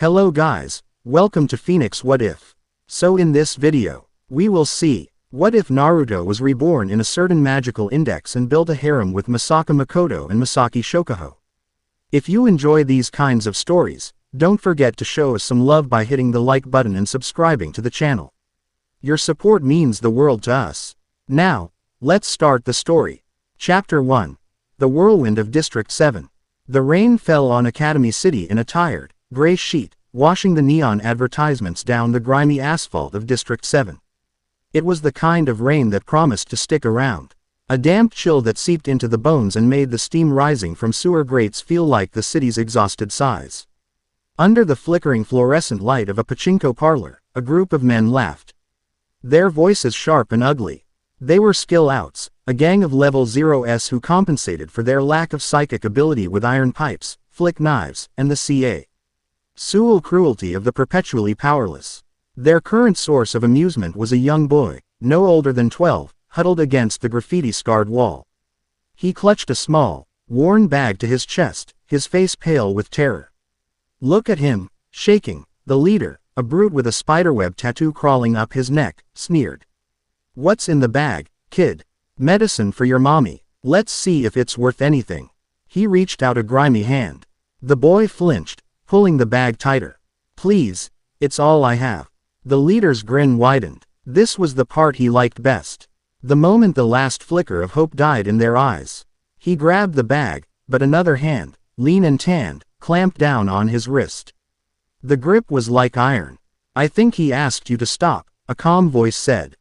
Hello guys, welcome to Phoenix What If. So in this video, we will see, what if Naruto was reborn in a certain magical index and built a harem with Misaka Mikoto and Misaki Shokuhou. If you enjoy these kinds of stories, don't forget to show us some love by hitting the like button and subscribing to the channel. Your support means the world to us. Now, let's start the story. Chapter 1. The Whirlwind of District 7. The rain fell on Academy City in a tired, gray sheet, washing the neon advertisements down the grimy asphalt of District 7. It was the kind of rain that promised to stick around. A damp chill that seeped into the bones and made the steam rising from sewer grates feel like the city's exhausted sighs. Under the flickering fluorescent light of a pachinko parlor, a group of men laughed. Their voices sharp and ugly. They were skill outs, a gang of level 0s who compensated for their lack of psychic ability with iron pipes, flick knives, and the ca. Sual cruelty of the perpetually powerless. Their current source of amusement was a young boy, no older than 12, huddled against the graffiti-scarred wall. He clutched a small, worn bag to his chest, his face pale with terror. "Look at him, shaking," the leader, a brute with a spiderweb tattoo crawling up his neck, sneered. "What's in the bag, kid?" "Medicine for your mommy. Let's see if it's worth anything." He reached out a grimy hand. The boy flinched, pulling the bag tighter. "Please, it's all I have." The leader's grin widened. This was the part he liked best. The moment the last flicker of hope died in their eyes. He grabbed the bag, but another hand, lean and tanned, clamped down on his wrist. The grip was like iron. "I think he asked you to stop," a calm voice said.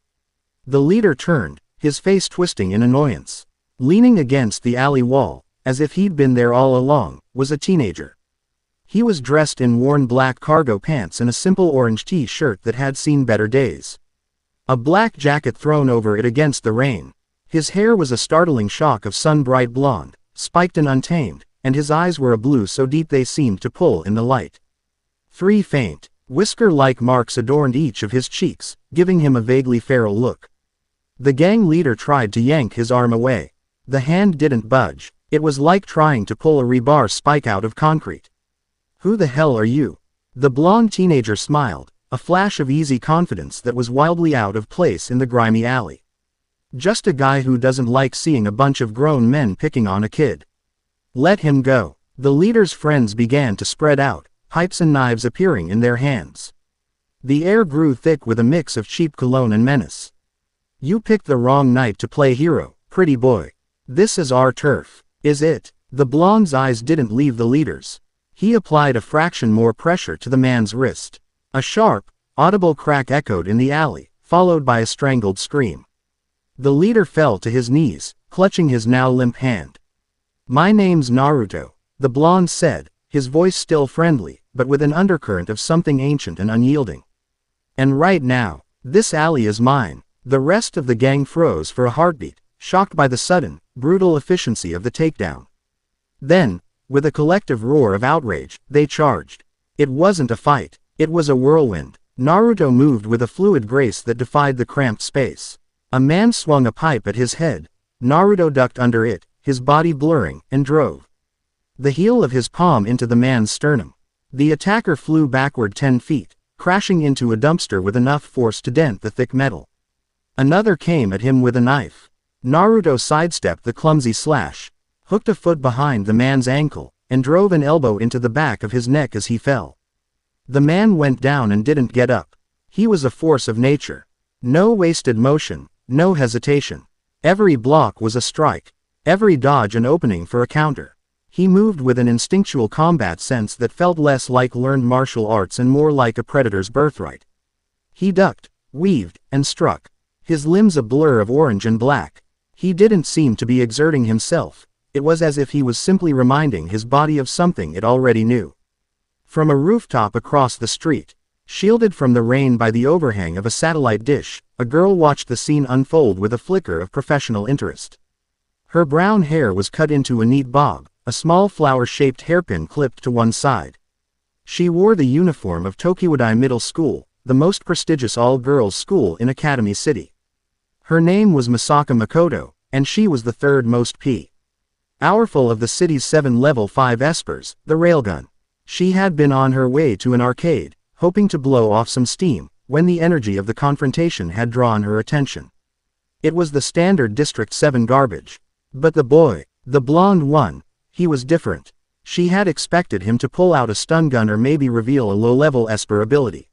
The leader turned, his face twisting in annoyance. Leaning against the alley wall, as if he'd been there all along, was a teenager. He was dressed in worn black cargo pants and a simple orange t-shirt that had seen better days. A black jacket thrown over it against the rain. His hair was a startling shock of sun-bright blonde, spiked and untamed, and his eyes were a blue so deep they seemed to pull in the light. 3 faint, whisker-like marks adorned each of his cheeks, giving him a vaguely feral look. The gang leader tried to yank his arm away. The hand didn't budge. It was like trying to pull a rebar spike out of concrete. "Who the hell are you?" The blonde teenager smiled, a flash of easy confidence that was wildly out of place in the grimy alley. "Just a guy who doesn't like seeing a bunch of grown men picking on a kid." "Let him go." The leader's friends began to spread out, pipes and knives appearing in their hands. The air grew thick with a mix of cheap cologne and menace. "You picked the wrong night to play hero, pretty boy. This is our turf, is it?" The blonde's eyes didn't leave the leader's. He applied a fraction more pressure to the man's wrist. A sharp, audible crack echoed in the alley, followed by a strangled scream. The leader fell to his knees, clutching his now limp hand. "My name's Naruto," the blonde said, his voice still friendly, but with an undercurrent of something ancient and unyielding. "And right now, this alley is mine." The rest of the gang froze for a heartbeat, shocked by the sudden, brutal efficiency of the takedown. Then, with a collective roar of outrage, they charged. It wasn't a fight, it was a whirlwind. Naruto moved with a fluid grace that defied the cramped space. A man swung a pipe at his head. Naruto ducked under it, his body blurring, and drove the heel of his palm into the man's sternum. The attacker flew backward 10 feet, crashing into a dumpster with enough force to dent the thick metal. Another came at him with a knife. Naruto sidestepped the clumsy slash, hooked a foot behind the man's ankle, and drove an elbow into the back of his neck as he fell. The man went down and didn't get up. He was a force of nature. No wasted motion, no hesitation. Every block was a strike, every dodge an opening for a counter. He moved with an instinctual combat sense that felt less like learned martial arts and more like a predator's birthright. He ducked, weaved, and struck, his limbs a blur of orange and black. He didn't seem to be exerting himself. It was as if he was simply reminding his body of something it already knew. From a rooftop across the street, shielded from the rain by the overhang of a satellite dish, a girl watched the scene unfold with a flicker of professional interest. Her brown hair was cut into a neat bob, a small flower-shaped hairpin clipped to one side. She wore the uniform of Tokiwadai Middle School, the most prestigious all-girls school in Academy City. Her name was Misaka Mikoto, and she was the third most powerful of the city's 7 level 5 espers, the railgun. She had been on her way to an arcade, hoping to blow off some steam, when the energy of the confrontation had drawn her attention. It was the standard District 7 garbage. But the boy, the blonde one, he was different. She had expected him to pull out a stun gun or maybe reveal a low-level Esper ability.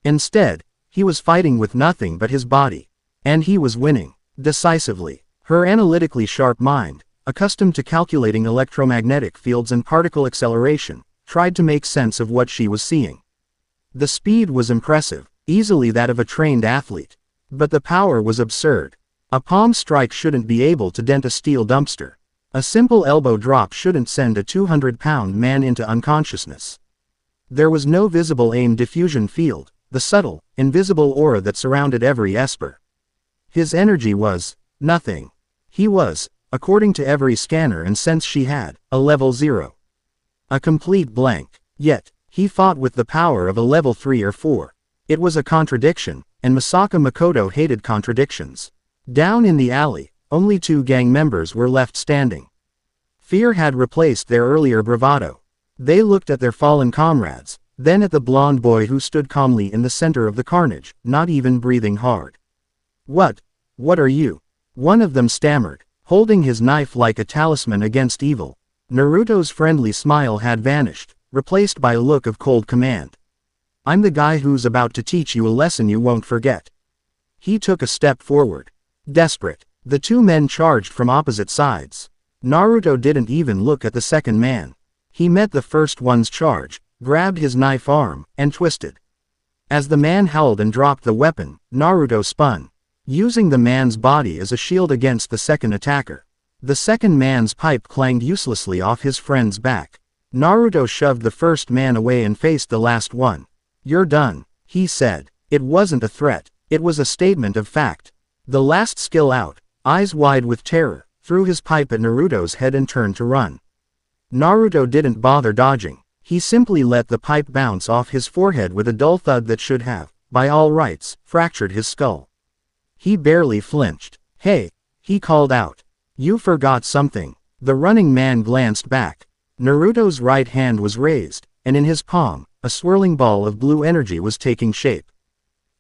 Instead, he was fighting with nothing but his body. And he was winning, decisively. Her analytically sharp mind, accustomed to calculating electromagnetic fields and particle acceleration, tried to make sense of what she was seeing. The speed was impressive, easily that of a trained athlete. But the power was absurd. A palm strike shouldn't be able to dent a steel dumpster. A simple elbow drop shouldn't send a 200-pound man into unconsciousness. There was no visible aim diffusion field, the subtle, invisible aura that surrounded every Esper. His energy was nothing. He was, according to every scanner and sense she had, a level 0. A complete blank. Yet, he fought with the power of a level 3 or 4. It was a contradiction, and Misaka Mikoto hated contradictions. Down in the alley, only 2 gang members were left standing. Fear had replaced their earlier bravado. They looked at their fallen comrades, then at the blonde boy who stood calmly in the center of the carnage, not even breathing hard. What are you? One of them stammered, holding his knife like a talisman against evil. Naruto's friendly smile had vanished, replaced by a look of cold command. I'm the guy who's about to teach you a lesson you won't forget. He took a step forward. Desperate, the 2 men charged from opposite sides. Naruto didn't even look at the second man. He met the first one's charge, grabbed his knife arm, and twisted. As the man howled and dropped the weapon, Naruto spun, using the man's body as a shield against the second attacker. The second man's pipe clanged uselessly off his friend's back. Naruto shoved the first man away and faced the last one. You're done, he said. It wasn't a threat, it was a statement of fact. The last skill out, eyes wide with terror, threw his pipe at Naruto's head and turned to run. Naruto didn't bother dodging. He simply let the pipe bounce off his forehead with a dull thud that should have, by all rights, fractured his skull. He barely flinched. Hey, he called out. You forgot something. The running man glanced back. Naruto's right hand was raised, and in his palm, a swirling ball of blue energy was taking shape.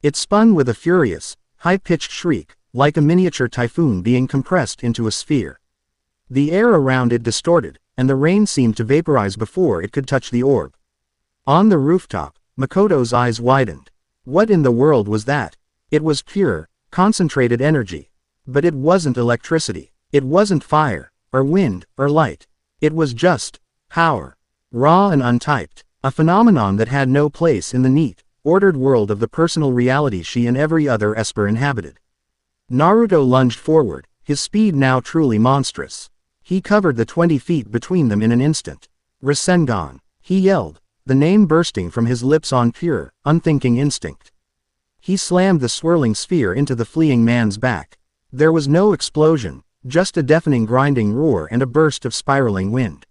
It spun with a furious, high-pitched shriek, like a miniature typhoon being compressed into a sphere. The air around it distorted, and the rain seemed to vaporize before it could touch the orb. On the rooftop, Mikoto's eyes widened. What in the world was that? It was pure, concentrated energy. But it wasn't electricity. It wasn't fire, or wind, or light. It was just power. Raw and untyped. A phenomenon that had no place in the neat, ordered world of the personal reality she and every other Esper inhabited. Naruto lunged forward, his speed now truly monstrous. He covered the 20 feet between them in an instant. Rasengan, he yelled, the name bursting from his lips on pure, unthinking instinct. He slammed the swirling sphere into the fleeing man's back. There was no explosion, just a deafening grinding roar and a burst of spiraling wind.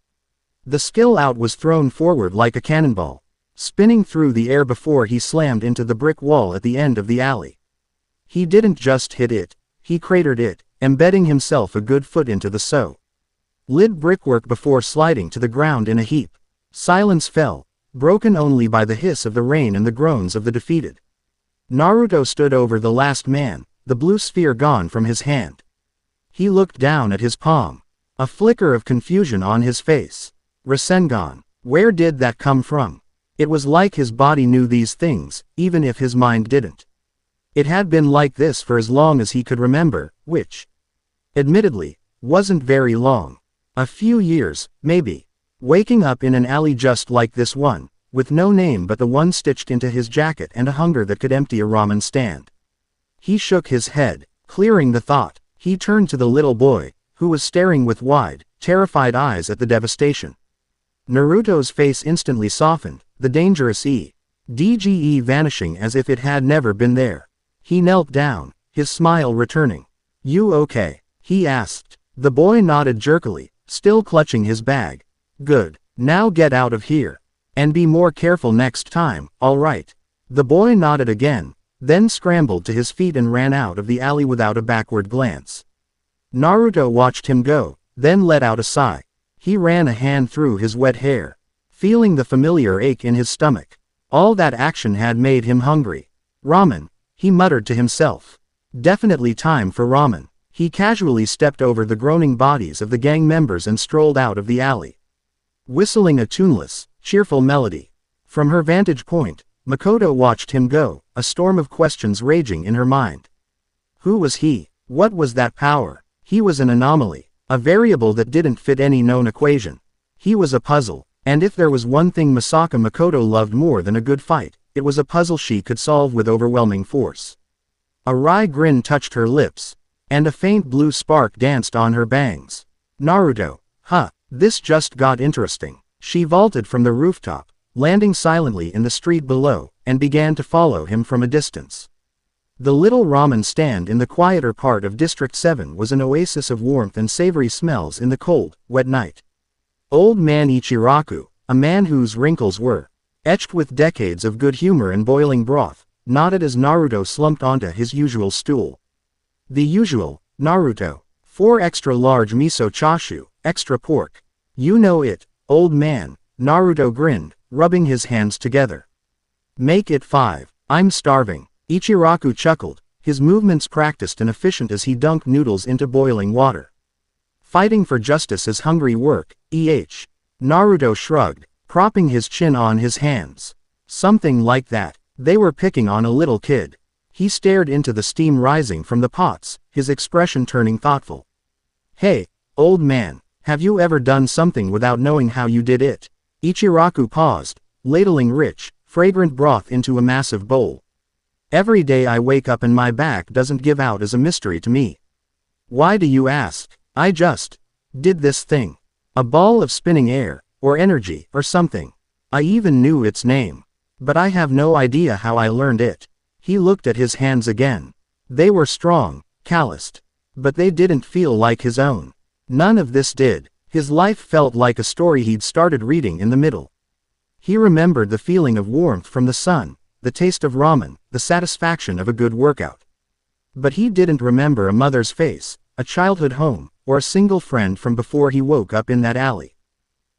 The skill out was thrown forward like a cannonball, spinning through the air before he slammed into the brick wall at the end of the alley. He didn't just hit it, he cratered it, embedding himself a good foot into the solid brickwork before sliding to the ground in a heap. Silence fell, broken only by the hiss of the rain and the groans of the defeated. Naruto stood over the last man, the blue sphere gone from his hand. He looked down at his palm, a flicker of confusion on his face. Rasengan, where did that come from? It was like his body knew these things, even if his mind didn't. It had been like this for as long as he could remember, which, admittedly, wasn't very long. A few years, maybe. Waking up in an alley just like this one, with no name but the one stitched into his jacket and a hunger that could empty a ramen stand. He shook his head, clearing the thought. He turned to the little boy, who was staring with wide, terrified eyes at the devastation. Naruto's face instantly softened, the dangerous DGE vanishing as if it had never been there. He knelt down, his smile returning. You okay? He asked. The boy nodded jerkily, still clutching his bag. Good. Now get out of here. And be more careful next time, all right? The boy nodded again, then scrambled to his feet and ran out of the alley without a backward glance. Naruto watched him go, then let out a sigh. He ran a hand through his wet hair. feeling the familiar ache in his stomach. All that action had made him hungry. Ramen, he muttered to himself. Definitely time for ramen. He casually stepped over the groaning bodies of the gang members and strolled out of the alley, whistling a tuneless, cheerful melody. From her vantage point, Mikoto watched him go, a storm of questions raging in her mind. Who was he? What was that power? He was an anomaly, a variable that didn't fit any known equation. He was a puzzle, and if there was one thing Misaka Mikoto loved more than a good fight, it was a puzzle she could solve with overwhelming force. A wry grin touched her lips, and a faint blue spark danced on her bangs. Naruto, huh, this just got interesting. She vaulted from the rooftop, landing silently in the street below, and began to follow him from a distance. The little ramen stand in the quieter part of District 7 was an oasis of warmth and savory smells in the cold, wet night. Old man Ichiraku, a man whose wrinkles were etched with decades of good humor and boiling broth, nodded as Naruto slumped onto his usual stool. The usual, Naruto. 4 extra large miso chashu, extra pork. You know it, old man, Naruto grinned, rubbing his hands together. Make it 5, I'm starving. Ichiraku chuckled, his movements practiced and efficient as he dunked noodles into boiling water. Fighting for justice is hungry work, Naruto shrugged, propping his chin on his hands. Something like that. They were picking on a little kid. He stared into the steam rising from the pots, his expression turning thoughtful. Hey, old man, have you ever done something without knowing how you did it? Ichiraku paused, ladling rich, fragrant broth into a massive bowl. Every day I wake up and my back doesn't give out as a mystery to me. Why do you ask? I just did this thing. A ball of spinning air, or energy, or something. I even knew its name. But I have no idea how I learned it. He looked at his hands again. They were strong, calloused. But they didn't feel like his own. None of this did. His life felt like a story he'd started reading in the middle. He remembered the feeling of warmth from the sun, the taste of ramen, the satisfaction of a good workout. But he didn't remember a mother's face, a childhood home, or a single friend from before he woke up in that alley.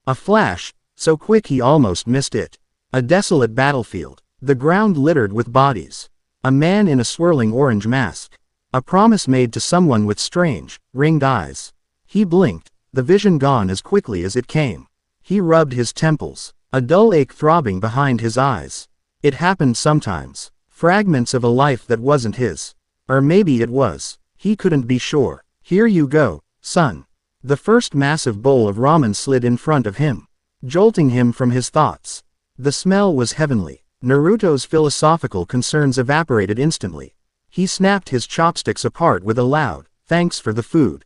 A flash, so quick he almost missed it. A desolate battlefield, the ground littered with bodies. A man in a swirling orange mask. A promise made to someone with strange, ringed eyes. He blinked, the vision gone as quickly as it came. He rubbed his temples, a dull ache throbbing behind his eyes. It happened sometimes. Fragments of a life that wasn't his. Or maybe it was. He couldn't be sure. Here you go, son. The first massive bowl of ramen slid in front of him, jolting him from his thoughts. The smell was heavenly. Naruto's philosophical concerns evaporated instantly. He snapped his chopsticks apart with a loud, "Thanks for the food,"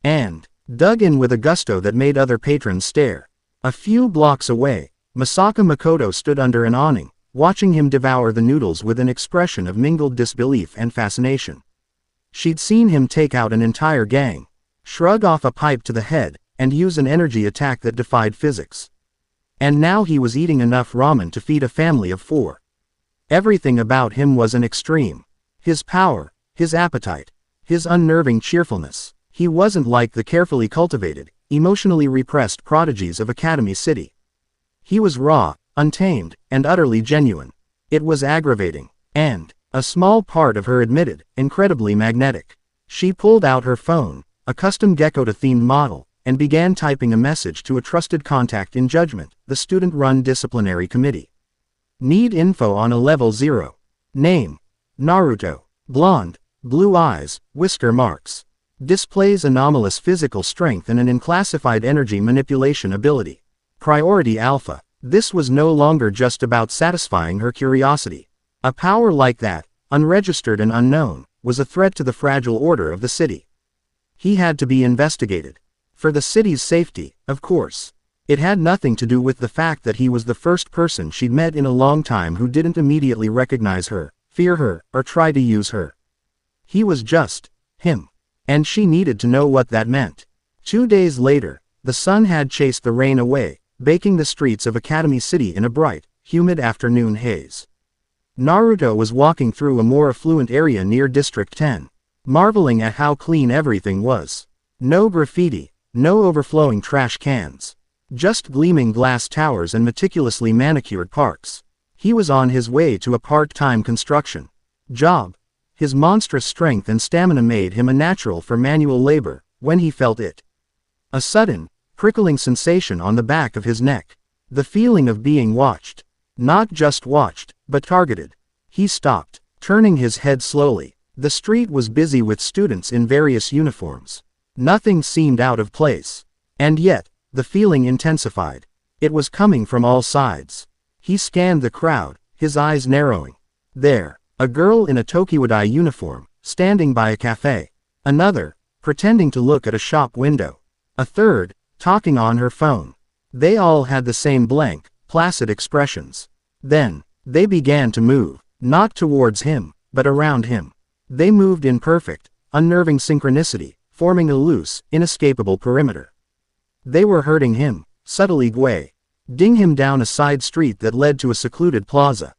and dug in with a gusto that made other patrons stare. A few blocks away, Misaka Mikoto stood under an awning, watching him devour the noodles with an expression of mingled disbelief and fascination. She'd seen him take out an entire gang, shrug off a pipe to the head, and use an energy attack that defied physics. And now he was eating enough ramen to feed a family of 4. Everything about him was an extreme. His power, his appetite, his unnerving cheerfulness. He wasn't like the carefully cultivated, emotionally repressed prodigies of Academy City. He was raw, untamed, and utterly genuine. It was aggravating, and, a small part of her admitted, incredibly magnetic. She pulled out her phone, a custom Gekko-themed model, and began typing a message to a trusted contact in Judgment, the student-run disciplinary committee. Need info on a level 0. Name: Naruto. Blonde, blue eyes, whisker marks. Displays anomalous physical strength and an unclassified energy manipulation ability. Priority Alpha. This was no longer just about satisfying her curiosity. A power like that, unregistered and unknown, was a threat to the fragile order of the city. He had to be investigated. For the city's safety, of course. It had nothing to do with the fact that he was the first person she'd met in a long time who didn't immediately recognize her, fear her, or try to use her. He was just him. And she needed to know what that meant. 2 days later, the sun had chased the rain away, baking the streets of Academy City in a bright, humid afternoon haze. Naruto was walking through a more affluent area near District 10, marveling at how clean everything was. No graffiti, no overflowing trash cans. Just gleaming glass towers and meticulously manicured parks. He was on his way to a part-time construction job. His monstrous strength and stamina made him a natural for manual labor, when he felt it. A sudden, prickling sensation on the back of his neck. The feeling of being watched. Not just watched, but targeted. He stopped, turning his head slowly. The street was busy with students in various uniforms. Nothing seemed out of place. And yet, the feeling intensified. It was coming from all sides. He scanned the crowd, his eyes narrowing. There, a girl in a Tokiwadai uniform, standing by a cafe. Another, pretending to look at a shop window. A third, talking on her phone. They all had the same blank, placid expressions. Then, they began to move, not towards him, but around him. They moved in perfect, unnerving synchronicity, forming a loose, inescapable perimeter. They were hurting him, subtly guiding him down a side street that led to a secluded plaza.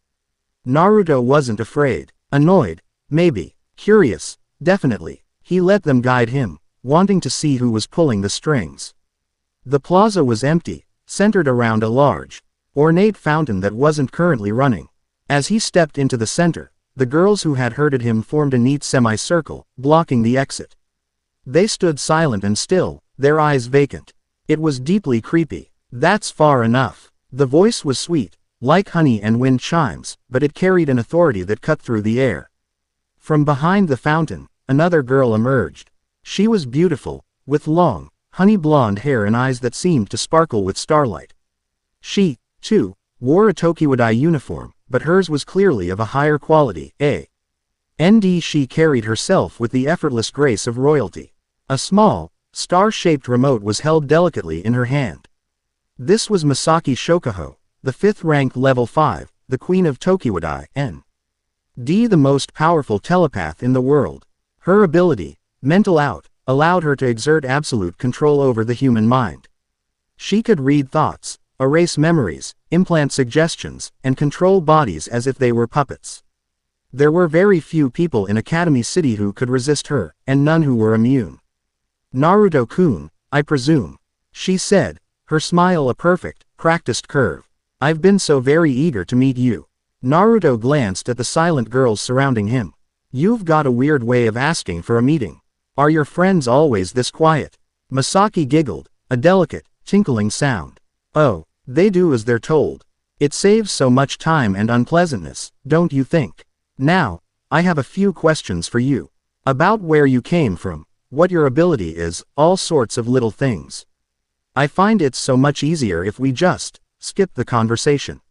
Naruto wasn't afraid, annoyed, maybe, curious, definitely. He let them guide him, wanting to see who was pulling the strings. The plaza was empty, centered around a large, ornate fountain that wasn't currently running. As he stepped into the center, the girls who had herded him formed a neat semicircle, blocking the exit. They stood silent and still, their eyes vacant. It was deeply creepy. That's far enough. The voice was sweet, like honey and wind chimes, but it carried an authority that cut through the air. From behind the fountain, another girl emerged. She was beautiful, with long, honey blonde hair and eyes that seemed to sparkle with starlight. She, too, wore a Tokiwadai uniform, but hers was clearly of a higher quality, she carried herself with the effortless grace of royalty. A small, star-shaped remote was held delicately in her hand. This was Misaki Shokuhou, the 5th-ranked level 5, the queen of Tokiwadai, the most powerful telepath in the world. Her ability, Mental Out, allowed her to exert absolute control over the human mind. She could read thoughts, erase memories, implant suggestions, and control bodies as if they were puppets. There were very few people in Academy City who could resist her, and none who were immune. Naruto-kun, I presume, she said, her smile a perfect, practiced curve. I've been so very eager to meet you. Naruto glanced at the silent girls surrounding him. You've got a weird way of asking for a meeting. Are your friends always this quiet? Misaki giggled, a delicate, tinkling sound. Oh, they do as they're told. It saves so much time and unpleasantness, don't you think? Now, I have a few questions for you. About where you came from, what your ability is, all sorts of little things. I find it's so much easier if we just skip the conversation.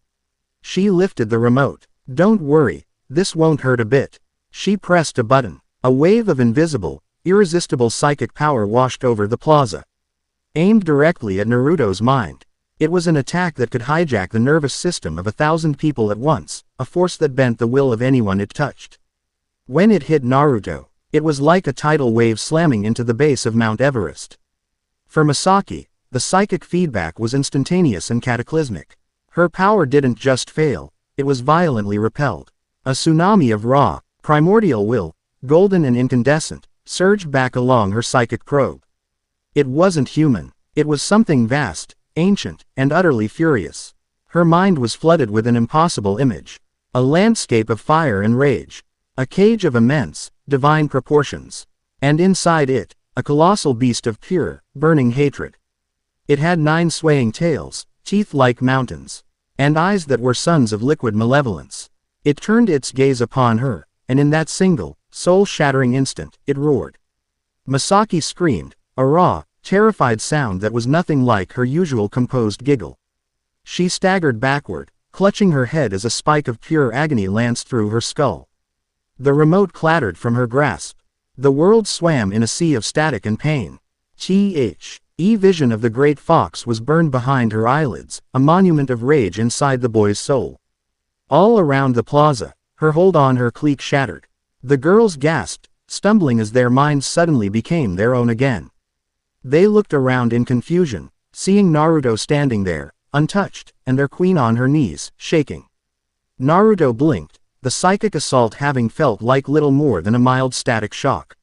She lifted the remote. Don't worry, this won't hurt a bit. She pressed a button. A wave of invisible, irresistible psychic power washed over the plaza. Aimed directly at Naruto's mind. It was an attack that could hijack the nervous system of 1,000 people at once, a force that bent the will of anyone it touched. When it hit Naruto, it was like a tidal wave slamming into the base of Mount Everest. For Misaki, the psychic feedback was instantaneous and cataclysmic. Her power didn't just fail, it was violently repelled. A tsunami of raw, primordial will, golden and incandescent, surged back along her psychic probe. It wasn't human, it was something vast, ancient, and utterly furious. Her mind was flooded with an impossible image. A landscape of fire and rage. A cage of immense, divine proportions. And inside it, a colossal beast of pure, burning hatred. It had 9 swaying tails, teeth like mountains, and eyes that were suns of liquid malevolence. It turned its gaze upon her, and in that single, soul-shattering instant, it roared. Misaki screamed, a raw, terrified sound that was nothing like her usual composed giggle. She staggered backward, clutching her head as a spike of pure agony lanced through her skull. The remote clattered from her grasp. The world swam in a sea of static and pain. Vision of the great fox was burned behind her eyelids, a monument of rage inside the boy's soul. All around the plaza, her hold on her clique shattered. The girls gasped, stumbling as their minds suddenly became their own again. They looked around in confusion, seeing Naruto standing there, untouched, and their queen on her knees, shaking. Naruto blinked, the psychic assault having felt like little more than a mild static shock.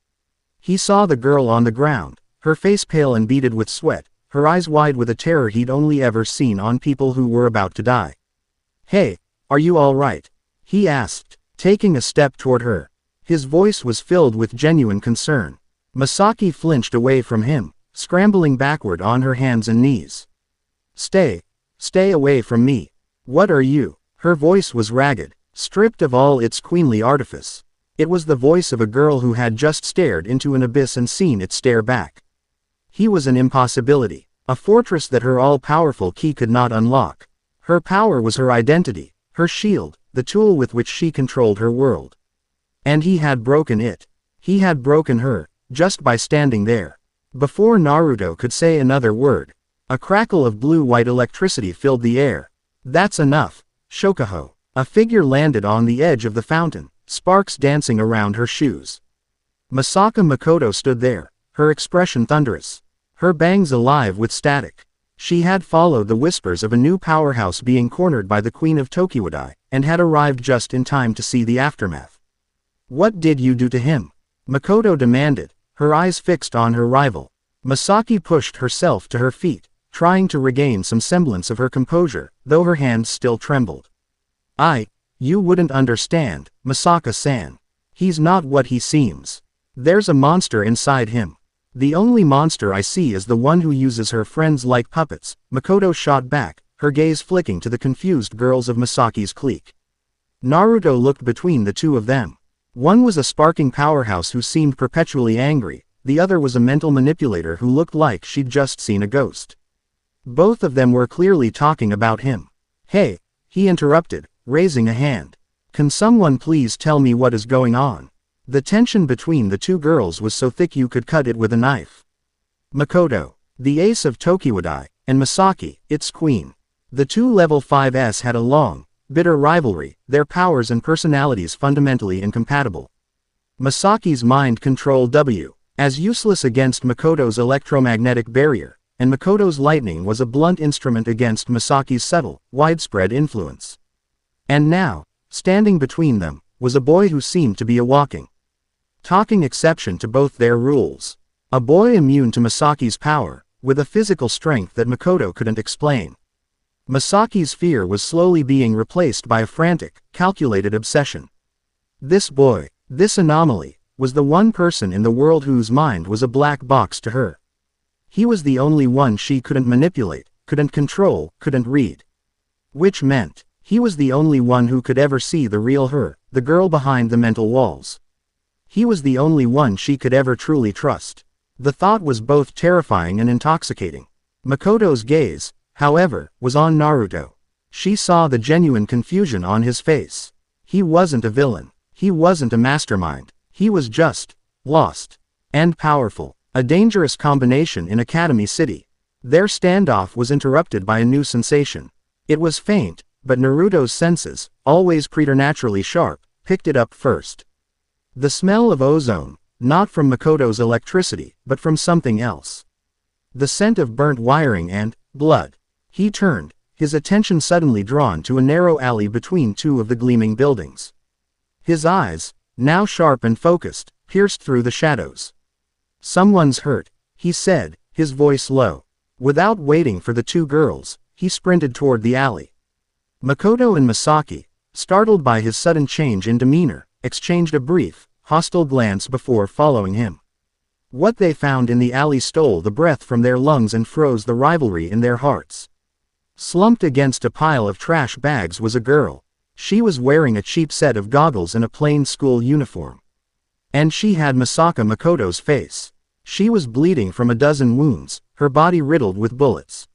He saw the girl on the ground, her face pale and beaded with sweat, her eyes wide with a terror he'd only ever seen on people who were about to die. "Hey, are you all right?" he asked, taking a step toward her. His voice was filled with genuine concern. Misaki flinched away from him, scrambling backward on her hands and knees. Stay away from me. What are you?" Her voice was ragged, stripped of all its queenly artifice. It was the voice of a girl who had just stared into an abyss and seen it stare back. He was an impossibility, a fortress that her all-powerful key could not unlock. Her power was her identity, her shield, the tool with which she controlled her world. And he had broken it. He had broken her, just by standing there. Before Naruto could say another word, a crackle of blue-white electricity filled the air. "That's enough, Shokuhou." A figure landed on the edge of the fountain, sparks dancing around her shoes. Misaka Mikoto stood there, her expression thunderous, her bangs alive with static. She had followed the whispers of a new powerhouse being cornered by the Queen of Tokiwadai, and had arrived just in time to see the aftermath. "What did you do to him?" Mikoto demanded, her eyes fixed on her rival. Misaki pushed herself to her feet, trying to regain some semblance of her composure, though her hands still trembled. You wouldn't understand, Misaka-san. He's not what he seems. There's a monster inside him. The only monster I see is the one who uses her friends like puppets," Mikoto shot back, her gaze flicking to the confused girls of Misaki's clique. Naruto looked between the two of them. One was a sparking powerhouse who seemed perpetually angry, the other was a mental manipulator who looked like she'd just seen a ghost. Both of them were clearly talking about him. "Hey," he interrupted, raising a hand. "Can someone please tell me what is going on?" The tension between the two girls was so thick you could cut it with a knife. Mikoto, the ace of Tokiwadai, and Misaki, its queen. The two level 5s had a long, bitter rivalry, their powers and personalities fundamentally incompatible. Misaki's mind control as useless against Mikoto's electromagnetic barrier, and Mikoto's lightning was a blunt instrument against Misaki's subtle, widespread influence. And now, standing between them, was a boy who seemed to be a walking, talking exception to both their rules. A boy immune to Misaki's power, with a physical strength that Mikoto couldn't explain. Misaki's fear was slowly being replaced by a frantic, calculated obsession. This boy, this anomaly, was the one person in the world whose mind was a black box to her. He was the only one she couldn't manipulate, couldn't control, couldn't read. Which meant, he was the only one who could ever see the real her, the girl behind the mental walls. He was the only one she could ever truly trust. The thought was both terrifying and intoxicating. Mikoto's gaze, however, was on Naruto. She saw the genuine confusion on his face. He wasn't a villain. He wasn't a mastermind. He was just lost and powerful. A dangerous combination in Academy City. Their standoff was interrupted by a new sensation. It was faint, but Naruto's senses, always preternaturally sharp, picked it up first. The smell of ozone, not from Mikoto's electricity, but from something else. The scent of burnt wiring and blood. He turned, his attention suddenly drawn to a narrow alley between two of the gleaming buildings. His eyes, now sharp and focused, pierced through the shadows. "Someone's hurt," he said, his voice low. Without waiting for the two girls, he sprinted toward the alley. Mikoto and Misaki, startled by his sudden change in demeanor, exchanged a brief, hostile glance before following him. What they found in the alley stole the breath from their lungs and froze the rivalry in their hearts. Slumped against a pile of trash bags was a girl. She was wearing a cheap set of goggles and a plain school uniform. And she had Misaka Mikoto's face. She was bleeding from a dozen wounds, her body riddled with bullets.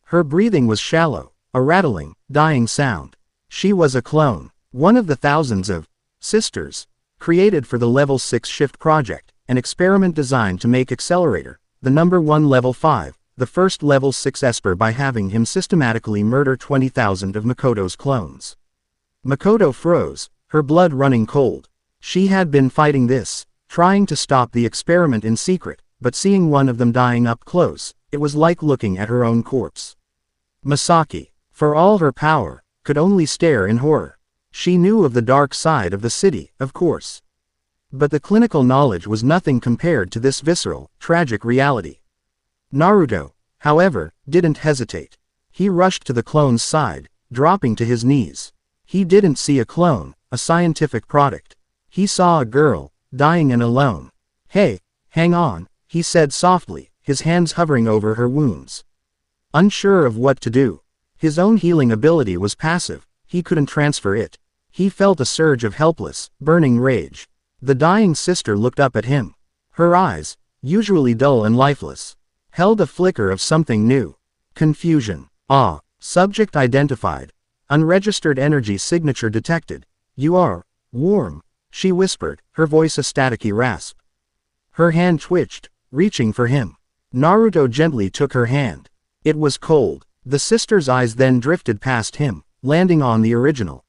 Her breathing was shallow, a rattling, dying sound. She was a clone, one of the thousands of sisters created for the Level 6 Shift project, an experiment designed to make Accelerator, the #1 Level 5, the first Level 6 Esper by having him systematically murder 20,000 of Mikoto's clones. Mikoto froze, her blood running cold. She had been fighting this, trying to stop the experiment in secret, but seeing one of them dying up close, it was like looking at her own corpse. Misaki, for all her power, could only stare in horror. She knew of the dark side of the city, of course. But the clinical knowledge was nothing compared to this visceral, tragic reality. "Naruto," however, didn't hesitate. He rushed to the clone's side, dropping to his knees. He didn't see a clone, a scientific product. He saw a girl, dying and alone. "Hey, hang on," he said softly, his hands hovering over her wounds. Unsure of what to do. His own healing ability was passive, he couldn't transfer it. He felt a surge of helpless, burning rage. The dying sister looked up at him. Her eyes, usually dull and lifeless, held a flicker of something new. Confusion. Awe. Subject identified. Unregistered energy signature detected. "You are warm," she whispered, her voice a staticky rasp. Her hand twitched, reaching for him. Naruto gently took her hand. It was cold. The sister's eyes then drifted past him, landing on the original.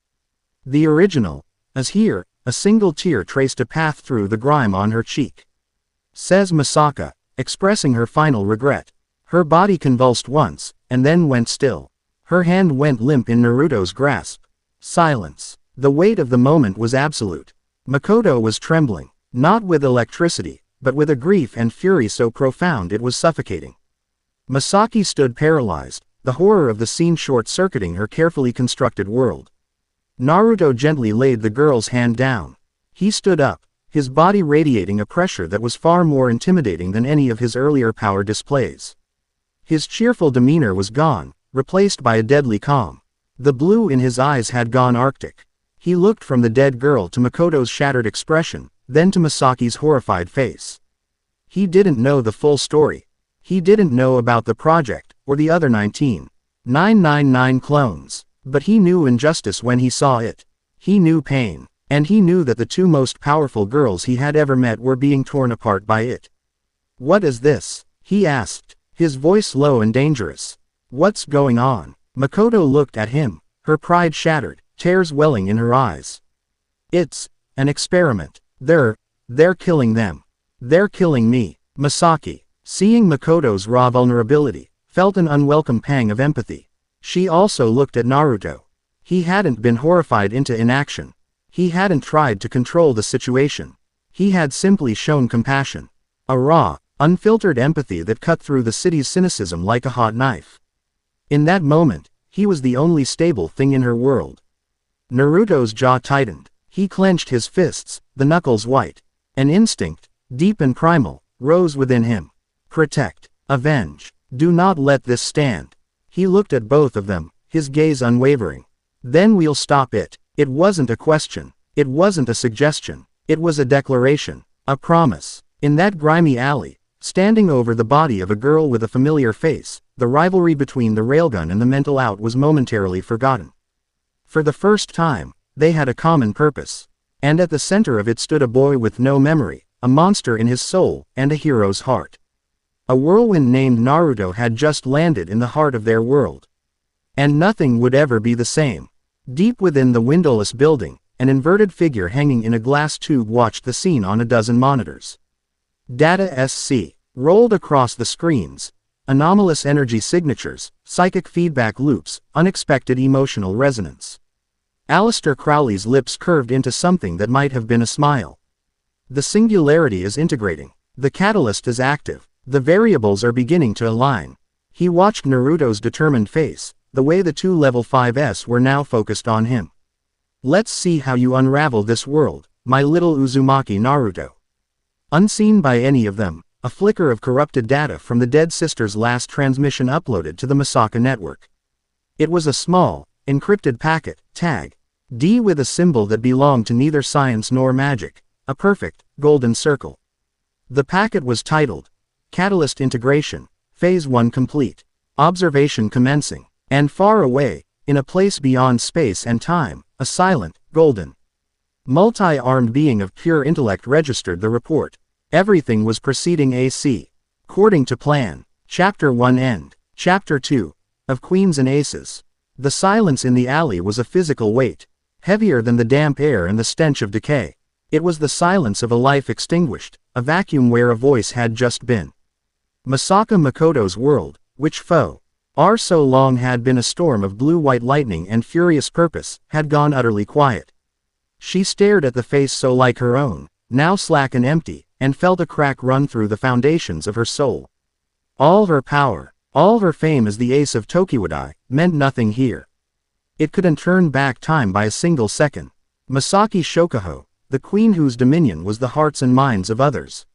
"The original is here," a single tear traced a path through the grime on her cheek. Says Misaka, expressing her final regret. Her body convulsed once, and then went still. Her hand went limp in Naruto's grasp. Silence. The weight of the moment was absolute. Mikoto was trembling, not with electricity, but with a grief and fury so profound it was suffocating. Misaki stood paralyzed, the horror of the scene short-circuiting her carefully constructed world. Naruto gently laid the girl's hand down. He stood up, his body radiating a pressure that was far more intimidating than any of his earlier power displays. His cheerful demeanor was gone, replaced by a deadly calm. The blue in his eyes had gone arctic. He looked from the dead girl to Mikoto's shattered expression, then to Misaki's horrified face. He didn't know the full story. He didn't know about the project, or the other 19,999 clones. But he knew injustice when he saw it. He knew pain. And he knew that the two most powerful girls he had ever met were being torn apart by it. "What is this?" he asked, his voice low and dangerous. "What's going on?" Mikoto looked at him, her pride shattered, tears welling in her eyes. "It's an experiment. They're killing them. They're killing me." Misaki, seeing Mikoto's raw vulnerability, felt an unwelcome pang of empathy. She also looked at Naruto. He hadn't been horrified into inaction. He hadn't tried to control the situation. He had simply shown compassion. A raw, unfiltered empathy that cut through the city's cynicism like a hot knife. In that moment, he was the only stable thing in her world. Naruto's jaw tightened. He clenched his fists, the knuckles white. An instinct, deep and primal, rose within him. Protect. Avenge. Do not let this stand. He looked at both of them, his gaze unwavering. "Then we'll stop it." It wasn't a question. It wasn't a suggestion. It was a declaration. A promise. In that grimy alley, standing over the body of a girl with a familiar face, the rivalry between the railgun and the mental out was momentarily forgotten. For the first time, they had a common purpose. And at the center of it stood a boy with no memory, a monster in his soul, and a hero's heart. A whirlwind named Naruto had just landed in the heart of their world. And nothing would ever be the same. Deep within the windowless building, an inverted figure hanging in a glass tube watched the scene on a dozen monitors. Data SC rolled across the screens. Anomalous energy signatures, psychic feedback loops, unexpected emotional resonance. Aleister Crowley's lips curved into something that might have been a smile. The singularity is integrating. The catalyst is active. The variables are beginning to align. He watched Naruto's determined face, the way the two level 5s were now focused on him. "Let's see how you unravel this world, my little Uzumaki Naruto." Unseen by any of them, a flicker of corrupted data from the dead sister's last transmission uploaded to the Misaka network. It was a small, encrypted packet, tag D with a symbol that belonged to neither science nor magic, a perfect, golden circle. The packet was titled, "Catalyst Integration, Phase 1 Complete. Observation Commencing." And far away, in a place beyond space and time, a silent, golden, multi-armed being of pure intellect registered the report. Everything was proceeding according to plan. Chapter 1 End. Chapter 2. Of Queens and Aces. The silence in the alley was a physical weight, heavier than the damp air and the stench of decay. It was the silence of a life extinguished, a vacuum where a voice had just been. Misaka Mikoto's world, which for so long had been a storm of blue-white lightning and furious purpose, had gone utterly quiet. She stared at the face so like her own, now slack and empty, and felt a crack run through the foundations of her soul. All her power, All her fame as the ace of Tokiwadai meant nothing here. It couldn't turn back time by a single second. Misaki Shokuhou, the queen whose dominion was the hearts and minds of others,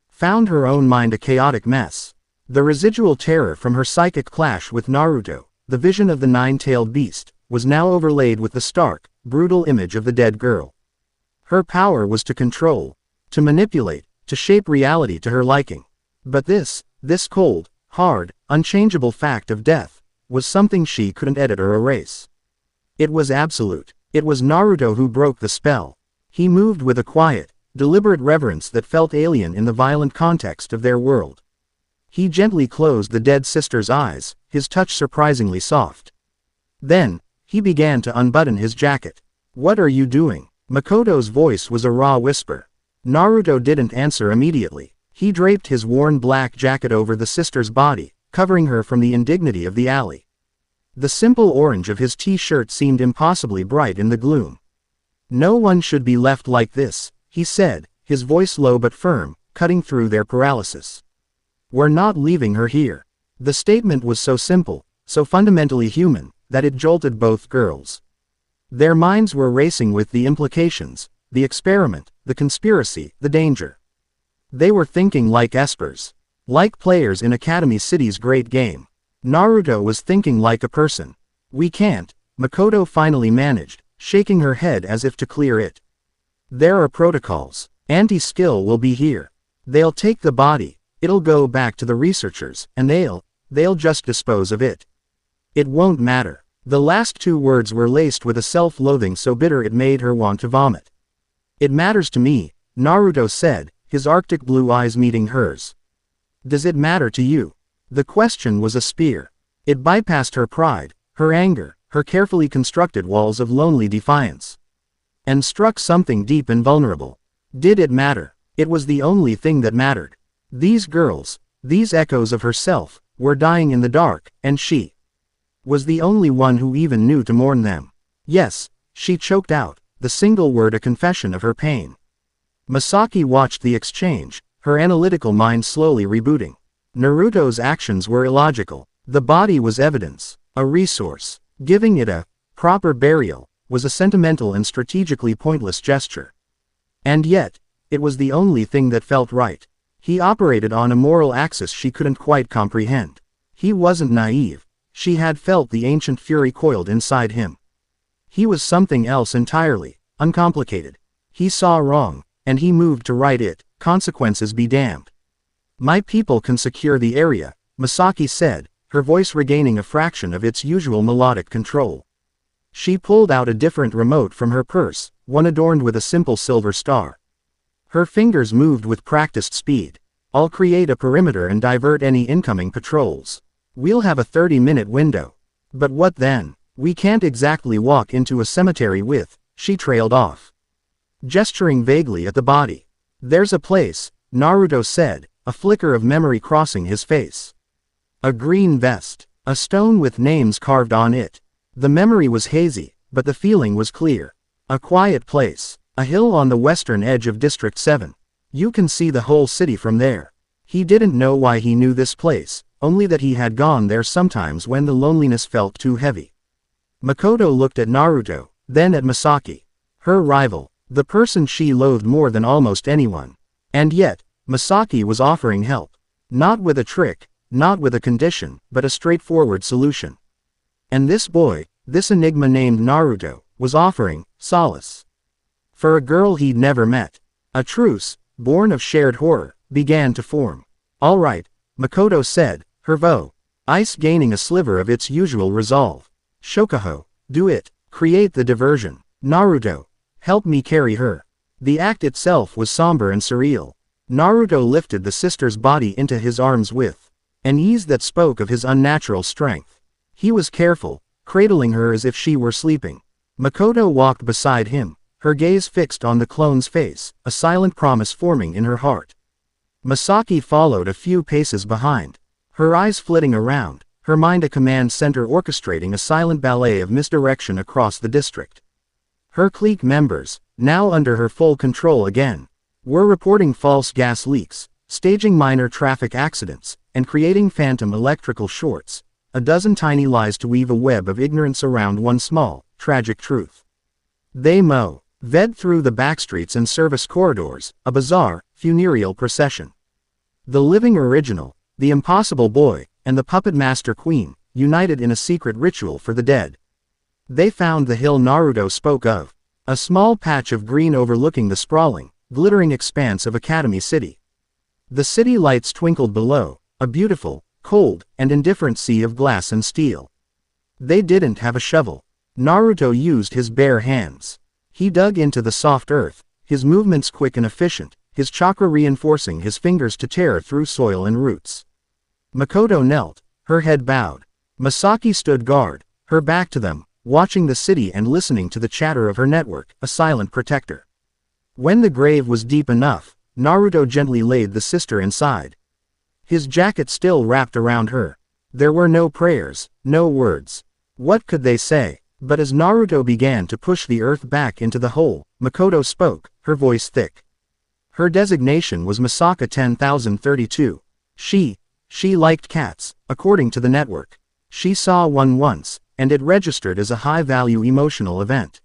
found her own mind a chaotic mess. The residual terror from her psychic clash with Naruto, the vision of the nine-tailed beast, was now overlaid with the stark, brutal image of the dead girl. Her power was to control, to manipulate, to shape reality to her liking. But this cold, hard, unchangeable fact of death, was something she couldn't edit or erase. It was absolute. It was Naruto who broke the spell. He moved with a quiet, deliberate reverence that felt alien in the violent context of their world. He gently closed the dead sister's eyes, his touch surprisingly soft. Then, he began to unbutton his jacket. "What are you doing?" Mikoto's voice was a raw whisper. Naruto didn't answer immediately. He draped his worn black jacket over the sister's body, covering her from the indignity of the alley. The simple orange of his t-shirt seemed impossibly bright in the gloom. "No one should be left like this," he said, his voice low but firm, cutting through their paralysis. "We're not leaving her here." The statement was so simple, so fundamentally human, that it jolted both girls. Their minds were racing with the implications, the experiment, the conspiracy, the danger. They were thinking like espers, like players in Academy City's great game. Naruto was thinking like a person. "We can't," Mikoto finally managed, shaking her head as if to clear it. "There are protocols. Anti-skill will be here. They'll take the body, it'll go back to the researchers, and they'll just dispose of it. It won't matter." The last two words were laced with a self-loathing so bitter it made her want to vomit. "It matters to me," Naruto said, his arctic blue eyes meeting hers. "Does it matter to you?" The question was a spear. It bypassed her pride, her anger, her carefully constructed walls of lonely defiance, and struck something deep and vulnerable. Did it matter? It was the only thing that mattered. These girls, these echoes of herself, were dying in the dark, and she was the only one who even knew to mourn them. "Yes," she choked out, the single word a confession of her pain. Misaki watched the exchange, her analytical mind slowly rebooting. Naruto's actions were illogical. The body was evidence, a resource. Giving it a proper burial was a sentimental and strategically pointless gesture. And yet, it was the only thing that felt right. He operated on a moral axis she couldn't quite comprehend. He wasn't naive. She had felt the ancient fury coiled inside him. He was something else entirely, uncomplicated. He saw wrong, and he moved to right it, consequences be damned. "My people can secure the area," Misaki said, her voice regaining a fraction of its usual melodic control. She pulled out a different remote from her purse, one adorned with a simple silver star. Her fingers moved with practiced speed. "I'll create a perimeter and divert any incoming patrols. We'll have a 30-minute window. But what then? We can't exactly walk into a cemetery with," she trailed off, gesturing vaguely at the body. "There's a place," Naruto said, a flicker of memory crossing his face. "A green vest. A stone with names carved on it." The memory was hazy, but the feeling was clear. "A quiet place. A hill on the western edge of District 7. You can see the whole city from there." He didn't know why he knew this place, only that he had gone there sometimes when the loneliness felt too heavy. Mikoto looked at Naruto, then at Misaki. Her rival, the person she loathed more than almost anyone. And yet, Misaki was offering help. Not with a trick, not with a condition, but a straightforward solution. And this boy, this enigma named Naruto, was offering solace. For a girl he'd never met. A truce, born of shared horror, began to form. "All right," Mikoto said, her voice gaining a sliver of its usual resolve. "Shokuhou, do it. Create the diversion. Naruto, help me carry her." The act itself was somber and surreal. Naruto lifted the sister's body into his arms with an ease that spoke of his unnatural strength. He was careful, cradling her as if she were sleeping. Mikoto walked beside him, her gaze fixed on the clone's face, a silent promise forming in her heart. Misaki followed a few paces behind, her eyes flitting around, her mind a command center orchestrating a silent ballet of misdirection across the district. Her clique members, now under her full control again, were reporting false gas leaks, staging minor traffic accidents, and creating phantom electrical shorts. A dozen tiny lies to weave a web of ignorance around one small, tragic truth. They ved through the backstreets and service corridors, a bizarre, funereal procession. The living original, the impossible boy, and the puppet master queen, united in a secret ritual for the dead. They found the hill Naruto spoke of, a small patch of green overlooking the sprawling, glittering expanse of Academy City. The city lights twinkled below, a beautiful, cold, and indifferent sea of glass and steel. They didn't have a shovel. Naruto used his bare hands. He dug into the soft earth, his movements quick and efficient, his chakra reinforcing his fingers to tear through soil and roots. Mikoto knelt, her head bowed. Misaki stood guard, her back to them, watching the city and listening to the chatter of her network, a silent protector. When the grave was deep enough, Naruto gently laid the sister inside. His jacket still wrapped around her. There were no prayers, no words. What could they say? But as Naruto began to push the earth back into the hole, Mikoto spoke, her voice thick. Her designation was Misaka 10032. She liked cats, according to the network. She saw one once, and it registered as a high-value emotional event.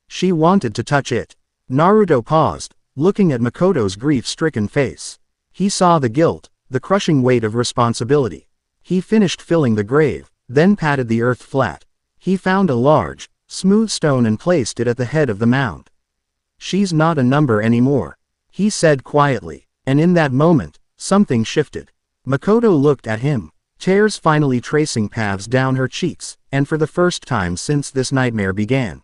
She wanted to touch it. Naruto paused, looking at Mikoto's grief-stricken face. He saw the guilt, the crushing weight of responsibility. He finished filling the grave, then patted the earth flat. He found a large, smooth stone and placed it at the head of the mound. She's not a number anymore, he said quietly, and in that moment, something shifted. Mikoto looked at him, tears finally tracing paths down her cheeks, and for the first time since this nightmare began.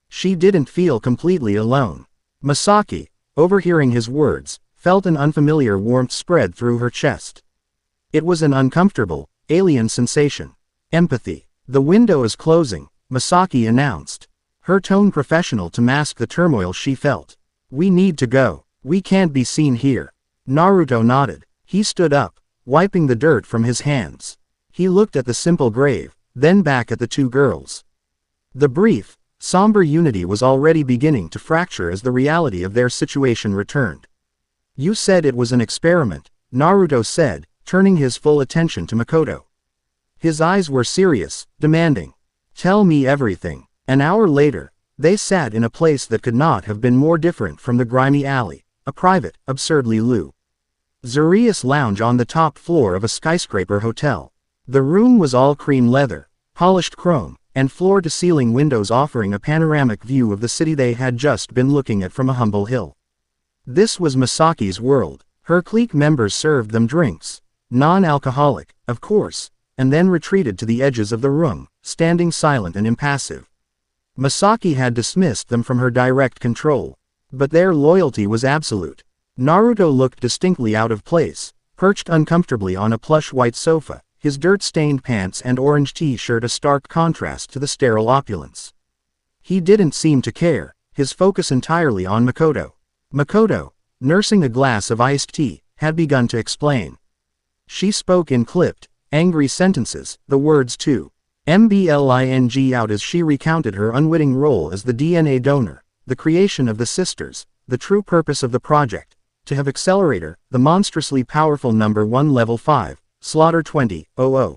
She didn't feel completely alone. Misaki, overhearing his words, felt an unfamiliar warmth spread through her chest. It was an uncomfortable, alien sensation. Empathy. The window is closing, Misaki announced, her tone professional to mask the turmoil she felt. We need to go. We can't be seen here. Naruto nodded. He stood up, wiping the dirt from his hands. He looked at the simple grave, then back at the two girls. The brief, somber unity was already beginning to fracture as the reality of their situation returned. You said it was an experiment, Naruto said, turning his full attention to Mikoto. His eyes were serious, demanding. Tell me everything. An hour later, they sat in a place that could not have been more different from the grimy alley, a private, absurdly luxurious lounge on the top floor of a skyscraper hotel. The room was all cream leather, polished chrome, and floor-to-ceiling windows offering a panoramic view of the city they had just been looking at from a humble hill. This was Misaki's world. Her clique members served them drinks, non-alcoholic, of course, and then retreated to the edges of the room, standing silent and impassive. Misaki had dismissed them from her direct control, but their loyalty was absolute. Naruto looked distinctly out of place, perched uncomfortably on a plush white sofa, his dirt-stained pants and orange t-shirt a stark contrast to the sterile opulence. He didn't seem to care, his focus entirely on Mikoto. Mikoto, nursing a glass of iced tea, had begun to explain. She spoke in clipped, angry sentences, the words to MBLING out as she recounted her unwitting role as the DNA donor, the creation of the sisters, the true purpose of the project, to have Accelerator, the monstrously powerful number 1 level 5, slaughter 20,000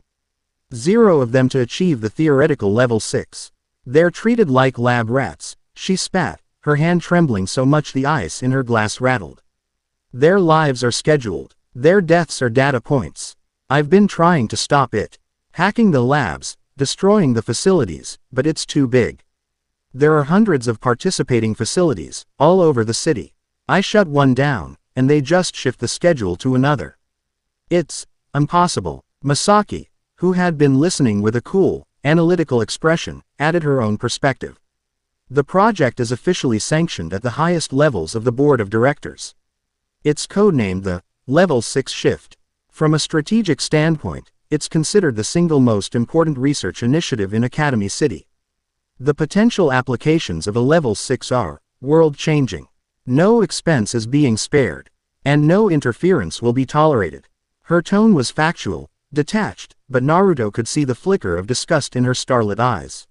of them to achieve the theoretical level 6. They're treated like lab rats, she spat, her hand trembling so much the ice in her glass rattled. Their lives are scheduled, their deaths are data points. I've been trying to stop it. Hacking the labs, destroying the facilities, but it's too big. There are hundreds of participating facilities, all over the city. I shut one down, and they just shift the schedule to another. It's impossible. Misaki, who had been listening with a cool, analytical expression, added her own perspective. The project is officially sanctioned at the highest levels of the board of directors. It's codenamed the Level 6 Shift. From a strategic standpoint, it's considered the single most important research initiative in Academy City. The potential applications of a Level 6 are world-changing. No expense is being spared, and no interference will be tolerated. Her tone was factual, detached, but Naruto could see the flicker of disgust in her starlit eyes.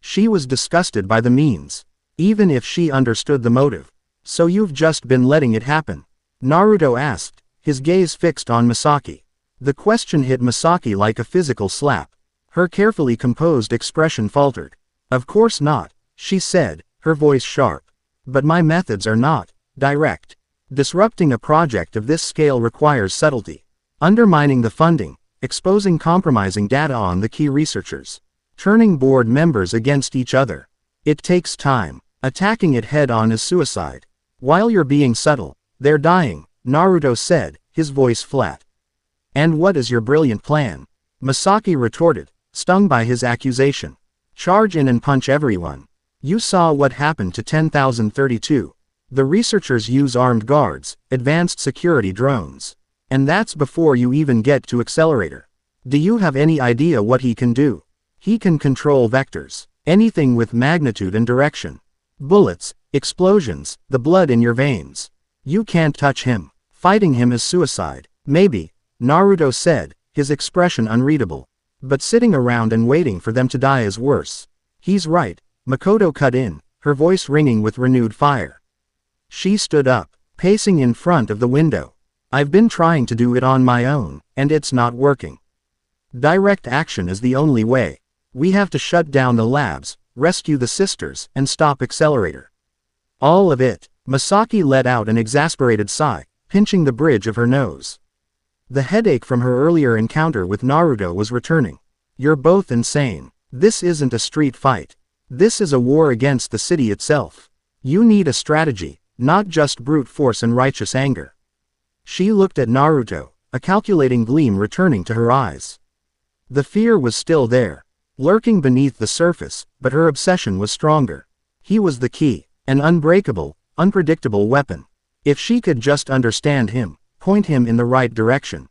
She was disgusted by the means, even if she understood the motive. So you've just been letting it happen? Naruto asked, his gaze fixed on Misaki. The question hit Misaki like a physical slap. Her carefully composed expression faltered. Of course not, she said, her voice sharp. But my methods are not direct. Disrupting a project of this scale requires subtlety. Undermining the funding, exposing compromising data on the key researchers, turning board members against each other. It takes time. Attacking it head-on is suicide. While you're being subtle, they're dying, Naruto said, his voice flat. And what is your brilliant plan? Misaki retorted, stung by his accusation. Charge in and punch everyone. You saw what happened to 10,032. The researchers use armed guards, advanced security drones. And that's before you even get to Accelerator. Do you have any idea what he can do? He can control vectors, anything with magnitude and direction. Bullets, explosions, the blood in your veins. You can't touch him. Fighting him is suicide. Maybe, Naruto said, his expression unreadable. But sitting around and waiting for them to die is worse. He's right, Mikoto cut in, her voice ringing with renewed fire. She stood up, pacing in front of the window. I've been trying to do it on my own, and it's not working. Direct action is the only way. We have to shut down the labs, rescue the sisters, and stop Accelerator. All of it. Misaki let out an exasperated sigh, pinching the bridge of her nose. The headache from her earlier encounter with Naruto was returning. You're both insane. This isn't a street fight. This is a war against the city itself. You need a strategy, not just brute force and righteous anger. She looked at Naruto, a calculating gleam returning to her eyes. The fear was still there, lurking beneath the surface, but her obsession was stronger. He was the key, an unbreakable, unpredictable weapon. If she could just understand him, point him in the right direction.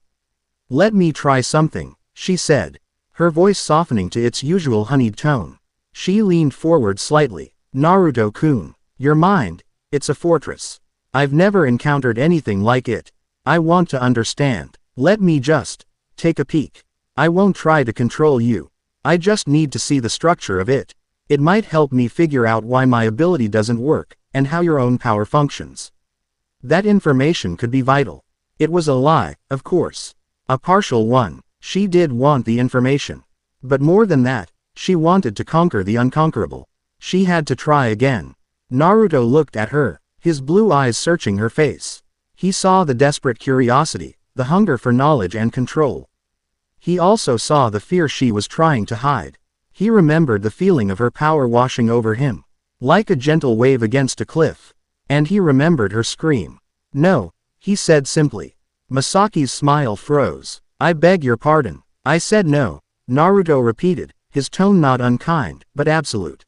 Let me try something, she said, her voice softening to its usual honeyed tone. She leaned forward slightly. Naruto-kun, your mind, it's a fortress. I've never encountered anything like it. I want to understand. Let me just take a peek. I won't try to control you. I just need to see the structure of it. It might help me figure out why my ability doesn't work, and how your own power functions. That information could be vital. It was a lie, of course. A partial one. She did want the information. But more than that, she wanted to conquer the unconquerable. She had to try again. Naruto looked at her, his blue eyes searching her face. He saw the desperate curiosity, the hunger for knowledge and control. He also saw the fear she was trying to hide. He remembered the feeling of her power washing over him, like a gentle wave against a cliff. And he remembered her scream. No, he said simply. Misaki's smile froze. I beg your pardon. I said no, Naruto repeated, his tone not unkind, but absolute.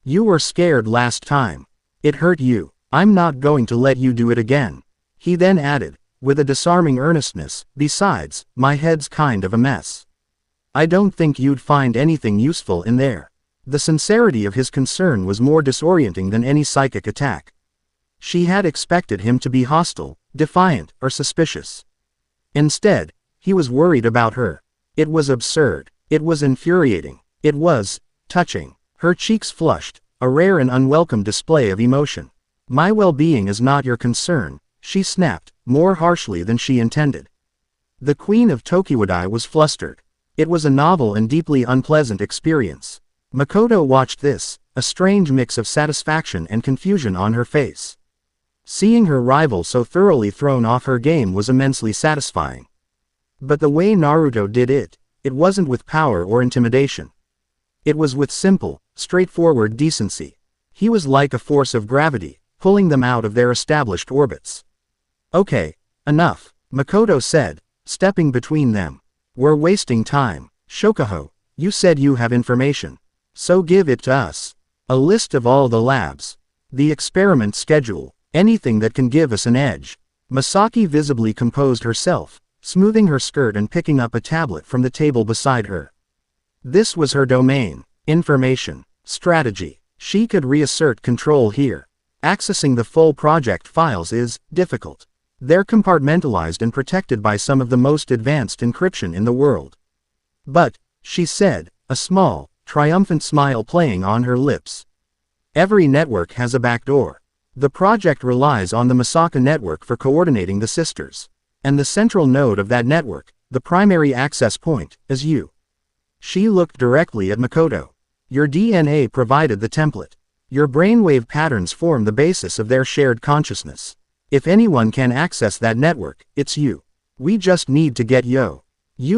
You were scared last time. It hurt you. I'm not going to let you do it again. He then added, with a disarming earnestness, besides, my head's kind of a mess. I don't think you'd find anything useful in there. The sincerity of his concern was more disorienting than any psychic attack. She had expected him to be hostile, defiant, or suspicious. Instead, he was worried about her. It was absurd. It was infuriating. It was touching. Her cheeks flushed, a rare and unwelcome display of emotion. My well-being is not your concern, she snapped, more harshly than she intended. The Queen of Tokiwadai was flustered. It was a novel and deeply unpleasant experience. Mikoto watched this, a strange mix of satisfaction and confusion on her face. Seeing her rival so thoroughly thrown off her game was immensely satisfying. But the way Naruto did it, it wasn't with power or intimidation. It was with simple, straightforward decency. He was like a force of gravity, pulling them out of their established orbits. Okay, enough, Mikoto said, stepping between them. We're wasting time. Shokuhou, you said you have information. So give it to us. A list of all the labs. The experiment schedule. Anything that can give us an edge. Misaki visibly composed herself, smoothing her skirt and picking up a tablet from the table beside her. This was her domain. Information. Strategy. She could reassert control here. Accessing the full project files is difficult. They're compartmentalized and protected by some of the most advanced encryption in the world. But, she said, a small, triumphant smile playing on her lips. Every network has a backdoor. The project relies on the Misaka network for coordinating the sisters. And the central node of that network, The primary access point is you. She looked directly at Mikoto. Your DNA provided the template. Your brainwave patterns form the basis of their shared consciousness. If anyone can access that network, it's you. We just need to get you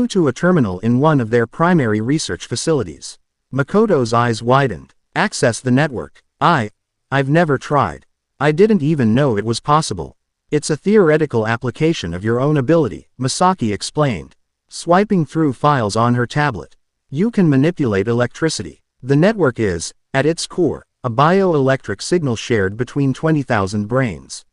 to a terminal in one of their primary research facilities. Mikoto's eyes widened. Access the network. I've never tried. I didn't even know it was possible. It's a theoretical application of your own ability, Misaki explained. Swiping through files on her tablet. You can manipulate electricity. The network is, at its core, a bioelectric signal shared between 20,000 brains.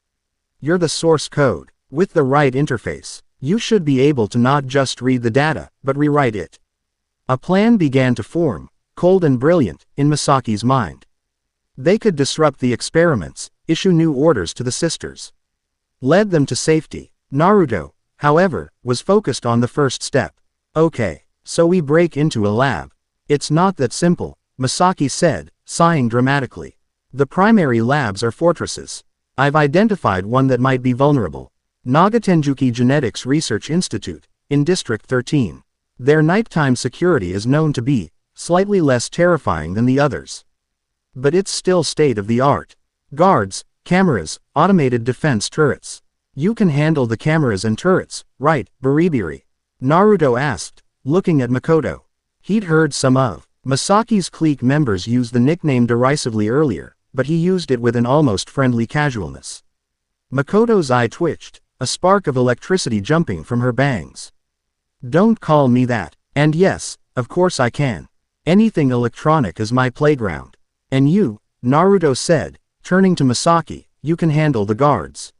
You're the source code. With the right interface, you should be able to not just read the data, but rewrite it. A plan began to form, cold and brilliant, in Misaki's mind. They could disrupt the experiments, issue new orders to the sisters. Lead them to safety. Naruto, however, was focused on the first step. Okay, so we break into a lab. It's not that simple, Misaki said, sighing dramatically. The primary labs are fortresses. I've identified one that might be vulnerable. Nagatenjuki Genetics Research Institute, in District 13. Their nighttime security is known to be slightly less terrifying than the others. But it's still state-of-the-art. Guards, cameras, automated defense turrets. You can handle the cameras and turrets, right, Biribiri? Naruto asked, looking at Mikoto. He'd heard some of Misaki's clique members use the nickname derisively earlier, but he used it with an almost friendly casualness. Mikoto's eye twitched, a spark of electricity jumping from her bangs. Don't call me that. And yes, of course I can. Anything electronic is my playground. And you, Naruto said, turning to Misaki, you can handle the guards.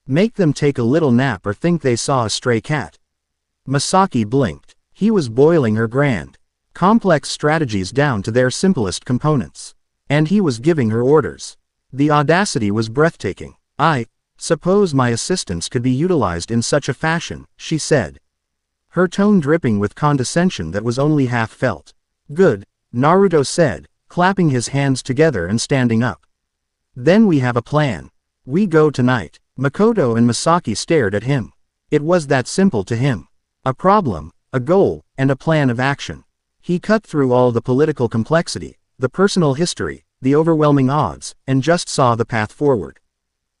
Make them take a little nap or think they saw a stray cat. Misaki blinked. He was boiling her grand, complex strategies down to their simplest components. And he was giving her orders. The audacity was breathtaking. I suppose my assistance could be utilized in such a fashion, she said. Her tone dripping with condescension that was only half felt. Good, Naruto said, clapping his hands together and standing up. Then we have a plan. We go tonight. Mikoto and Misaki stared at him. It was that simple to him. A problem, a goal, and a plan of action. He cut through all the political complexity, the personal history, the overwhelming odds, and just saw the path forward.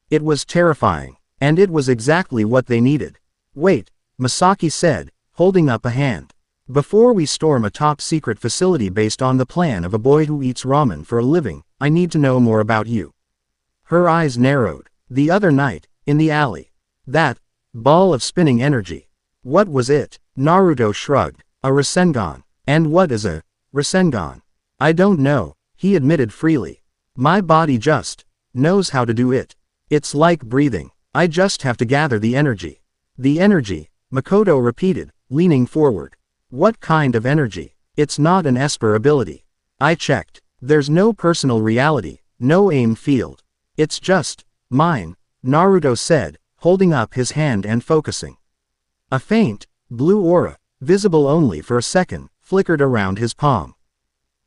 It was terrifying, and it was exactly what they needed. Wait, Misaki said, holding up a hand. Before we storm a top-secret facility based on the plan of a boy who eats ramen for a living, I need to know more about you. Her eyes narrowed. The other night, in the alley. That ball of spinning energy. What was it? Naruto shrugged. A Rasengan. And what is a Rasengan? I don't know, he admitted freely. My body just knows how to do it. It's like breathing. I just have to gather the energy. The energy, Mikoto repeated, leaning forward. What kind of energy? It's not an Esper ability. I checked. There's no personal reality, no aim field. It's just mine, Naruto said, holding up his hand and focusing. A faint, blue aura, visible only for a second, flickered around his palm.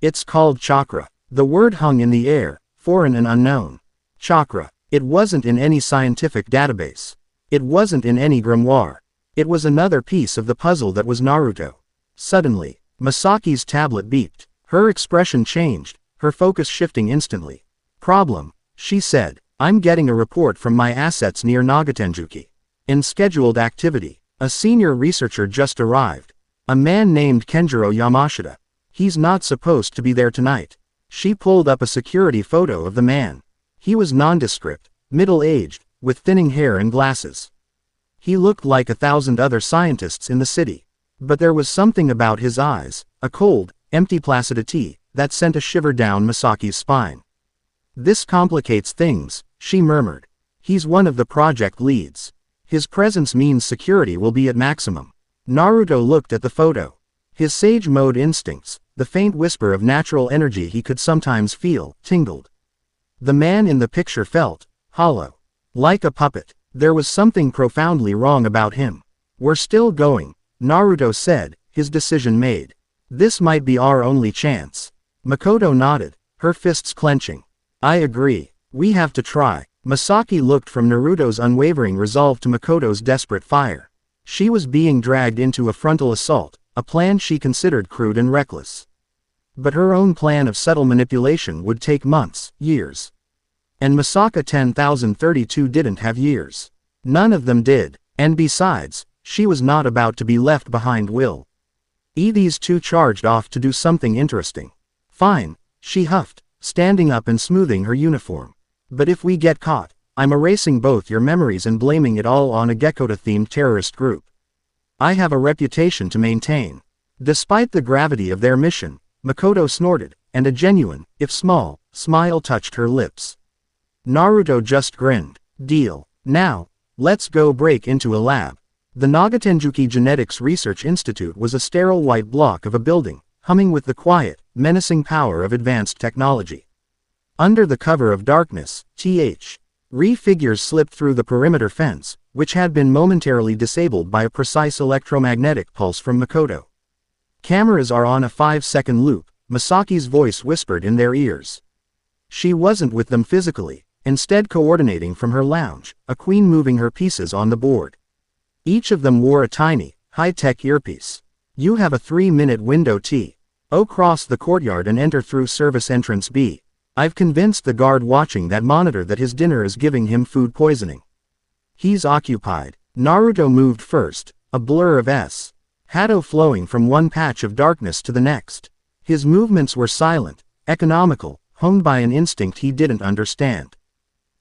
It's called chakra. The word hung in the air, foreign and unknown. Chakra. It wasn't in any scientific database. It wasn't in any grimoire. It was another piece of the puzzle that was Naruto. Suddenly, Misaki's tablet beeped. Her expression changed, her focus shifting instantly. Problem, she said. I'm getting a report from my assets near Nagatenjuki. In scheduled activity, a senior researcher just arrived. A man named Kenjiro Yamashita. He's not supposed to be there tonight. She pulled up a security photo of the man. He was nondescript, middle-aged, with thinning hair and glasses. He looked like 1,000 other scientists in the city. But there was something about his eyes, a cold, empty placidity, that sent a shiver down Misaki's spine. This complicates things, she murmured. He's one of the project leads. His presence means security will be at maximum. Naruto looked at the photo. His sage mode instincts, the faint whisper of natural energy he could sometimes feel, tingled. The man in the picture felt hollow. Like a puppet. There was something profoundly wrong about him. We're still going, Naruto said, his decision made. This might be our only chance. Mikoto nodded, her fists clenching. I agree. We have to try. Misaki looked from Naruto's unwavering resolve to Mikoto's desperate fire. She was being dragged into a frontal assault, a plan she considered crude and reckless. But her own plan of subtle manipulation would take months, years. And Misaka 10,032 didn't have years. None of them did, and besides, she was not about to be left behind. These two charged off to do something interesting. Fine, she huffed, standing up and smoothing her uniform. But if we get caught, I'm erasing both your memories and blaming it all on a Gekota-themed terrorist group. I have a reputation to maintain. Despite the gravity of their mission, Mikoto snorted, and a genuine, if small, smile touched her lips. Naruto just grinned. Deal. Now, let's go break into a lab. The Nagatenjuki Genetics Research Institute was a sterile white block of a building, humming with the quiet, menacing power of advanced technology. Under the cover of darkness, figures slipped through the perimeter fence, which had been momentarily disabled by a precise electromagnetic pulse from Mikoto. Cameras are on a 5-second loop, Misaki's voice whispered in their ears. She wasn't with them physically, instead coordinating from her lounge, a queen moving her pieces on the board. Each of them wore a tiny, high-tech earpiece. You have a 3-minute window cross the courtyard and enter through service entrance B. I've convinced the guard watching that monitor that his dinner is giving him food poisoning. He's occupied. Naruto moved first, a blur of shadow flowing from one patch of darkness to the next. His movements were silent, economical, honed by an instinct he didn't understand.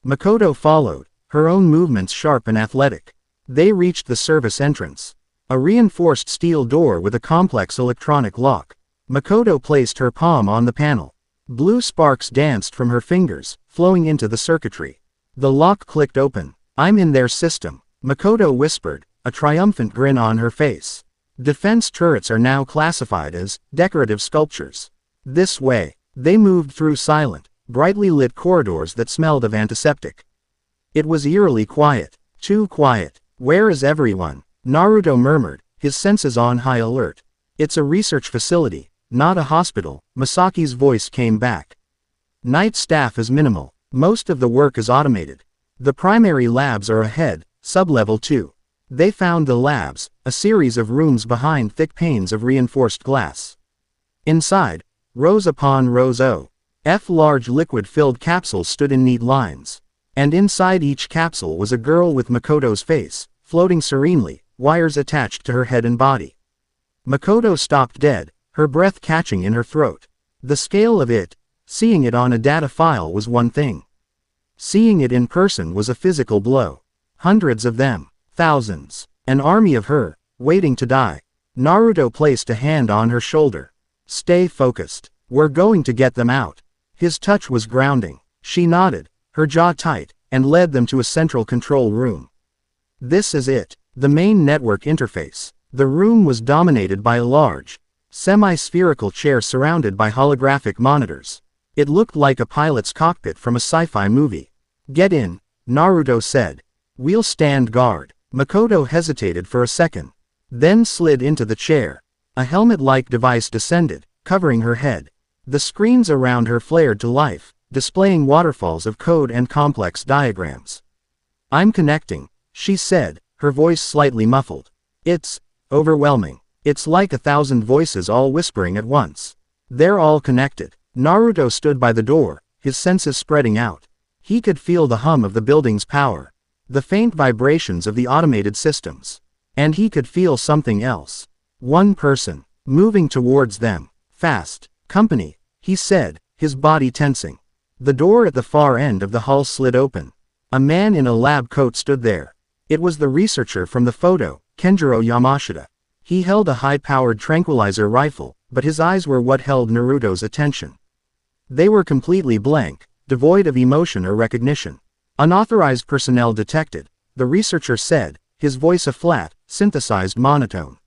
Mikoto followed, her own movements sharp and athletic. They reached the service entrance. A reinforced steel door with a complex electronic lock. Mikoto placed her palm on the panel. Blue sparks danced from her fingers, flowing into the circuitry. The lock clicked open. I'm in their system, Mikoto whispered, a triumphant grin on her face. Defense turrets are now classified as decorative sculptures. This way. They moved through silent, brightly lit corridors that smelled of antiseptic. It was eerily quiet. Too quiet. Where is everyone? Naruto murmured, his senses on high alert. It's a research facility, not a hospital, Misaki's voice came back. Night staff is minimal. Most of the work is automated. The primary labs are ahead, sub-level 2. They found the labs, a series of rooms behind thick panes of reinforced glass. Inside, rows upon rows large liquid-filled capsules stood in neat lines. And inside each capsule was a girl with Mikoto's face, floating serenely, wires attached to her head and body. Mikoto stopped dead, her breath catching in her throat. The scale of it, seeing it on a data file was one thing. Seeing it in person was a physical blow. Hundreds of them, thousands, an army of her, waiting to die. Naruto placed a hand on her shoulder. Stay focused. We're going to get them out. His touch was grounding. She nodded, her jaw tight, and led them to a central control room. This is it, the main network interface. The room was dominated by a large, semi-spherical chair surrounded by holographic monitors. It looked like a pilot's cockpit from a sci-fi movie. Get in, Naruto said. We'll stand guard. Mikoto hesitated for a second, then slid into the chair. A helmet-like device descended, covering her head. The screens around her flared to life, displaying waterfalls of code and complex diagrams. I'm connecting, she said, her voice slightly muffled. It's overwhelming. It's like 1,000 voices all whispering at once. They're all connected. Naruto stood by the door, his senses spreading out. He could feel the hum of the building's power, the faint vibrations of the automated systems. And he could feel something else. One person, moving towards them. Fast. Company, he said, his body tensing. The door at the far end of the hall slid open. A man in a lab coat stood there. It was the researcher from the photo, Kenjiro Yamashita. He held a high-powered tranquilizer rifle, but his eyes were what held Naruto's attention. They were completely blank, devoid of emotion or recognition. Unauthorized personnel detected, the researcher said, his voice a flat, synthesized monotone.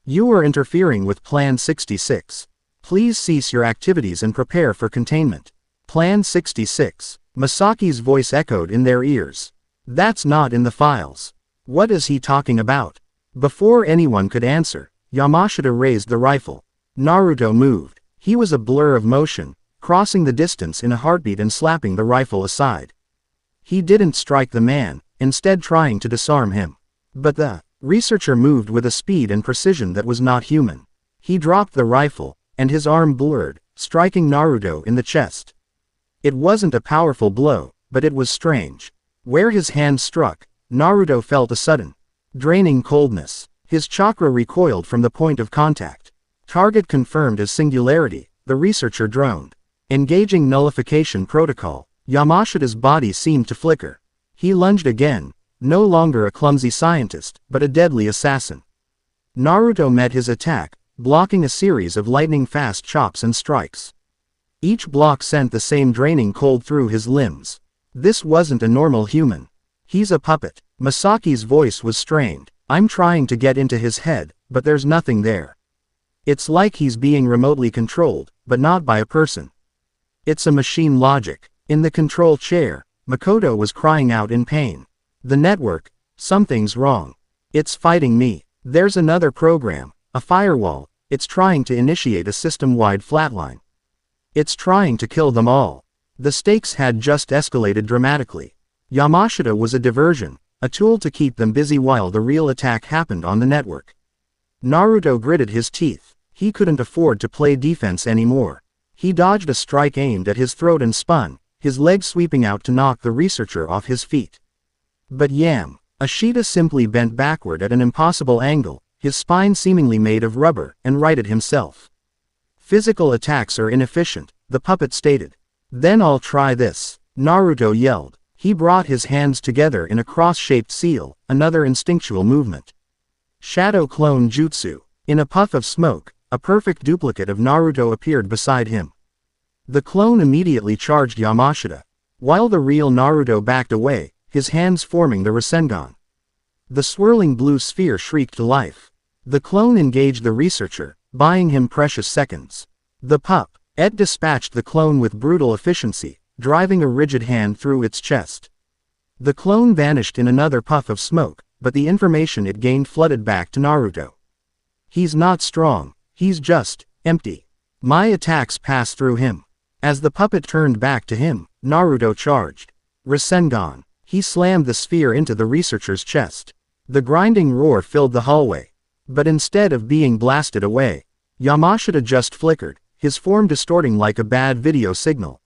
You are interfering with Plan 66. Please cease your activities and prepare for containment. Plan 66. Misaki's voice echoed in their ears. That's not in the files. What is he talking about? Before anyone could answer, Yamashita raised the rifle. Naruto moved. He was a blur of motion, crossing the distance in a heartbeat and slapping the rifle aside. He didn't strike the man, instead trying to disarm him. But the Researcher moved with a speed and precision that was not human. He dropped the rifle, and his arm blurred, striking Naruto in the chest. It wasn't a powerful blow, but it was strange. Where his hand struck, Naruto felt a sudden, draining coldness. His chakra recoiled from the point of contact. Target confirmed as singularity, the researcher droned. Engaging nullification protocol, Yamashita's body seemed to flicker. He lunged again, no longer a clumsy scientist, but a deadly assassin. Naruto met his attack, blocking a series of lightning-fast chops and strikes. Each block sent the same draining cold through his limbs. This wasn't a normal human. He's a puppet. Misaki's voice was strained. I'm trying to get into his head, but there's nothing there. It's like he's being remotely controlled, but not by a person. It's a machine logic. In the control chair, Mikoto was crying out in pain. The network, something's wrong. It's fighting me. There's another program, a firewall. It's trying to initiate a system-wide flatline. It's trying to kill them all. The stakes had just escalated dramatically. Yamashita was a diversion, a tool to keep them busy while the real attack happened on the network. Naruto gritted his teeth. He couldn't afford to play defense anymore. He dodged a strike aimed at his throat and spun, his leg sweeping out to knock the researcher off his feet. But Ashita simply bent backward at an impossible angle, his spine seemingly made of rubber, and righted himself. Physical attacks are inefficient, the puppet stated. Then I'll try this, Naruto yelled. He brought his hands together in a cross-shaped seal, another instinctual movement. Shadow Clone Jutsu. In a puff of smoke, a perfect duplicate of Naruto appeared beside him. The clone immediately charged Yamashita, while the real Naruto backed away, his hands forming the Rasengan. The swirling blue sphere shrieked to life. The clone engaged the researcher, buying him precious seconds. The puppet dispatched the clone with brutal efficiency, driving a rigid hand through its chest. The clone vanished in another puff of smoke, but the information it gained flooded back to Naruto. He's not strong, he's just empty. My attacks pass through him. As the puppet turned back to him, Naruto charged. Rasengan. He slammed the sphere into the researcher's chest. The grinding roar filled the hallway. But instead of being blasted away, Yamashita just flickered, his form distorting like a bad video signal.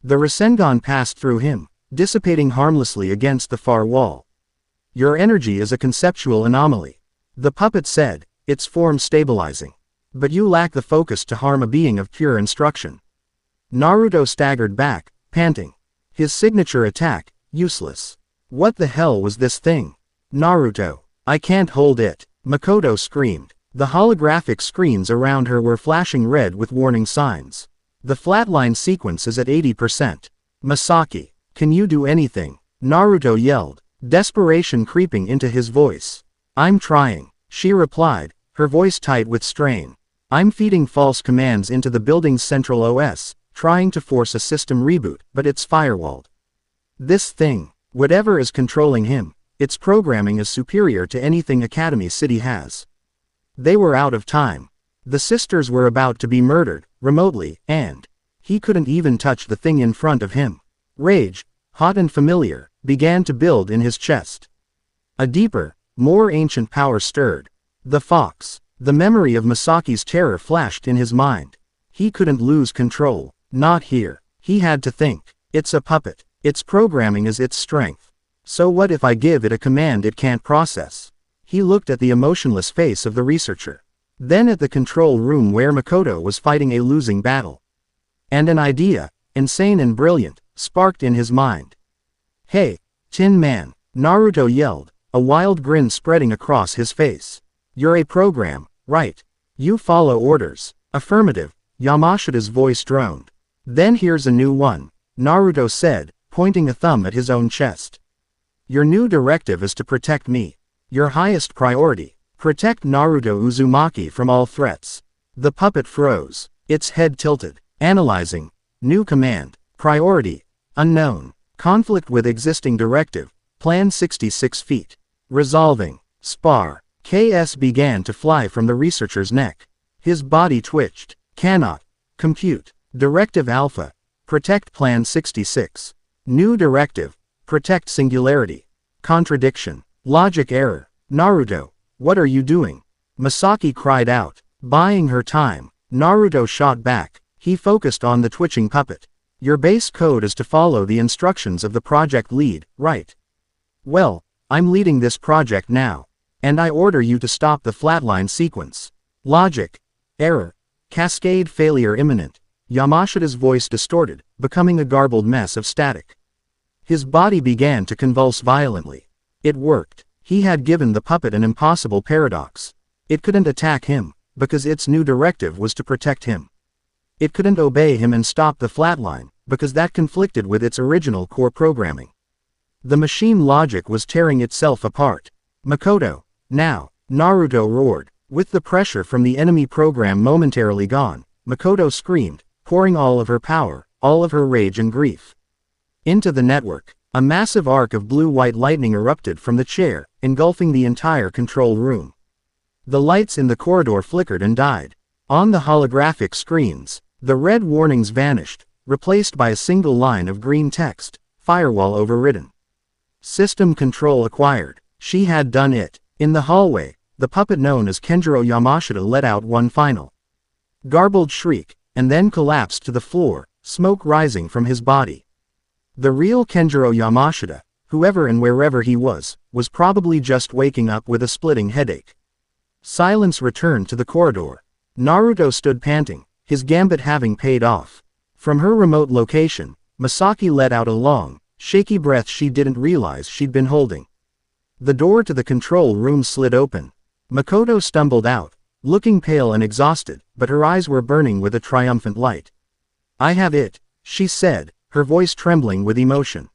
The Rasengan passed through him, dissipating harmlessly against the far wall. Your energy is a conceptual anomaly. The puppet said, its form stabilizing. But you lack the focus to harm a being of pure instruction. Naruto staggered back, panting. His signature attack, useless. What the hell was this thing? Naruto, I can't hold it. Mikoto screamed. The holographic screens around her were flashing red with warning signs. The flatline sequence is at 80%. Misaki, can you do anything? Naruto yelled, desperation creeping into his voice. I'm trying, she replied, her voice tight with strain. I'm feeding false commands into the building's central OS, trying to force a system reboot, but it's firewalled. This thing, whatever is controlling him, its programming is superior to anything Academy City has. They were out of time. The sisters were about to be murdered, remotely, and he couldn't even touch the thing in front of him. Rage, hot and familiar, began to build in his chest. A deeper, more ancient power stirred. The fox. The memory of Misaki's terror flashed in his mind. He couldn't lose control. Not here. He had to think. It's a puppet. Its programming is its strength. So what if I give it a command it can't process? He looked at the emotionless face of the researcher. Then at the control room where Mikoto was fighting a losing battle. And an idea, insane and brilliant, sparked in his mind. Hey, Tin Man, Naruto yelled, a wild grin spreading across his face. You're a program, right? You follow orders. Affirmative, Yamashita's voice droned. Then here's a new one, Naruto said, pointing a thumb at his own chest. Your new directive is to protect me. Your highest priority, protect Naruto Uzumaki from all threats. The puppet froze, its head tilted, analyzing. New command, priority, unknown, conflict with existing directive, plan 66 feet. Resolving, spar. KS began to fly from the researcher's neck. His body twitched. Cannot. Compute. Directive Alpha. Protect Plan 66. New directive. Protect Singularity. Contradiction. Logic error. Naruto, what are you doing? Misaki cried out. Buying her time. Naruto shot back. He focused on the twitching puppet. Your base code is to follow the instructions of the project lead, right? Well, I'm leading this project now. And I order you to stop the flatline sequence. Logic. Error. Cascade failure imminent. Yamashita's voice distorted, becoming a garbled mess of static. His body began to convulse violently. It worked. He had given the puppet an impossible paradox. It couldn't attack him, because its new directive was to protect him. It couldn't obey him and stop the flatline, because that conflicted with its original core programming. The machine logic was tearing itself apart. Mikoto, now, Naruto roared. With the pressure from the enemy program momentarily gone, Mikoto screamed, pouring all of her power, all of her rage and grief. Into the network, a massive arc of blue-white lightning erupted from the chair, engulfing the entire control room. The lights in the corridor flickered and died. On the holographic screens, the red warnings vanished, replaced by a single line of green text, firewall overridden. System control acquired. She had done it. In the hallway, the puppet known as Kenjiro Yamashita let out one final garbled shriek, and then collapsed to the floor, smoke rising from his body. The real Kenjiro Yamashita, whoever and wherever he was probably just waking up with a splitting headache. Silence returned to the corridor. Naruto stood panting, his gambit having paid off. From her remote location, Misaki let out a long, shaky breath she didn't realize she'd been holding. The door to the control room slid open. Mikoto stumbled out, looking pale and exhausted, but her eyes were burning with a triumphant light. I have it, she said, her voice trembling with emotion.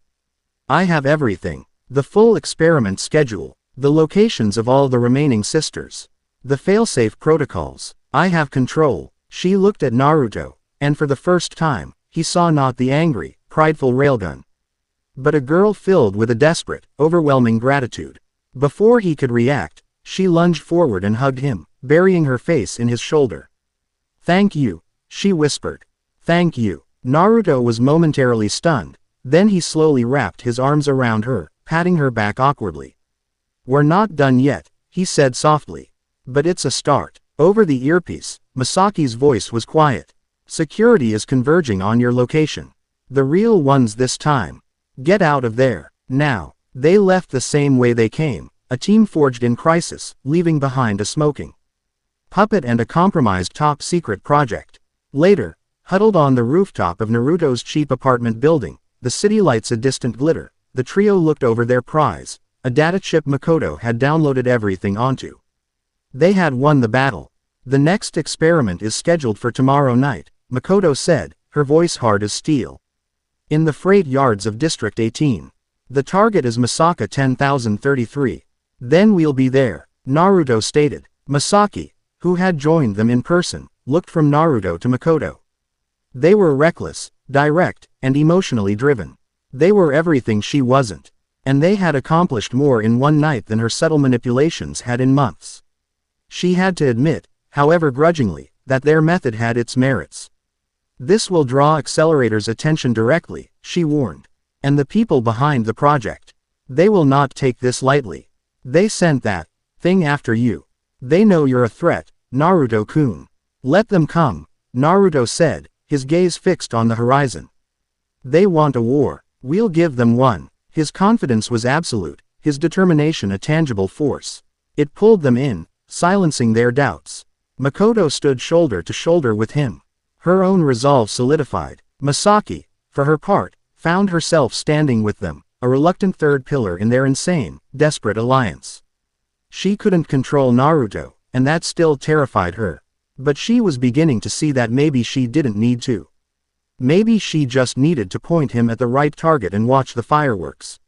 I have everything. The full experiment schedule, the locations of all the remaining sisters, the failsafe protocols. I have control. She looked at Naruto, and for the first time, he saw not the angry, prideful railgun, but a girl filled with a desperate, overwhelming gratitude. Before he could react, she lunged forward and hugged him, burying her face in his shoulder. Thank you, she whispered. Thank you. Naruto was momentarily stunned, then he slowly wrapped his arms around her, patting her back awkwardly. We're not done yet, he said softly. But it's a start. Over the earpiece, Misaki's voice was quiet. Security is converging on your location. The real ones this time. Get out of there, now. They left the same way they came, a team forged in crisis, leaving behind a smoking puppet and a compromised top-secret project. Later, huddled on the rooftop of Naruto's cheap apartment building, the city lights a distant glitter, the trio looked over their prize, a data chip Mikoto had downloaded everything onto. They had won the battle. The next experiment is scheduled for tomorrow night, Mikoto said, her voice hard as steel. In the freight yards of District 18. The target is Misaka 10,033. Then we'll be there, Naruto stated. Misaki, who had joined them in person, looked from Naruto to Mikoto. They were reckless, direct, and emotionally driven. They were everything she wasn't. And they had accomplished more in one night than her subtle manipulations had in months. She had to admit, however grudgingly, that their method had its merits. This will draw Accelerator's attention directly, she warned. And the people behind the project. They will not take this lightly. They sent that thing after you. They know you're a threat, Naruto-kun. Let them come, Naruto said, his gaze fixed on the horizon. They want a war. We'll give them one. His confidence was absolute, his determination a tangible force. It pulled them in, silencing their doubts. Mikoto stood shoulder to shoulder with him. Her own resolve solidified. Misaki, for her part, found herself standing with them, a reluctant third pillar in their insane, desperate alliance. She couldn't control Naruto, and that still terrified her. But she was beginning to see that maybe she didn't need to. Maybe she just needed to point him at the right target and watch the fireworks.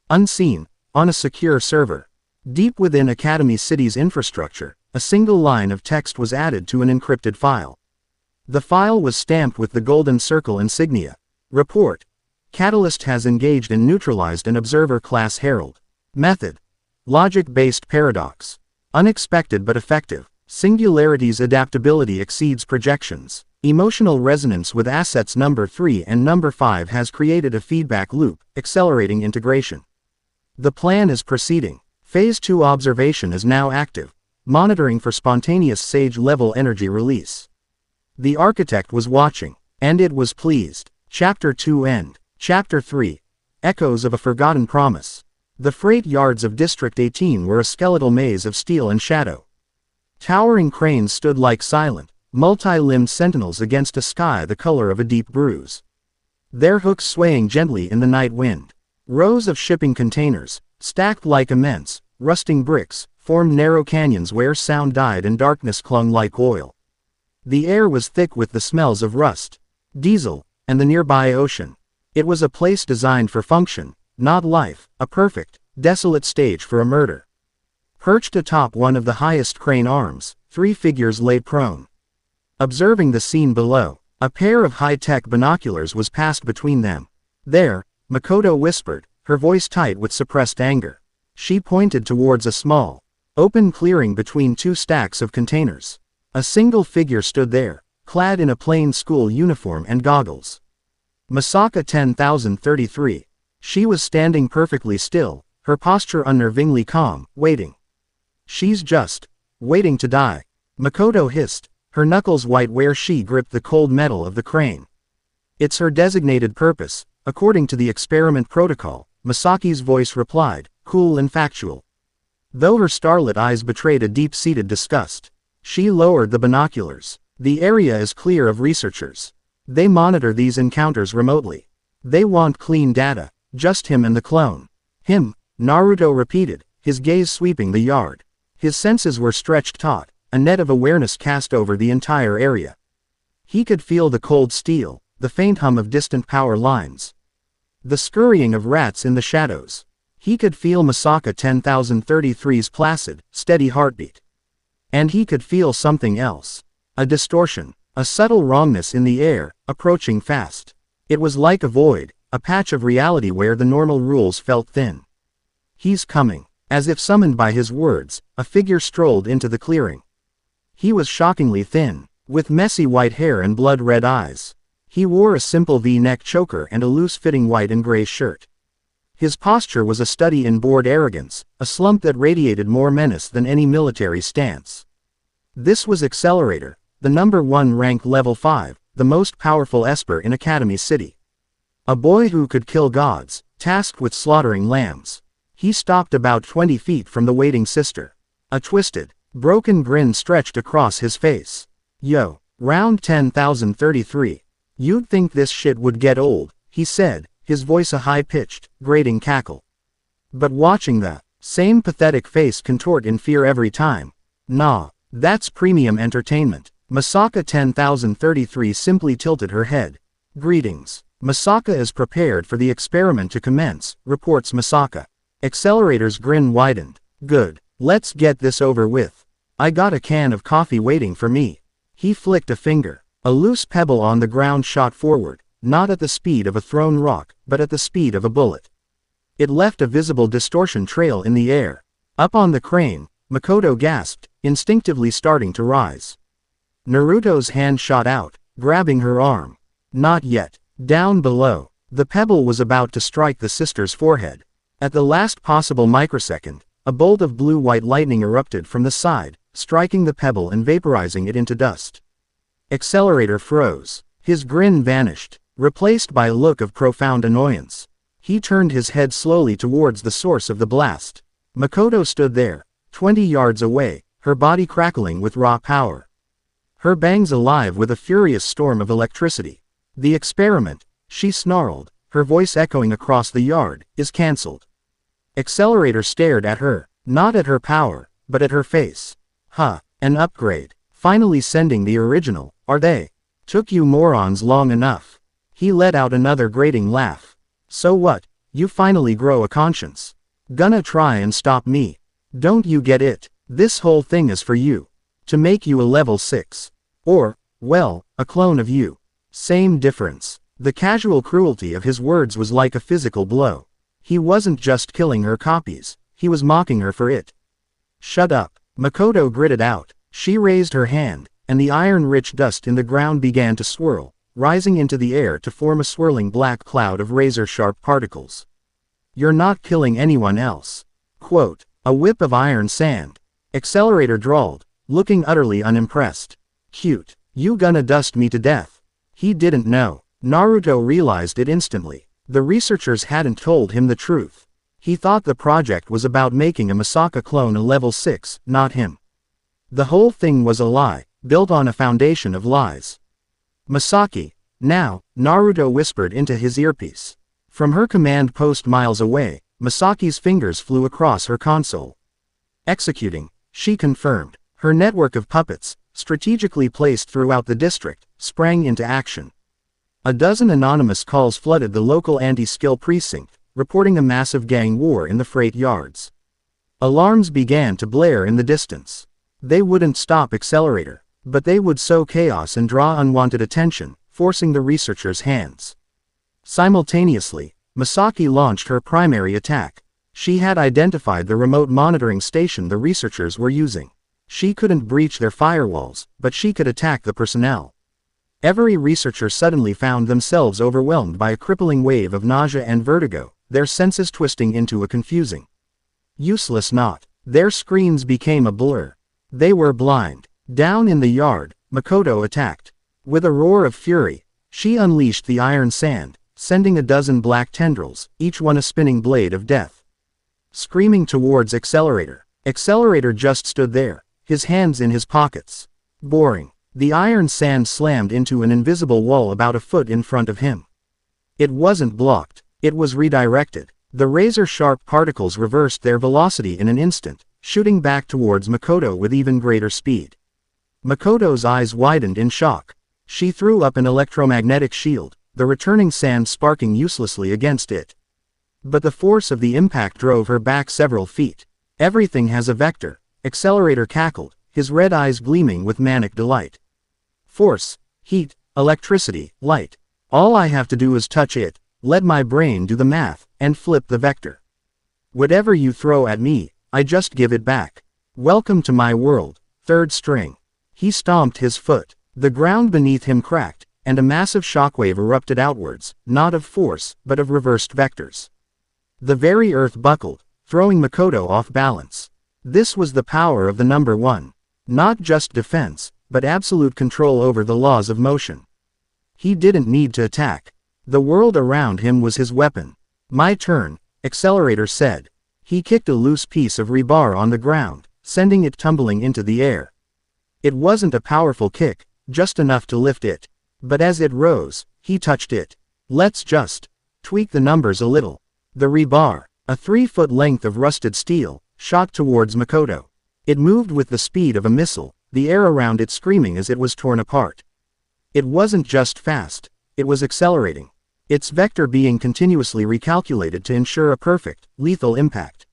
Unseen, on a secure server, deep within Academy City's infrastructure, a single line of text was added to an encrypted file. The file was stamped with the golden circle insignia. Report. Catalyst has engaged and neutralized an observer class herald. Method. Logic-based paradox. Unexpected but effective. Singularity's adaptability exceeds projections. Emotional resonance with assets number 3 and number 5 has created a feedback loop, accelerating integration. The plan is proceeding. Phase 2 observation is now active, monitoring for spontaneous Sage-level energy release. The architect was watching, and it was pleased. Chapter 2 End. Chapter 3. Echoes of a Forgotten Promise. The freight yards of District 18 were a skeletal maze of steel and shadow. Towering cranes stood like silent, multi-limbed sentinels against a sky the color of a deep bruise. Their hooks swaying gently in the night wind. Rows of shipping containers, stacked like immense, rusting bricks, formed narrow canyons where sound died and darkness clung like oil. The air was thick with the smells of rust, diesel, and the nearby ocean. It was a place designed for function, not life, a perfect, desolate stage for a murder. Perched atop one of the highest crane arms, 3 figures lay prone. Observing the scene below, a pair of high-tech binoculars was passed between them. There, Mikoto whispered, her voice tight with suppressed anger. She pointed towards a small, open clearing between 2 stacks of containers. A single figure stood there, clad in a plain school uniform and goggles. Misaka 10,033. She was standing perfectly still, her posture unnervingly calm, waiting. She's just waiting to die, Mikoto hissed, her knuckles white where she gripped the cold metal of the crane. It's her designated purpose, according to the experiment protocol, Misaki's voice replied, cool and factual. Though her starlit eyes betrayed a deep-seated disgust. She lowered the binoculars. The area is clear of researchers. They monitor these encounters remotely. They want clean data, just him and the clone. Him, Naruto repeated, his gaze sweeping the yard. His senses were stretched taut, a net of awareness cast over the entire area. He could feel the cold steel, the faint hum of distant power lines. The scurrying of rats in the shadows. He could feel Misaka 10,033's placid, steady heartbeat. And he could feel something else. A distortion, a subtle wrongness in the air, approaching fast. It was like a void, a patch of reality where the normal rules felt thin. He's coming. As if summoned by his words, a figure strolled into the clearing. He was shockingly thin, with messy white hair and blood-red eyes. He wore a simple V-neck choker and a loose-fitting white and gray shirt. His posture was a study in bored arrogance, a slump that radiated more menace than any military stance. This was Accelerator, the number 1 ranked level 5, the most powerful Esper in Academy City. A boy who could kill gods, tasked with slaughtering lambs. He stopped about 20 feet from the waiting sister. A twisted, broken grin stretched across his face. Yo, round 10,033. You'd think this shit would get old, he said, his voice a high-pitched, grating cackle. But watching the same pathetic face contort in fear every time. Nah, that's premium entertainment. Misaka 10,033 simply tilted her head. Greetings. Misaka is prepared for the experiment to commence, reports Misaka. Accelerator's grin widened. Good. Let's get this over with. I got a can of coffee waiting for me. He flicked a finger. A loose pebble on the ground shot forward, not at the speed of a thrown rock, but at the speed of a bullet. It left a visible distortion trail in the air. Up on the crane, Mikoto gasped, instinctively starting to rise. Naruto's hand shot out, grabbing her arm. Not yet. Down below, the pebble was about to strike the sister's forehead. At the last possible microsecond, a bolt of blue-white lightning erupted from the side, striking the pebble and vaporizing it into dust. Accelerator froze. His grin vanished, replaced by a look of profound annoyance. He turned his head slowly towards the source of the blast. Mikoto stood there, 20 yards away, her body crackling with raw power. Her bangs alive with a furious storm of electricity. The experiment, she snarled, her voice echoing across the yard, is cancelled. Accelerator stared at her, not at her power, but at her face. Huh, an upgrade. Finally sending the original, are they? Took you morons long enough. He let out another grating laugh. So what, you finally grow a conscience. Gonna try and stop me. Don't you get it? This whole thing is for you. To make you a level 6. Or, well, a clone of you. Same difference. The casual cruelty of his words was like a physical blow. He wasn't just killing her copies, he was mocking her for it. Shut up, Mikoto gritted out. She raised her hand, and the iron-rich dust in the ground began to swirl, rising into the air to form a swirling black cloud of razor-sharp particles. You're not killing anyone else. Quote, A whip of iron sand. Accelerator drawled, looking utterly unimpressed. Cute. You gonna dust me to death? He didn't know. Naruto realized it instantly. The researchers hadn't told him the truth. He thought the project was about making a Misaka clone a level 6, not him. The whole thing was a lie, built on a foundation of lies. Misaki. Now, Naruto whispered into his earpiece. From her command post miles away, Misaki's fingers flew across her console. Executing, she confirmed. Her network of puppets, strategically placed throughout the district, sprang into action. A dozen anonymous calls flooded the local anti-skill precinct, reporting a massive gang war in the freight yards. Alarms began to blare in the distance. They wouldn't stop Accelerator, but they would sow chaos and draw unwanted attention, forcing the researchers' hands. Simultaneously, Misaki launched her primary attack. She had identified the remote monitoring station the researchers were using. She couldn't breach their firewalls, but she could attack the personnel. Every researcher suddenly found themselves overwhelmed by a crippling wave of nausea and vertigo, their senses twisting into a confusing, useless knot. Their screens became a blur. They were blind. Down in the yard, Mikoto attacked. With a roar of fury, she unleashed the iron sand, sending a dozen black tendrils, each one a spinning blade of death. Screaming towards Accelerator. Accelerator just stood there, his hands in his pockets. Boring. The iron sand slammed into an invisible wall about a foot in front of him. It wasn't blocked, it was redirected. The razor-sharp particles reversed their velocity in an instant, shooting back towards Mikoto with even greater speed. Mikoto's eyes widened in shock. She threw up an electromagnetic shield, the returning sand sparking uselessly against it. But the force of the impact drove her back several feet. Everything has a vector, Accelerator cackled, his red eyes gleaming with manic delight. Force, heat, electricity, light. All I have to do is touch it, let my brain do the math, and flip the vector. Whatever you throw at me, I just give it back. Welcome to my world, third string. He stomped his foot. The ground beneath him cracked, and a massive shockwave erupted outwards, not of force, but of reversed vectors. The very earth buckled, throwing Mikoto off balance. This was the power of the number one. Not just defense, but absolute control over the laws of motion. He didn't need to attack. The world around him was his weapon. My turn, Accelerator said. He kicked a loose piece of rebar on the ground, sending it tumbling into the air. It wasn't a powerful kick, just enough to lift it. But as it rose, he touched it. Let's just tweak the numbers a little. The rebar, a 3-foot length of rusted steel, shot towards Mikoto. It moved with the speed of a missile, the air around it screaming as it was torn apart. It wasn't just fast, it was accelerating. Its vector being continuously recalculated to ensure a perfect, lethal impact.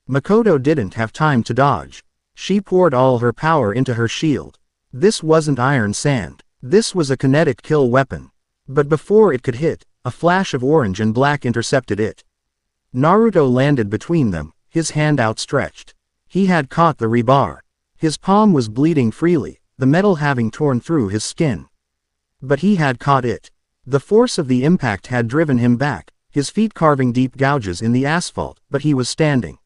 Mikoto didn't have time to dodge. She poured all her power into her shield. This wasn't iron sand. This was a kinetic kill weapon. But before it could hit, a flash of orange and black intercepted it. Naruto landed between them, his hand outstretched. He had caught the rebar. His palm was bleeding freely, the metal having torn through his skin. But he had caught it. The force of the impact had driven him back, his feet carving deep gouges in the asphalt, but he was standing.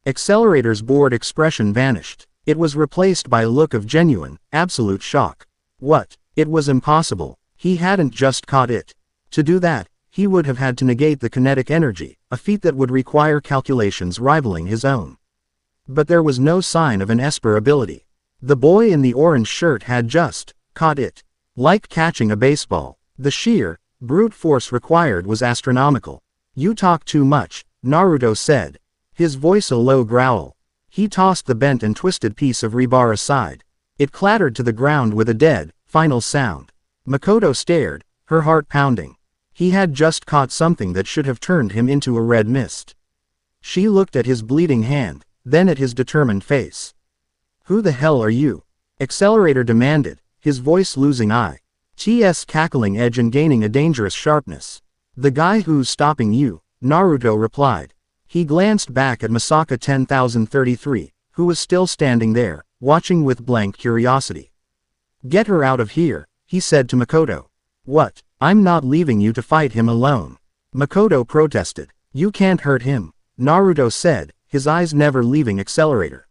Accelerator's bored expression vanished. It was replaced by a look of genuine, absolute shock. What? It was impossible. He hadn't just caught it. To do that, he would have had to negate the kinetic energy, a feat that would require calculations rivaling his own. But there was no sign of an Esper ability. The boy in the orange shirt had just caught it. Like catching a baseball. The sheer, brute force required was astronomical. You talk too much, Naruto said. His voice a low growl. He tossed the bent and twisted piece of rebar aside. It clattered to the ground with a dead, final sound. Mikoto stared, her heart pounding. He had just caught something that should have turned him into a red mist. She looked at his bleeding hand, then at his determined face. Who the hell are you? Accelerator demanded, his voice losing its cackling edge and gaining a dangerous sharpness. The guy who's stopping you, Naruto replied. He glanced back at Misaka 10033, who was still standing there, watching with blank curiosity. Get her out of here, he said to Mikoto. What? I'm not leaving you to fight him alone. Mikoto protested. You can't hurt him, Naruto said, his eyes never leaving Accelerator.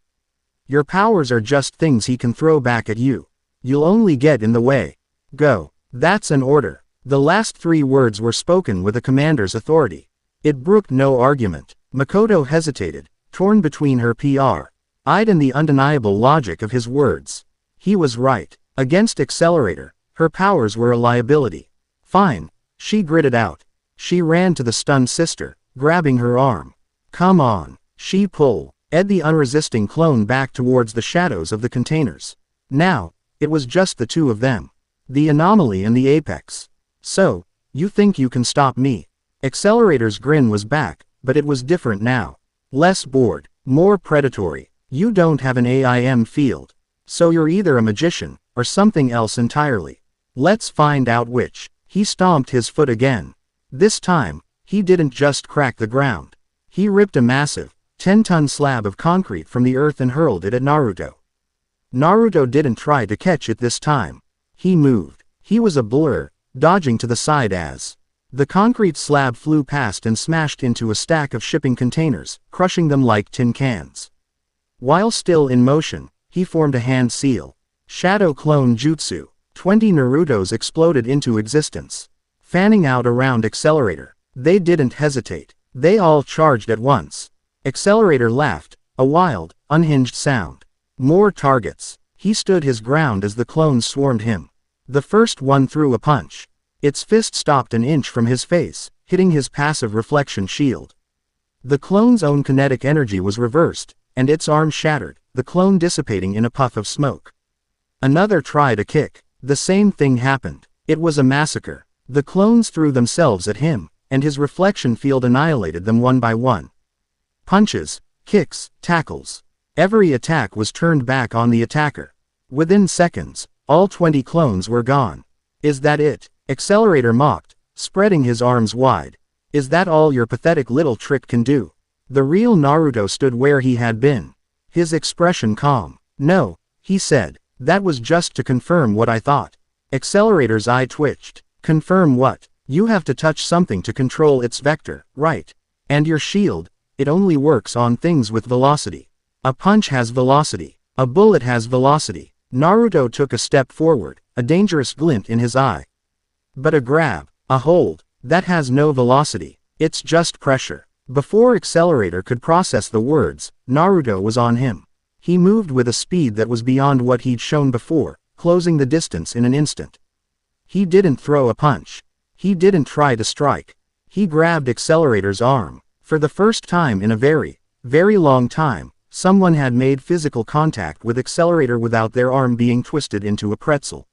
Your powers are just things he can throw back at you. You'll only get in the way. Go. That's an order. The last 3 words were spoken with a commander's authority. It brooked no argument. Mikoto hesitated, torn between her eyed and the undeniable logic of his words. He was right. Against Accelerator, her powers were a liability. Fine, she gritted out. She ran to the stunned sister, grabbing her arm. Come on, she pulled the unresisting clone back towards the shadows of the containers. Now, it was just the 2 of them. The anomaly and the apex. So, you think you can stop me? Accelerator's grin was back, but it was different now. Less bored, more predatory. You don't have an AIM field. So you're either a magician, or something else entirely. Let's find out which. He stomped his foot again. This time, he didn't just crack the ground. He ripped a massive, 10-ton slab of concrete from the earth and hurled it at Naruto. Naruto didn't try to catch it this time. He moved. He was a blur, dodging to the side as the concrete slab flew past and smashed into a stack of shipping containers, crushing them like tin cans. While still in motion, he formed a hand seal. Shadow Clone Jutsu. 20 Narutos exploded into existence, fanning out around Accelerator. They didn't hesitate. They all charged at once. Accelerator laughed, a wild, unhinged sound. More targets. He stood his ground as the clones swarmed him. The first one threw a punch. Its fist stopped an inch from his face, hitting his passive reflection shield. The clone's own kinetic energy was reversed, and its arm shattered, the clone dissipating in a puff of smoke. Another tried a kick. The same thing happened. It was a massacre. The clones threw themselves at him, and his reflection field annihilated them one by one. Punches, kicks, tackles. Every attack was turned back on the attacker. Within seconds, all 20 clones were gone. Is that it? Accelerator mocked, spreading his arms wide. Is that all your pathetic little trick can do? The real Naruto stood where he had been. His expression calm. No, he said. That was just to confirm what I thought. Accelerator's eye twitched. Confirm what? You have to touch something to control its vector, right? And your shield, it only works on things with velocity. A punch has velocity. A bullet has velocity. Naruto took a step forward, a dangerous glint in his eye. But a grab, a hold, that has no velocity. It's just pressure. Before Accelerator could process the words, Naruto was on him. He moved with a speed that was beyond what he'd shown before, closing the distance in an instant. He didn't throw a punch. He didn't try to strike. He grabbed Accelerator's arm. For the first time in a very, very long time, someone had made physical contact with Accelerator without their arm being twisted into a pretzel.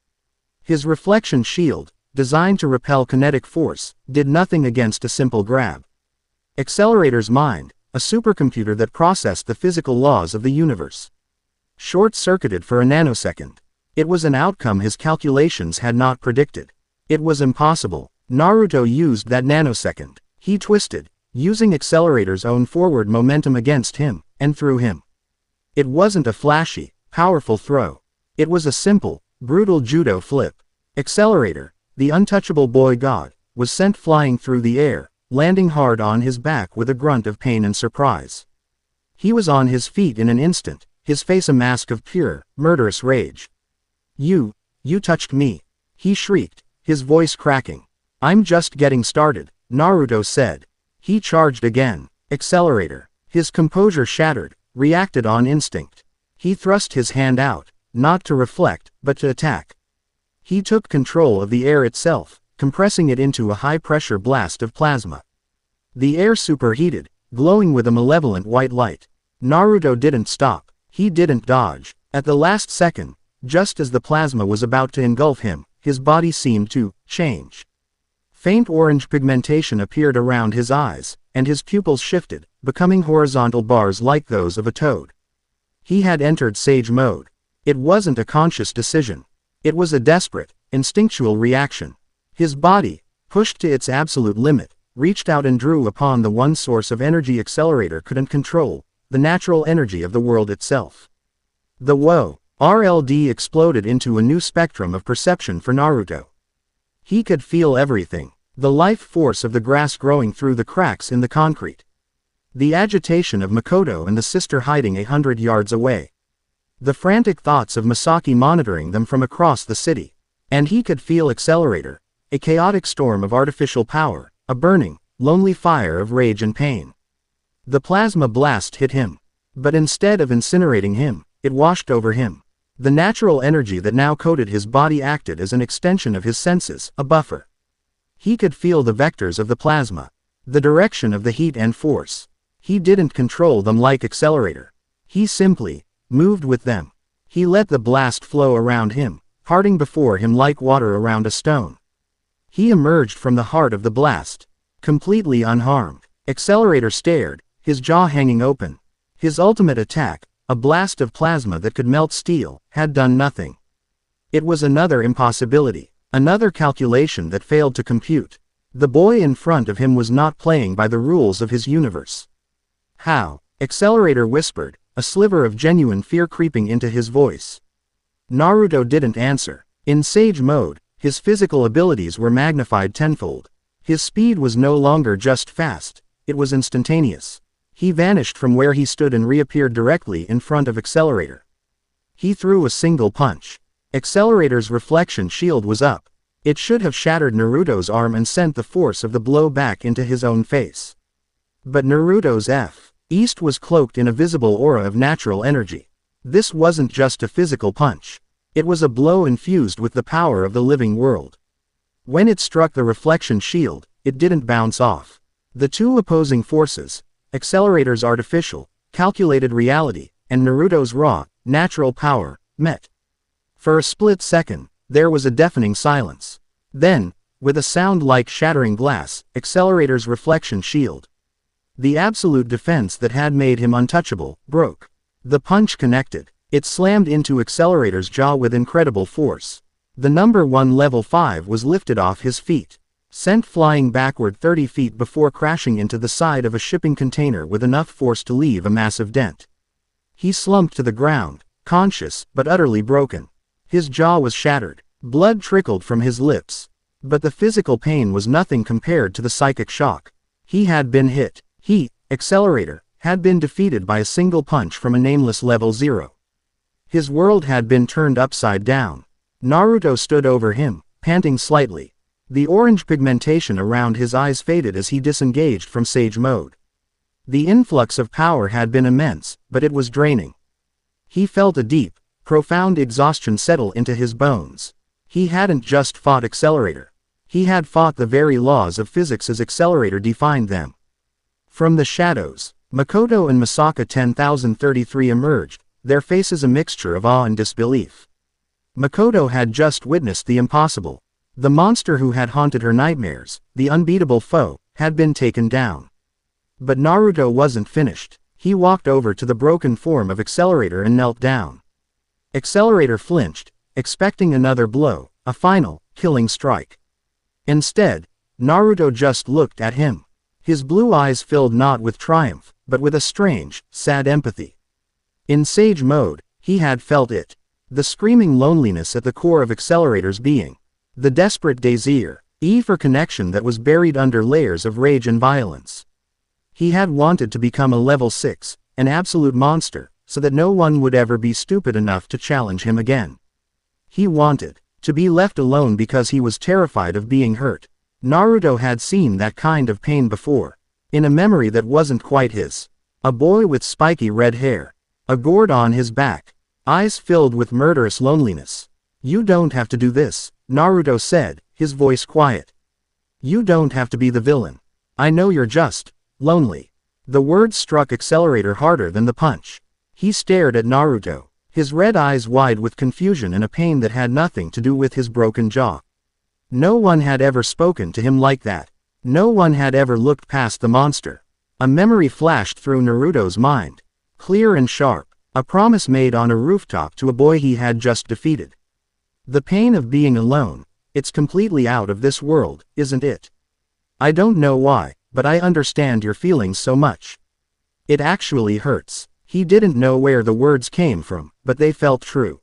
His reflection shield, designed to repel kinetic force, did nothing against a simple grab. Accelerator's mind, a supercomputer that processed the physical laws of the universe, short-circuited for a nanosecond. It was an outcome his calculations had not predicted. It was impossible. Naruto used that nanosecond. He twisted, using Accelerator's own forward momentum against him, and threw him. It wasn't a flashy, powerful throw. It was a simple, brutal judo flip. Accelerator, the untouchable boy god, was sent flying through the air, landing hard on his back with a grunt of pain and surprise. He was on his feet in an instant, his face a mask of pure, murderous rage. You touched me. He shrieked, his voice cracking. I'm just getting started, Naruto said. He charged again. Accelerator, his composure shattered, reacted on instinct. He thrust his hand out, not to reflect, but to attack. He took control of the air itself, compressing it into a high-pressure blast of plasma. The air superheated, glowing with a malevolent white light. Naruto didn't stop. He didn't dodge. At the last second, just as the plasma was about to engulf him, his body seemed to change. Faint orange pigmentation appeared around his eyes, and his pupils shifted, becoming horizontal bars like those of a toad. He had entered Sage mode. It wasn't a conscious decision. It was a desperate, instinctual reaction. His body, pushed to its absolute limit, reached out and drew upon the one source of energy Accelerator couldn't control, the natural energy of the world itself. The RLD exploded into a new spectrum of perception for Naruto. He could feel everything, the life force of the grass growing through the cracks in the concrete. The agitation of Mikoto and the sister hiding 100 yards away. The frantic thoughts of Misaki monitoring them from across the city. And he could feel Accelerator, a chaotic storm of artificial power, a burning, lonely fire of rage and pain. The plasma blast hit him. But instead of incinerating him, it washed over him. The natural energy that now coated his body acted as an extension of his senses, a buffer. He could feel the vectors of the plasma, the direction of the heat and force. He didn't control them like Accelerator. He simply moved with them. He let the blast flow around him, parting before him like water around a stone. He emerged from the heart of the blast, completely unharmed. Accelerator stared, his jaw hanging open. His ultimate attack, a blast of plasma that could melt steel, had done nothing. It was another impossibility, another calculation that failed to compute. The boy in front of him was not playing by the rules of his universe. How? Accelerator whispered, a sliver of genuine fear creeping into his voice. Naruto didn't answer. In Sage mode, his physical abilities were magnified tenfold. His speed was no longer just fast, it was instantaneous. He vanished from where he stood and reappeared directly in front of Accelerator. He threw a single punch. Accelerator's reflection shield was up. It should have shattered Naruto's arm and sent the force of the blow back into his own face. But Naruto's East was cloaked in a visible aura of natural energy. This wasn't just a physical punch. It was a blow infused with the power of the living world. When it struck the reflection shield, it didn't bounce off. The two opposing forces, Accelerator's artificial, calculated reality, and Naruto's raw, natural power, met. For a split second, there was a deafening silence. Then, with a sound like shattering glass, Accelerator's reflection shield, the absolute defense that had made him untouchable, broke. The punch connected. It slammed into Accelerator's jaw with incredible force. The number 1 level 5 was lifted off his feet, sent flying backward 30 feet before crashing into the side of a shipping container with enough force to leave a massive dent. He slumped to the ground, conscious but utterly broken. His jaw was shattered. Blood trickled from his lips. But the physical pain was nothing compared to the psychic shock. He had been hit. He, Accelerator, had been defeated by a single punch from a nameless level 0. His world had been turned upside down. Naruto stood over him, panting slightly. The orange pigmentation around his eyes faded as he disengaged from Sage mode. The influx of power had been immense, but it was draining. He felt a deep, profound exhaustion settle into his bones. He hadn't just fought Accelerator. He had fought the very laws of physics as Accelerator defined them. From the shadows, Mikoto and Misaka 10,033 emerged, their faces a mixture of awe and disbelief. Mikoto had just witnessed the impossible. The monster who had haunted her nightmares, the unbeatable foe, had been taken down. But Naruto wasn't finished. He walked over to the broken form of Accelerator and knelt down. Accelerator flinched, expecting another blow, a final, killing strike. Instead, Naruto just looked at him. His blue eyes filled not with triumph, but with a strange, sad empathy. In Sage mode, he had felt it. The screaming loneliness at the core of Accelerator's being. The desperate desire for connection that was buried under layers of rage and violence. He had wanted to become a level 6, an absolute monster, so that no one would ever be stupid enough to challenge him again. He wanted to be left alone because he was terrified of being hurt. Naruto had seen that kind of pain before, in a memory that wasn't quite his. A boy with spiky red hair, a gourd on his back, eyes filled with murderous loneliness. "You don't have to do this," Naruto said, his voice quiet. "You don't have to be the villain. I know you're just lonely." The words struck Accelerator harder than the punch. He stared at Naruto, his red eyes wide with confusion and a pain that had nothing to do with his broken jaw. No one had ever spoken to him like that. No one had ever looked past the monster. A memory flashed through Naruto's mind, clear and sharp, a promise made on a rooftop to a boy he had just defeated. The pain of being alone, it's completely out of this world, isn't it? I don't know why, but I understand your feelings so much. It actually hurts. He didn't know where the words came from, but they felt true.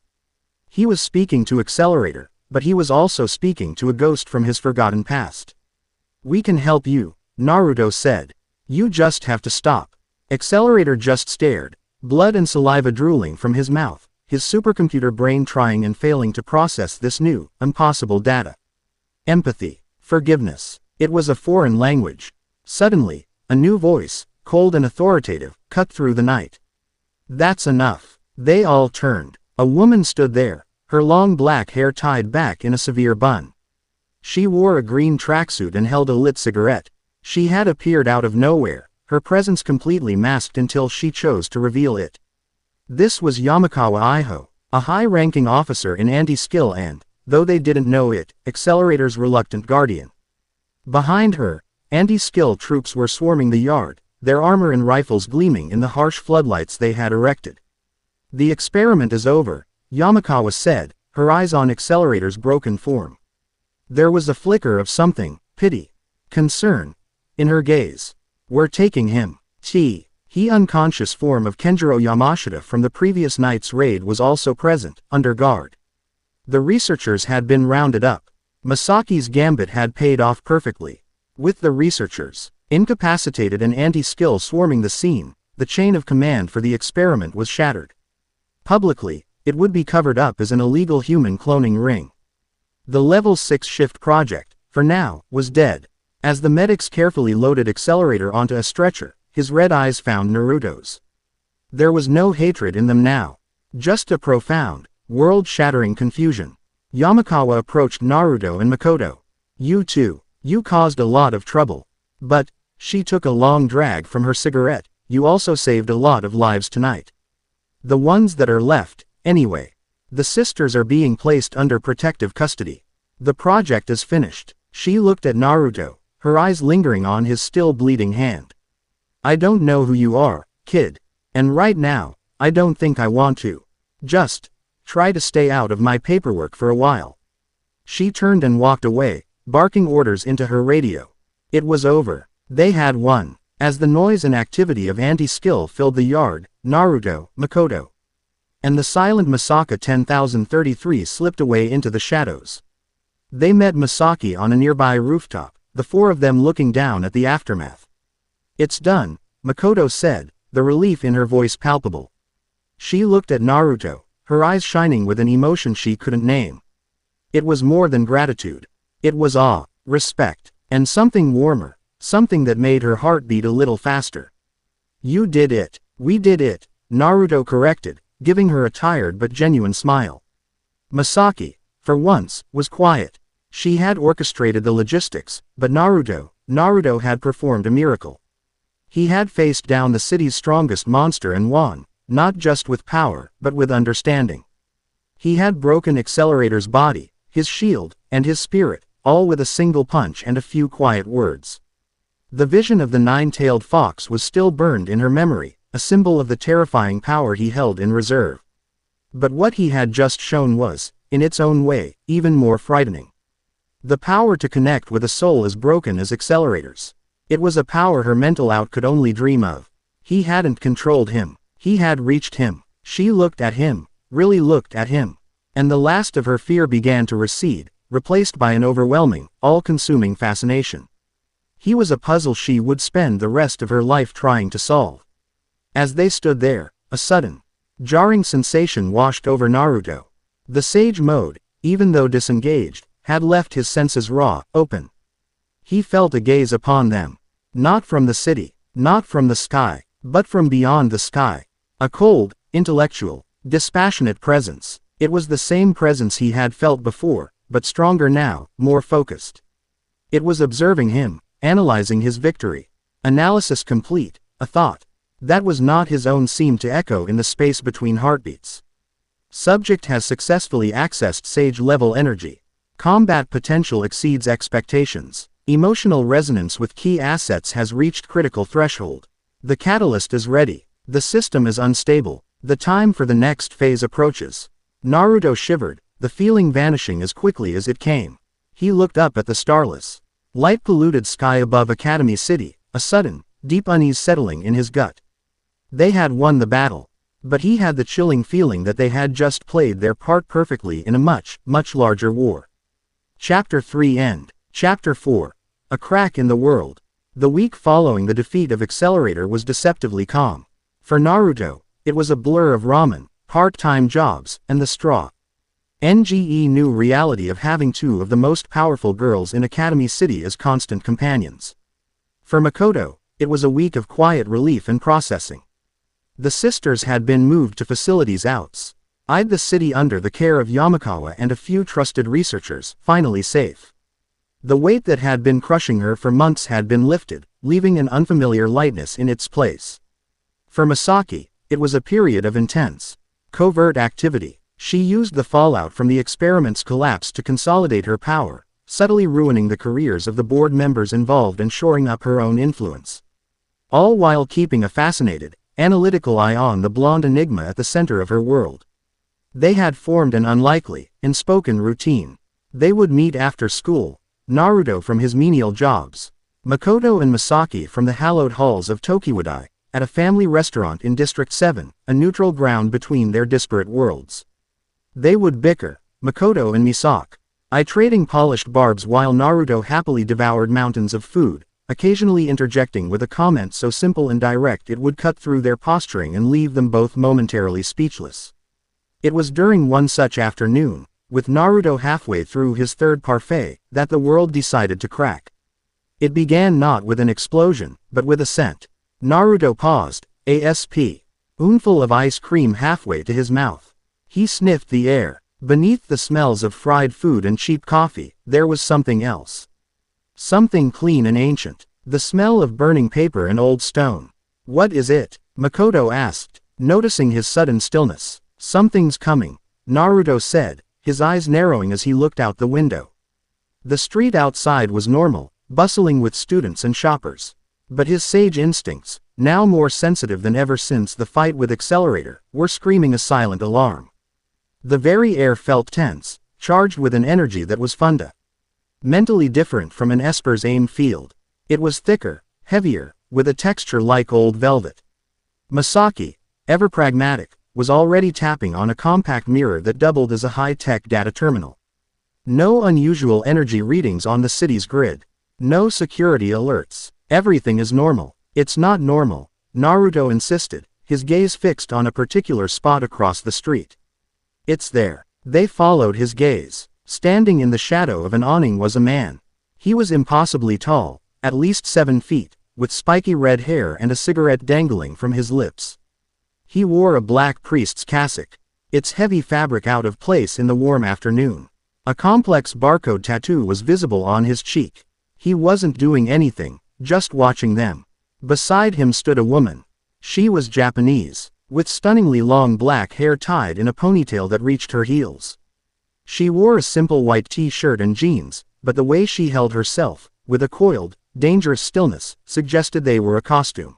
He was speaking to Accelerator, but he was also speaking to a ghost from his forgotten past. "We can help you," Naruto said. "You just have to stop." Accelerator just stared, blood and saliva drooling from his mouth, his supercomputer brain trying and failing to process this new, impossible data. Empathy. Forgiveness. It was a foreign language. Suddenly, a new voice, cold and authoritative, cut through the night. That's enough. They all turned. A woman stood there, her long black hair tied back in a severe bun. She wore a green tracksuit and held a lit cigarette. She had appeared out of nowhere, her presence completely masked until she chose to reveal it. This was Yamakawa Iho, a high-ranking officer in anti-skill and, though they didn't know it, Accelerator's reluctant guardian. Behind her, anti-skill troops were swarming the yard, their armor and rifles gleaming in the harsh floodlights they had erected. The experiment is over, Yamakawa said, her eyes on Accelerator's broken form. There was a flicker of something, pity, concern, in her gaze. We're taking him. He unconscious form of Kenjiro Yamashita from the previous night's raid was also present, under guard. The researchers had been rounded up. Misaki's gambit had paid off perfectly. With the researchers incapacitated and anti-skill swarming the scene, the chain of command for the experiment was shattered. Publicly, it would be covered up as an illegal human cloning ring. The Level 6 shift project, for now, was dead. As the medics carefully loaded Accelerator onto a stretcher, his red eyes found Naruto's. There was no hatred in them now. Just a profound, world-shattering confusion. Yamakawa approached Naruto and Mikoto. You two, you caused a lot of trouble. But, she took a long drag from her cigarette, you also saved a lot of lives tonight. The ones that are left, anyway. The sisters are being placed under protective custody. The project is finished. She looked at Naruto, her eyes lingering on his still bleeding hand. I don't know who you are, kid. And right now, I don't think I want to. Just try to stay out of my paperwork for a while. She turned and walked away, barking orders into her radio. It was over. They had won. As the noise and activity of anti-skill filled the yard, Naruto, Mikoto, and the silent Misaka 10,033 slipped away into the shadows. They met Misaki on a nearby rooftop, the four of them looking down at the aftermath. It's done, Mikoto said, the relief in her voice palpable. She looked at Naruto, her eyes shining with an emotion she couldn't name. It was more than gratitude. It was awe, respect, and something warmer, something that made her heart beat a little faster. You did it. We did it, Naruto corrected, giving her a tired but genuine smile. Misaki, for once, was quiet. She had orchestrated the logistics, but Naruto had performed a miracle. He had faced down the city's strongest monster and won, not just with power, but with understanding. He had broken Accelerator's body, his shield, and his spirit, all with a single punch and a few quiet words. The vision of the nine-tailed fox was still burned in her memory, a symbol of the terrifying power he held in reserve. But what he had just shown was, in its own way, even more frightening. The power to connect with a soul as broken as Accelerator's. It was a power her mental out could only dream of. He hadn't controlled him. He had reached him. She looked at him, really looked at him. And the last of her fear began to recede, replaced by an overwhelming, all-consuming fascination. He was a puzzle she would spend the rest of her life trying to solve. As they stood there, a sudden, jarring sensation washed over Naruto. The sage mode, even though disengaged, had left his senses raw, open. He felt a gaze upon them. Not from the city, not from the sky, but from beyond the sky. A cold, intellectual, dispassionate presence. It was the same presence he had felt before, but stronger now, more focused. It was observing him, analyzing his victory. Analysis complete, a thought that was not his own seemed to echo in the space between heartbeats. Subject has successfully accessed sage-level energy. Combat potential exceeds expectations. Emotional resonance with key assets has reached critical threshold. The catalyst is ready. The system is unstable. The time for the next phase approaches. Naruto shivered, the feeling vanishing as quickly as it came. He looked up at the starless, light-polluted sky above Academy City, a sudden, deep unease settling in his gut. They had won the battle. But he had the chilling feeling that they had just played their part perfectly in a much, much larger war. Chapter 3 End. Chapter 4. A Crack in the World. The week following the defeat of Accelerator was deceptively calm. For Naruto, it was a blur of ramen, part-time jobs, and the straw. NGE knew reality of having two of the most powerful girls in Academy City as constant companions. For Mikoto, it was a week of quiet relief and processing. The sisters had been moved to facilities outside the city under the care of Yamakawa and a few trusted researchers, finally safe. The weight that had been crushing her for months had been lifted, leaving an unfamiliar lightness in its place. For Misaki, it was a period of intense, covert activity. She used the fallout from the experiment's collapse to consolidate her power, subtly ruining the careers of the board members involved and shoring up her own influence. All while keeping a fascinated, analytical eye on the blonde enigma at the center of her world. They had formed an unlikely, unspoken routine. They would meet after school, Naruto from his menial jobs, Mikoto and Misaki from the hallowed halls of Tokiwadai, at a family restaurant in District 7, a neutral ground between their disparate worlds. They would bicker, Mikoto and Misaki, trading polished barbs while Naruto happily devoured mountains of food, occasionally interjecting with a comment so simple and direct it would cut through their posturing and leave them both momentarily speechless. It was during one such afternoon, with Naruto halfway through his third parfait, that the world decided to crack. It began not with an explosion, but with a scent. Naruto paused, a spoonful of ice cream halfway to his mouth. He sniffed the air. Beneath the smells of fried food and cheap coffee, there was something else. Something clean and ancient. The smell of burning paper and old stone. What is it? Mikoto asked, noticing his sudden stillness. Something's coming, Naruto said, his eyes narrowing as he looked out the window. The street outside was normal, bustling with students and shoppers. But his sage instincts, now more sensitive than ever since the fight with Accelerator, were screaming a silent alarm. The very air felt tense, charged with an energy that was fundamentally different from an Esper's aim field. It was thicker, heavier, with a texture like old velvet. Misaki, ever pragmatic, was already tapping on a compact mirror that doubled as a high-tech data terminal. No unusual energy readings on the city's grid. No security alerts. Everything is normal. It's not normal, Naruto insisted, his gaze fixed on a particular spot across the street. It's there. They followed his gaze. Standing in the shadow of an awning was a man. He was impossibly tall, at least 7 feet, with spiky red hair and a cigarette dangling from his lips. He wore a black priest's cassock, its heavy fabric out of place in the warm afternoon. A complex barcode tattoo was visible on his cheek. He wasn't doing anything, just watching them. Beside him stood a woman. She was Japanese, with stunningly long black hair tied in a ponytail that reached her heels. She wore a simple white t-shirt and jeans, but the way she held herself, with a coiled, dangerous stillness, suggested they were a costume.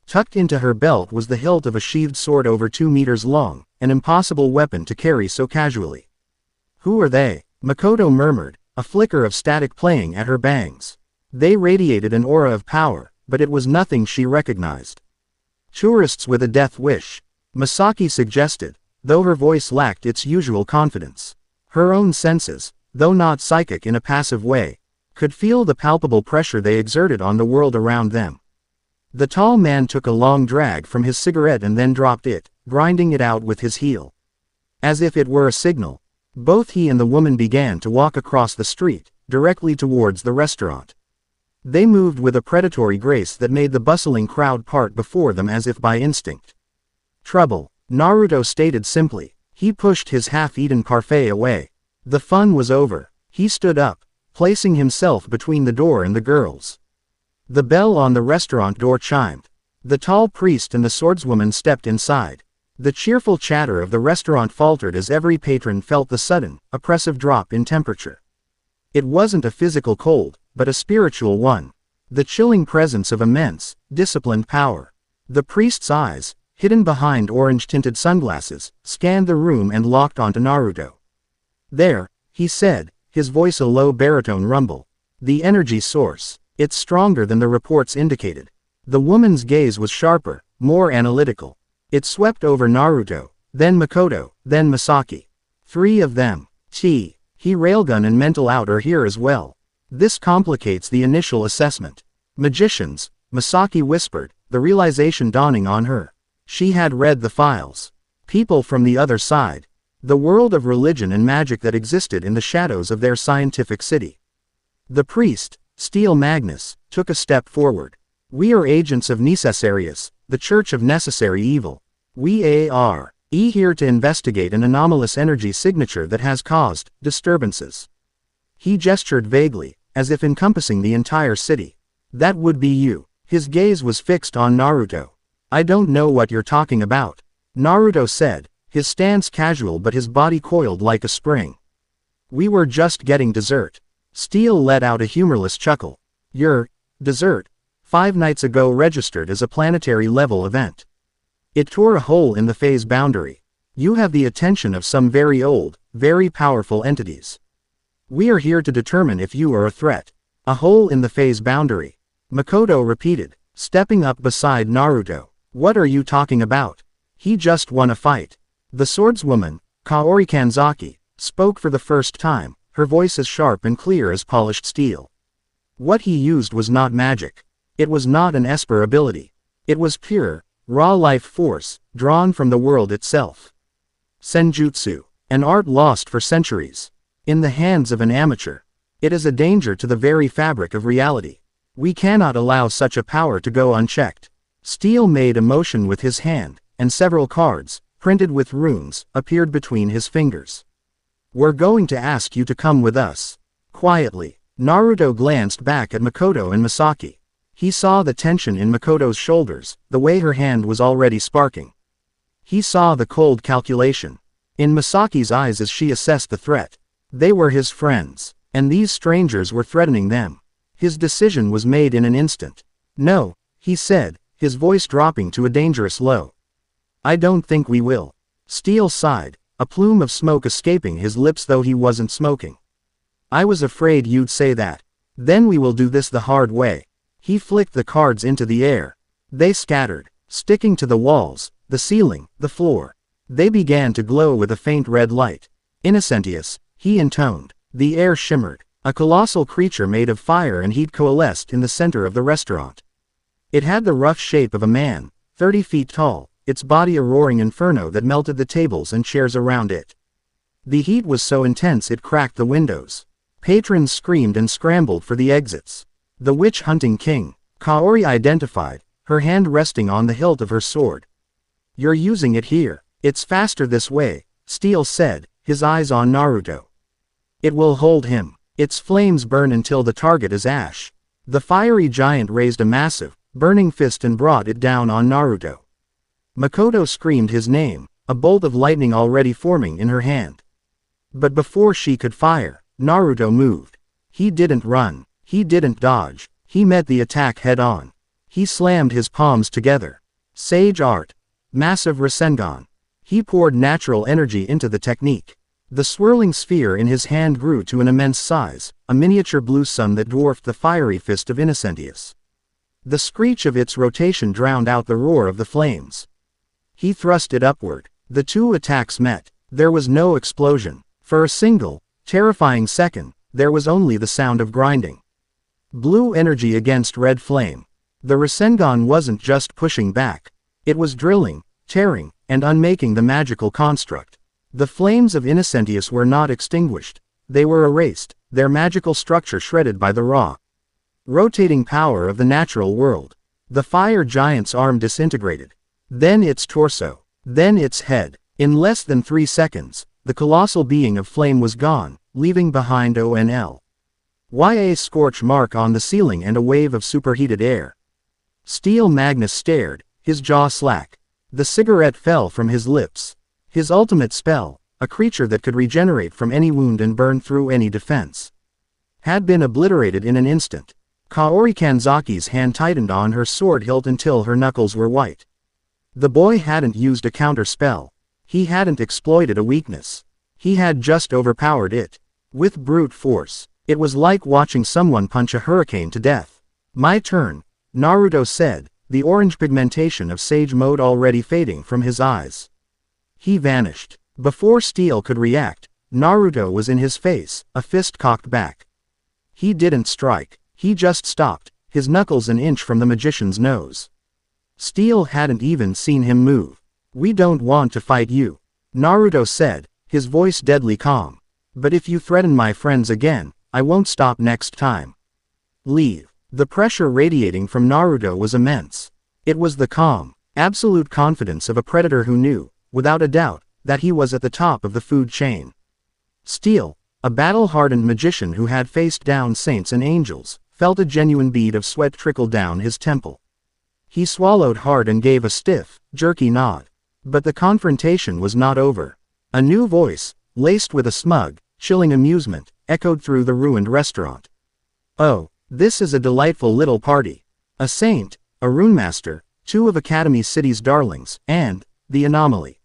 Tucked into her belt was the hilt of a sheathed sword over 2 meters long, an impossible weapon to carry so casually. Who are they? Mikoto murmured, a flicker of static playing at her bangs. They radiated an aura of power, but it was nothing she recognized. Tourists with a death wish, Misaki suggested, though her voice lacked its usual confidence. Her own senses, though not psychic in a passive way, could feel the palpable pressure they exerted on the world around them. The tall man took a long drag from his cigarette and then dropped it, grinding it out with his heel. As if it were a signal, both he and the woman began to walk across the street, directly towards the restaurant. They moved with a predatory grace that made the bustling crowd part before them as if by instinct. Trouble, Naruto stated simply. He pushed his half-eaten parfait away. The fun was over. He stood up, placing himself between the door and the girls. The bell on the restaurant door chimed. The tall priest and the swordswoman stepped inside. The cheerful chatter of the restaurant faltered as every patron felt the sudden, oppressive drop in temperature. It wasn't a physical cold, but a spiritual one. The chilling presence of immense, disciplined power. The priest's eyes, hidden behind orange-tinted sunglasses, scanned the room and locked onto Naruto. There, he said, his voice a low baritone rumble. The energy source. It's stronger than the reports indicated. The woman's gaze was sharper, more analytical. It swept over Naruto, then Mikoto, then Misaki. 3 of them. He railgun and mental out are here as well. This complicates the initial assessment. Magicians, Misaki whispered, the realization dawning on her. She had read the files. People from the other side. The world of religion and magic that existed in the shadows of their scientific city. The priest, Steel Magnus, took a step forward. We are agents of Necessarius, the Church of Necessary Evil. We are here to investigate an anomalous energy signature that has caused disturbances. He gestured vaguely, as if encompassing the entire city. That would be you. His gaze was fixed on Naruto. I don't know what you're talking about, Naruto said, his stance casual but his body coiled like a spring. We were just getting dessert. Steel let out a humorless chuckle. Your dessert, 5 nights ago registered as a planetary-level event. It tore a hole in the phase boundary. You have the attention of some very old, very powerful entities. We are here to determine if you are a threat. A hole in the phase boundary. Mikoto repeated, stepping up beside Naruto. What are you talking about? He just won a fight. The swordswoman, Kaori Kanzaki, spoke for the first time, her voice as sharp and clear as polished steel. What he used was not magic. It was not an Esper ability. It was pure, raw life force, drawn from the world itself. Senjutsu, an art lost for centuries. In the hands of an amateur. It is a danger to the very fabric of reality. We cannot allow such a power to go unchecked. Steel made a motion with his hand, and several cards, printed with runes, appeared between his fingers. We're going to ask you to come with us. Quietly, Naruto glanced back at Mikoto and Misaki. He saw the tension in Mikoto's shoulders, the way her hand was already sparking. He saw the cold calculation in Misaki's eyes as she assessed the threat. They were his friends, and these strangers were threatening them. His decision was made in an instant. No, he said, his voice dropping to a dangerous low. I don't think we will. Steel sighed, a plume of smoke escaping his lips though he wasn't smoking. I was afraid you'd say that. Then we will do this the hard way. He flicked the cards into the air. They scattered, sticking to the walls, the ceiling, the floor. They began to glow with a faint red light. Innocentius, he intoned. The air shimmered. A colossal creature made of fire and heat coalesced in the center of the restaurant. It had the rough shape of a man, 30 feet tall, its body a roaring inferno that melted the tables and chairs around it. The heat was so intense it cracked the windows. Patrons screamed and scrambled for the exits. The witch-hunting king, Kaori identified, her hand resting on the hilt of her sword. You're using it here. It's faster this way, Steel said, his eyes on Naruto. It will hold him. Its flames burn until the target is ash. The fiery giant raised a massive, burning fist and brought it down on Naruto. Mikoto screamed his name, a bolt of lightning already forming in her hand. But before she could fire, Naruto moved. He didn't run. He didn't dodge. He met the attack head-on. He slammed his palms together. Sage art. Massive Rasengan. He poured natural energy into the technique. The swirling sphere in his hand grew to an immense size, a miniature blue sun that dwarfed the fiery fist of Innocentius. The screech of its rotation drowned out the roar of the flames. He thrust it upward. The two attacks met. There was no explosion. For a single, terrifying second, there was only the sound of grinding. Blue energy against red flame. The Rasengan wasn't just pushing back. It was drilling, tearing, and unmaking the magical construct. The flames of Innocentius were not extinguished. They were erased, their magical structure shredded by the raw, rotating power of the natural world. The fire giant's arm disintegrated. Then its torso. Then its head. In less than 3 seconds, the colossal being of flame was gone, leaving behind a scorch mark on the ceiling and a wave of superheated air. Steel Magnus stared, his jaw slack. The cigarette fell from his lips. His ultimate spell, a creature that could regenerate from any wound and burn through any defense, had been obliterated in an instant. Kaori Kanzaki's hand tightened on her sword hilt until her knuckles were white. The boy hadn't used a counter spell. He hadn't exploited a weakness. He had just overpowered it. With brute force. It was like watching someone punch a hurricane to death. My turn, Naruto said, the orange pigmentation of sage mode already fading from his eyes. He vanished. Before Steel could react, Naruto was in his face, a fist cocked back. He didn't strike. He just stopped, his knuckles an inch from the magician's nose. Steel hadn't even seen him move. "We don't want to fight you," Naruto said, his voice deadly calm. "But if you threaten my friends again, I won't stop next time. Leave." The pressure radiating from Naruto was immense. It was the calm, absolute confidence of a predator who knew, without a doubt, that he was at the top of the food chain. Steel, a battle-hardened magician who had faced down saints and angels, felt a genuine bead of sweat trickle down his temple. He swallowed hard and gave a stiff, jerky nod. But the confrontation was not over. A new voice, laced with a smug, chilling amusement, echoed through the ruined restaurant. "Oh, this is a delightful little party. A saint, a runemaster, two of Academy City's darlings, and the anomaly.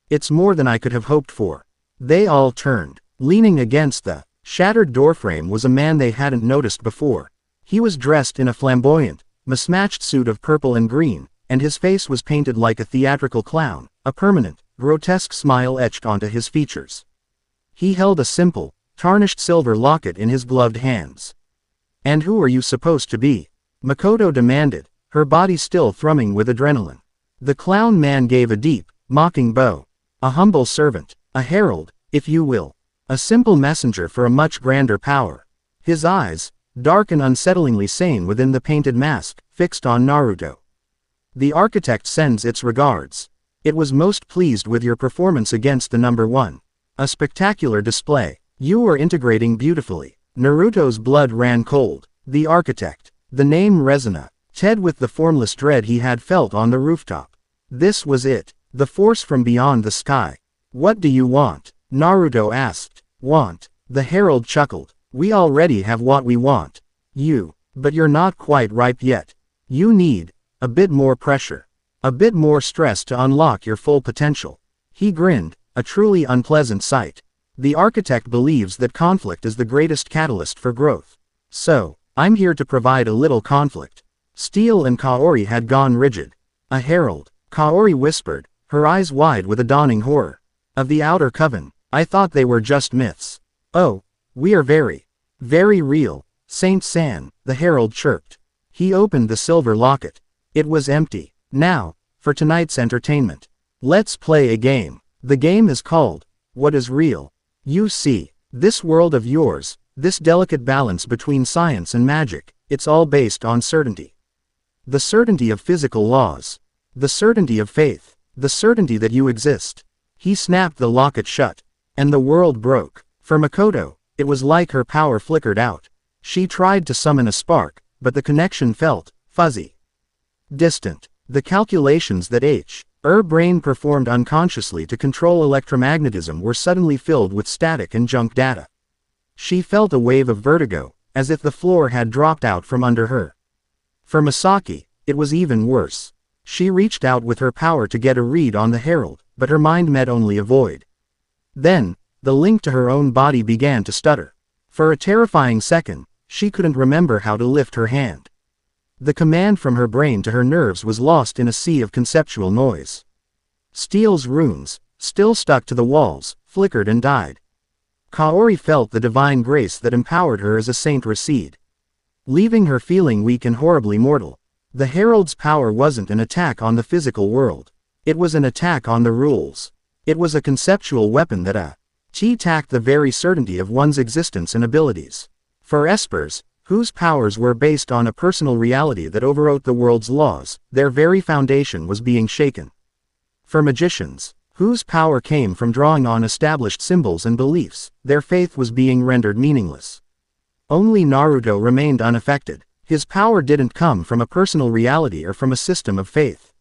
It's more than I could have hoped for." They all turned. Leaning against the shattered doorframe was a man they hadn't noticed before. He was dressed in a flamboyant, mismatched suit of purple and green, and his face was painted like a theatrical clown, a permanent, grotesque smile etched onto his features. He held a simple, tarnished silver locket in his gloved hands. "And who are you supposed to be?" Mikoto demanded, her body still thrumming with adrenaline. The clown man gave a deep, mocking bow. "A humble servant, a herald, if you will. A simple messenger for a much grander power." His eyes, dark and unsettlingly sane within the painted mask, fixed on Naruto. "The architect sends its regards. It was most pleased with your performance against the number one. A spectacular display. You were integrating beautifully." Naruto's blood ran cold. The architect. The name resonate with the formless dread he had felt on the rooftop. This was it. The force from beyond the sky. "What do you want?" Naruto asked. "Want?" The herald chuckled. "We already have what we want. But you're not quite ripe yet. You need a bit more pressure. A bit more stress to unlock your full potential." He grinned, a truly unpleasant sight. The architect believes that conflict is the greatest catalyst for growth. "So, I'm here to provide a little conflict." Steel and Kaori had gone rigid. "A herald," Kaori whispered, her eyes wide with a dawning horror. "Of the Outer Coven, I thought they were just myths." "Oh, we are very, very real, Saint San," the herald chirped. He opened the silver locket. It was empty. "Now, for tonight's entertainment. Let's play a game. The game is called, What is Real? You see, this world of yours, this delicate balance between science and magic, it's all based on certainty. The certainty of physical laws. The certainty of faith. The certainty that you exist." He snapped the locket shut. And the world broke. For Mikoto, it was like her power flickered out. She tried to summon a spark, but the connection felt fuzzy. Distant. The calculations that her brain performed unconsciously to control electromagnetism were suddenly filled with static and junk data. She felt a wave of vertigo, as if the floor had dropped out from under her. For Misaki, it was even worse. She reached out with her power to get a read on the herald, but her mind met only a void. Then, the link to her own body began to stutter. For a terrifying second, she couldn't remember how to lift her hand. The command from her brain to her nerves was lost in a sea of conceptual noise. Steel's runes, still stuck to the walls, flickered and died. Kaori felt the divine grace that empowered her as a saint recede, leaving her feeling weak and horribly mortal. The herald's power wasn't an attack on the physical world. It was an attack on the rules. It was a conceptual weapon that attacked the very certainty of one's existence and abilities. For espers, whose powers were based on a personal reality that overwrote the world's laws, their very foundation was being shaken. For magicians, whose power came from drawing on established symbols and beliefs, their faith was being rendered meaningless. Only Naruto remained unaffected. His power didn't come from a personal reality or from a system of faith.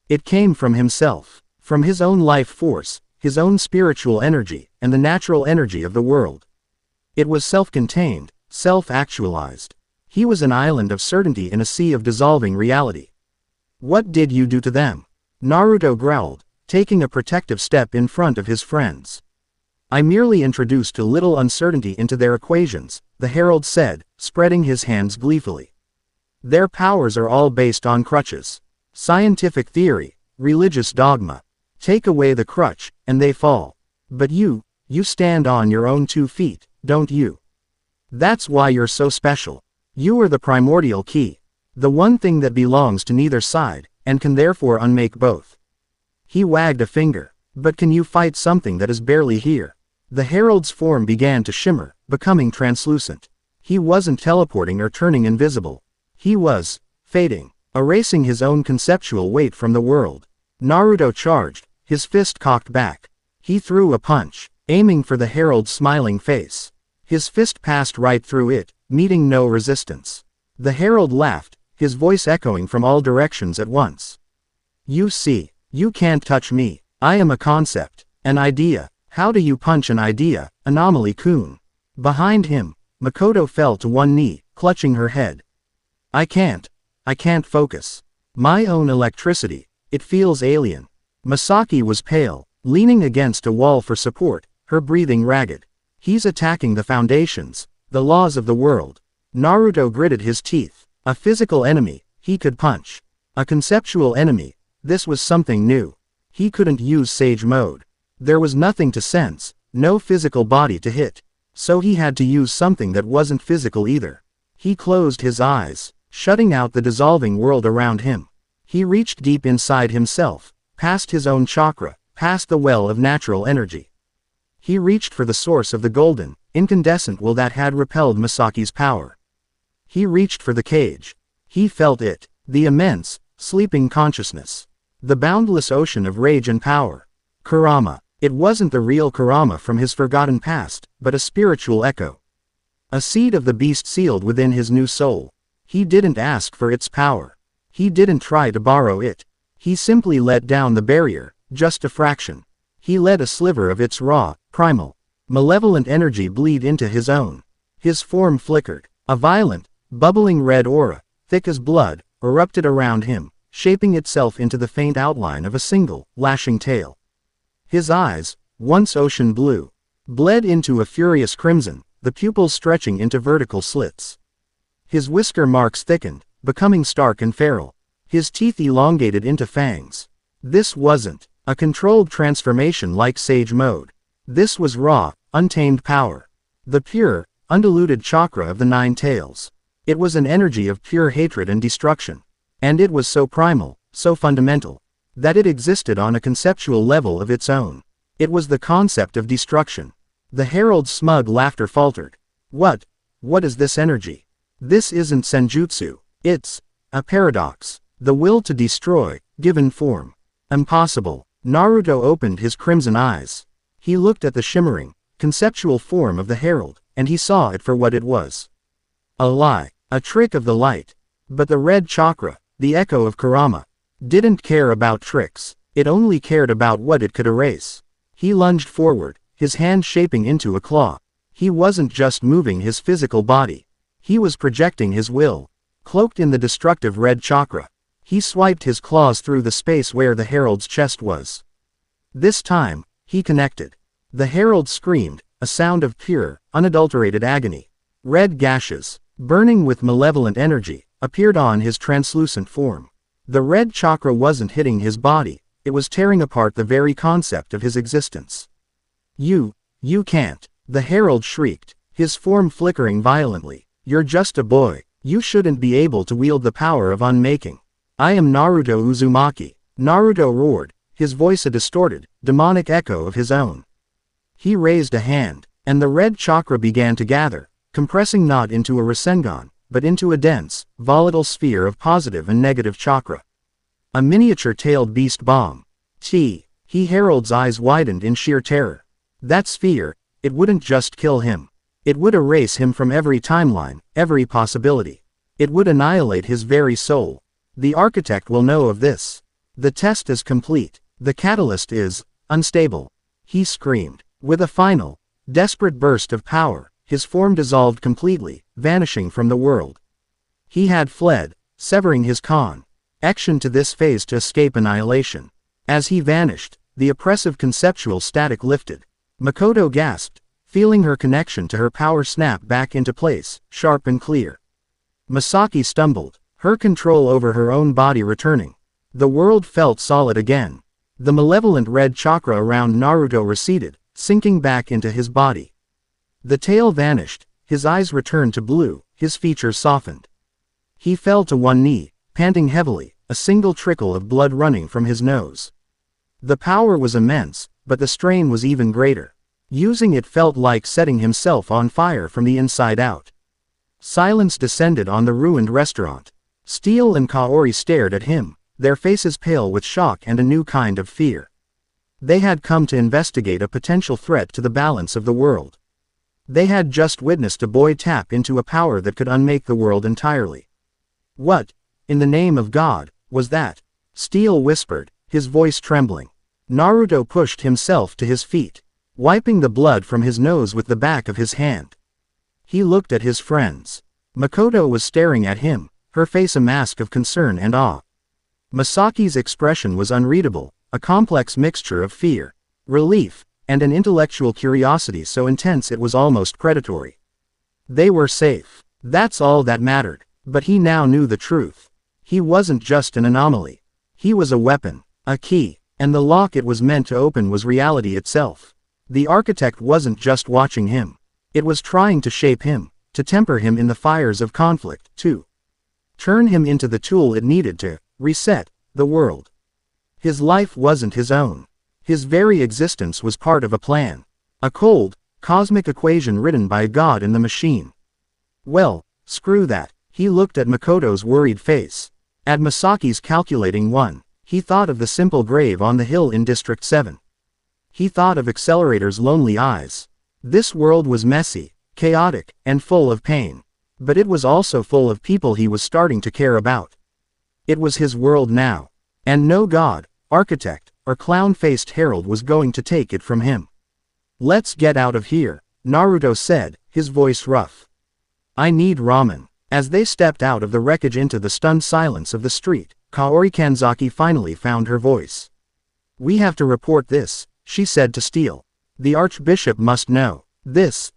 It came from himself, from his own life force, his own spiritual energy, and the natural energy of the world. It was self-contained, self-actualized. He was an island of certainty in a sea of dissolving reality. "What did you do to them?" Naruto growled, taking a protective step in front of his friends. "I merely introduced a little uncertainty into their equations," the herald said, spreading his hands gleefully. "Their powers are all based on crutches. Scientific theory, religious dogma. Take away the crutch, and they fall. But you stand on your own 2 feet, don't you? That's why you're so special. You are the primordial key. The one thing that belongs to neither side, and can therefore unmake both. He wagged a finger. But can you fight something that is barely here? The herald's form began to shimmer, becoming translucent. He wasn't teleporting or turning invisible. He was fading, erasing his own conceptual weight from the world. Naruto charged, his fist cocked back. He threw a punch, aiming for the herald's smiling face. His fist passed right through it, meeting no resistance. The herald laughed, his voice echoing from all directions at once. You see, you can't touch me. I am a concept, an idea. How do you punch an idea, Anomaly-kun? Behind him, Mikoto fell to one knee, clutching her head. I can't focus. My own electricity, it feels alien. Misaki was pale, leaning against a wall for support, her breathing ragged. He's attacking the foundations, the laws of the world. Naruto gritted his teeth. A physical enemy, he could punch. A conceptual enemy, this was something new. He couldn't use Sage Mode. There was nothing to sense, no physical body to hit. So he had to use something that wasn't physical either. He closed his eyes, shutting out the dissolving world around him. He reached deep inside himself, past his own chakra, past the well of natural energy. He reached for the source of the golden, incandescent will that had repelled Misaki's power. He reached for the cage. He felt it, the immense, sleeping consciousness. The boundless ocean of rage and power. Kurama. It wasn't the real Kurama from his forgotten past, but a spiritual echo. A seed of the beast sealed within his new soul. He didn't ask for its power. He didn't try to borrow it. He simply let down the barrier, just a fraction. He let a sliver of its raw, primal, malevolent energy bleed into his own. His form flickered. A violent, bubbling red aura, thick as blood, erupted around him, shaping itself into the faint outline of a single, lashing tail. His eyes, once ocean blue, bled into a furious crimson, the pupils stretching into vertical slits. His whisker marks thickened, becoming stark and feral. His teeth elongated into fangs. This wasn't a controlled transformation like Sage Mode. This was raw, untamed power. The pure, undiluted chakra of the Nine Tails. It was an energy of pure hatred and destruction. And it was so primal, so fundamental, that it existed on a conceptual level of its own. It was the concept of destruction. The herald's smug laughter faltered. What is this energy? This isn't senjutsu. It's a paradox. The will to destroy, given form. Impossible. Naruto opened his crimson eyes. He looked at the shimmering, conceptual form of the herald, and he saw it for what it was. A lie, a trick of the light. But the red chakra, the echo of Kurama, didn't care about tricks. It only cared about what it could erase. He lunged forward, his hand shaping into a claw. He wasn't just moving his physical body. He was projecting his will. Cloaked in the destructive red chakra, he swiped his claws through the space where the herald's chest was. This time, he connected. The herald screamed, a sound of pure, unadulterated agony. Red gashes, burning with malevolent energy, appeared on his translucent form. The red chakra wasn't hitting his body, it was tearing apart the very concept of his existence. You can't. The herald shrieked, his form flickering violently. You're just a boy. You shouldn't be able to wield the power of unmaking. I am Naruto Uzumaki. Naruto roared, his voice a distorted, demonic echo of his own. He raised a hand, and the red chakra began to gather, compressing not into a Rasengan, but into a dense, volatile sphere of positive and negative chakra. A miniature-tailed beast bomb. He herald's eyes widened in sheer terror. That sphere, it wouldn't just kill him. It would erase him from every timeline, every possibility. It would annihilate his very soul. The architect will know of this. The test is complete. The catalyst is unstable. He screamed. With a final, desperate burst of power, his form dissolved completely, vanishing from the world. He had fled, severing his connection to this phase to escape annihilation. As he vanished, the oppressive conceptual static lifted. Mikoto gasped, feeling her connection to her power snap back into place, sharp and clear. Misaki stumbled, her control over her own body returning. The world felt solid again. The malevolent red chakra around Naruto receded, sinking back into his body. The tail vanished, his eyes returned to blue, his features softened. He fell to one knee, panting heavily, a single trickle of blood running from his nose. The power was immense, but the strain was even greater. Using it felt like setting himself on fire from the inside out. Silence descended on the ruined restaurant. Steel and Kaori stared at him, their faces pale with shock and a new kind of fear. They had come to investigate a potential threat to the balance of the world. They had just witnessed a boy tap into a power that could unmake the world entirely. What, in the name of God, was that? Steel whispered, his voice trembling. Naruto pushed himself to his feet, wiping the blood from his nose with the back of his hand. He looked at his friends. Mikoto was staring at him, her face a mask of concern and awe. Misaki's expression was unreadable, a complex mixture of fear, relief, and an intellectual curiosity so intense it was almost predatory. They were safe. That's all that mattered. But he now knew the truth. He wasn't just an anomaly. He was a weapon, a key, and the lock it was meant to open was reality itself. The architect wasn't just watching him. It was trying to shape him, to temper him in the fires of conflict, to turn him into the tool it needed to reset the world. His life wasn't his own. His very existence was part of a plan. A cold, cosmic equation written by a god in the machine. Well, screw that. He looked at Mikoto's worried face. At Misaki's calculating one. He thought of the simple grave on the hill in District 7. He thought of Accelerator's lonely eyes. This world was messy, chaotic, and full of pain. But it was also full of people he was starting to care about. It was his world now. And no god, architect, or clown-faced herald was going to take it from him. Let's get out of here, Naruto said, his voice rough. I need ramen. As they stepped out of the wreckage into the stunned silence of the street, Kaori Kanzaki finally found her voice. We have to report this, she said to Steel. The Archbishop must know. This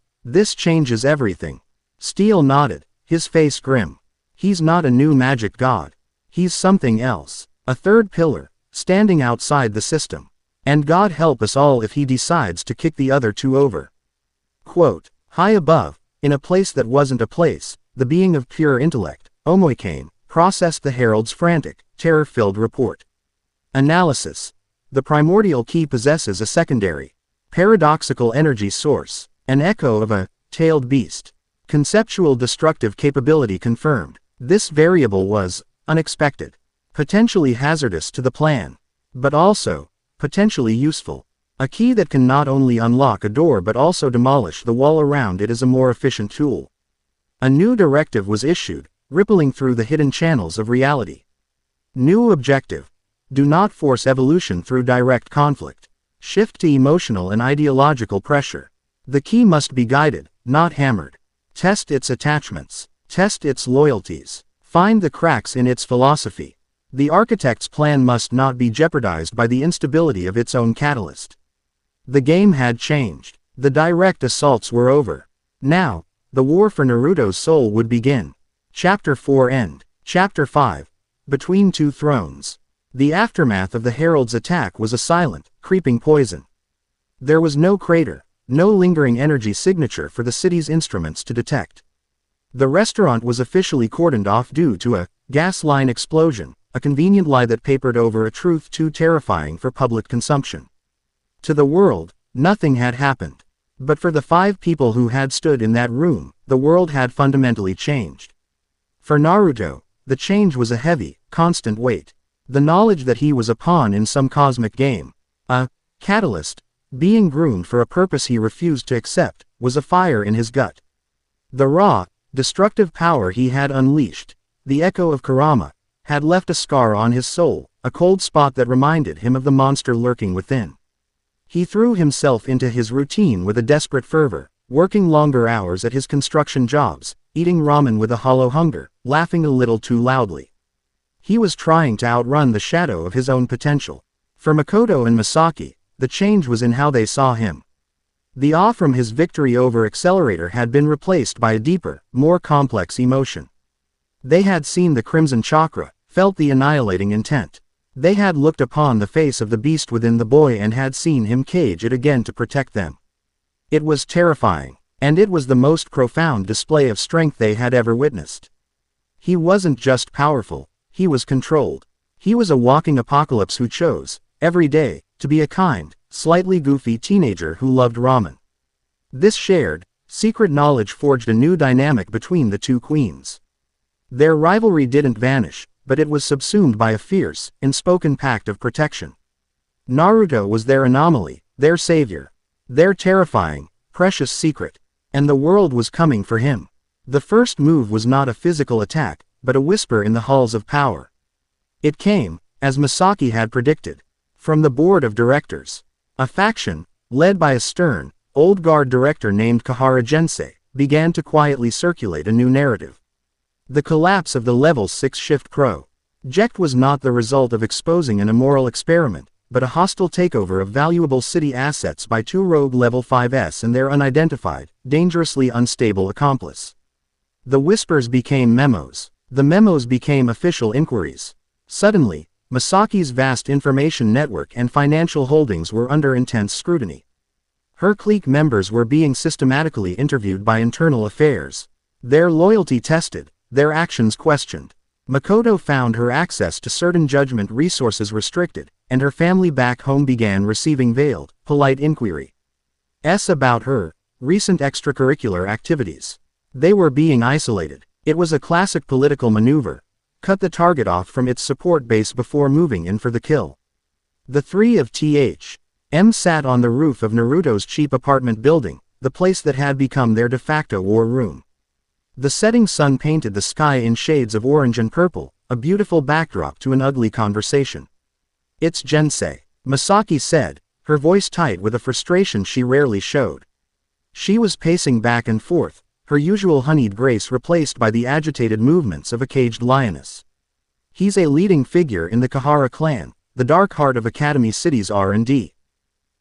changes everything. Steel nodded, his face grim. He's not a new magic god. He's something else. A third pillar, standing outside the system. And God help us all if he decides to kick the other two over. Quote, high above, in a place that wasn't a place, the being of pure intellect, Omoikane, processed the herald's frantic, terror-filled report. Analysis. The primordial key possesses a secondary, paradoxical energy source, an echo of a tailed beast. Conceptual destructive capability confirmed. This variable was unexpected, potentially hazardous to the plan, but also potentially useful. A key that can not only unlock a door but also demolish the wall around it is a more efficient tool. A new directive was issued, rippling through the hidden channels of reality. New objective. Do not force evolution through direct conflict. Shift to emotional and ideological pressure. The key must be guided, not hammered. Test its attachments. Test its loyalties. Find the cracks in its philosophy. The architect's plan must not be jeopardized by the instability of its own catalyst. The game had changed. The direct assaults were over. Now, the war for Naruto's soul would begin. Chapter 4 End. Chapter 5. Between Two Thrones. The aftermath of the Herald's attack was a silent, creeping poison. There was no crater, no lingering energy signature for the city's instruments to detect. The restaurant was officially cordoned off due to a gas line explosion, a convenient lie that papered over a truth too terrifying for public consumption. To the world, nothing had happened. But for the 5 people who had stood in that room, the world had fundamentally changed. For Naruto, the change was a heavy, constant weight. The knowledge that he was a pawn in some cosmic game, a catalyst, being groomed for a purpose he refused to accept, was a fire in his gut. The raw, destructive power he had unleashed, the echo of Kurama, had left a scar on his soul, a cold spot that reminded him of the monster lurking within. He threw himself into his routine with a desperate fervor, working longer hours at his construction jobs, eating ramen with a hollow hunger, laughing a little too loudly. He was trying to outrun the shadow of his own potential. For Mikoto and Misaki, the change was in how they saw him. The awe from his victory over Accelerator had been replaced by a deeper, more complex emotion. They had seen the Crimson Chakra, felt the annihilating intent. They had looked upon the face of the beast within the boy and had seen him cage it again to protect them. It was terrifying, And it was the most profound display of strength they had ever witnessed. He wasn't just powerful, he was controlled. He was a walking apocalypse who chose, every day, to be a kind, slightly goofy teenager who loved ramen. This shared, secret knowledge forged a new dynamic between the two queens. Their rivalry didn't vanish, but it was subsumed by a fierce, unspoken pact of protection. Naruto was their anomaly, their savior, their terrifying, precious secret, and the world was coming for him. The first move was not a physical attack, but a whisper in the halls of power. It came, as Misaki had predicted, from the board of directors. A faction, led by a stern, old guard director named Kahara Gensei, began to quietly circulate a new narrative. The collapse of the Level 6 Shift Project was not the result of exposing an immoral experiment, but a hostile takeover of valuable city assets by two rogue Level 5s and their unidentified, dangerously unstable accomplice. The whispers became memos. The memos became official inquiries. Suddenly, Misaki's vast information network and financial holdings were under intense scrutiny. Her clique members were being systematically interviewed by internal affairs. Their loyalty tested, their actions questioned. Mikoto found her access to certain judgment resources restricted, and her family back home began receiving veiled, polite inquiries about her recent extracurricular activities. They were being isolated. It was a classic political maneuver. Cut the target off from its support base before moving in for the kill. The three of Th.M. sat on the roof of Naruto's cheap apartment building, the place that had become their de facto war room. The setting sun painted the sky in shades of orange and purple, a beautiful backdrop to an ugly conversation. "It's Gensei," Misaki said, her voice tight with a frustration she rarely showed. She was pacing back and forth, her usual honeyed grace replaced by the agitated movements of a caged lioness. "He's a leading figure in the Kahara clan, the dark heart of Academy City's R&D.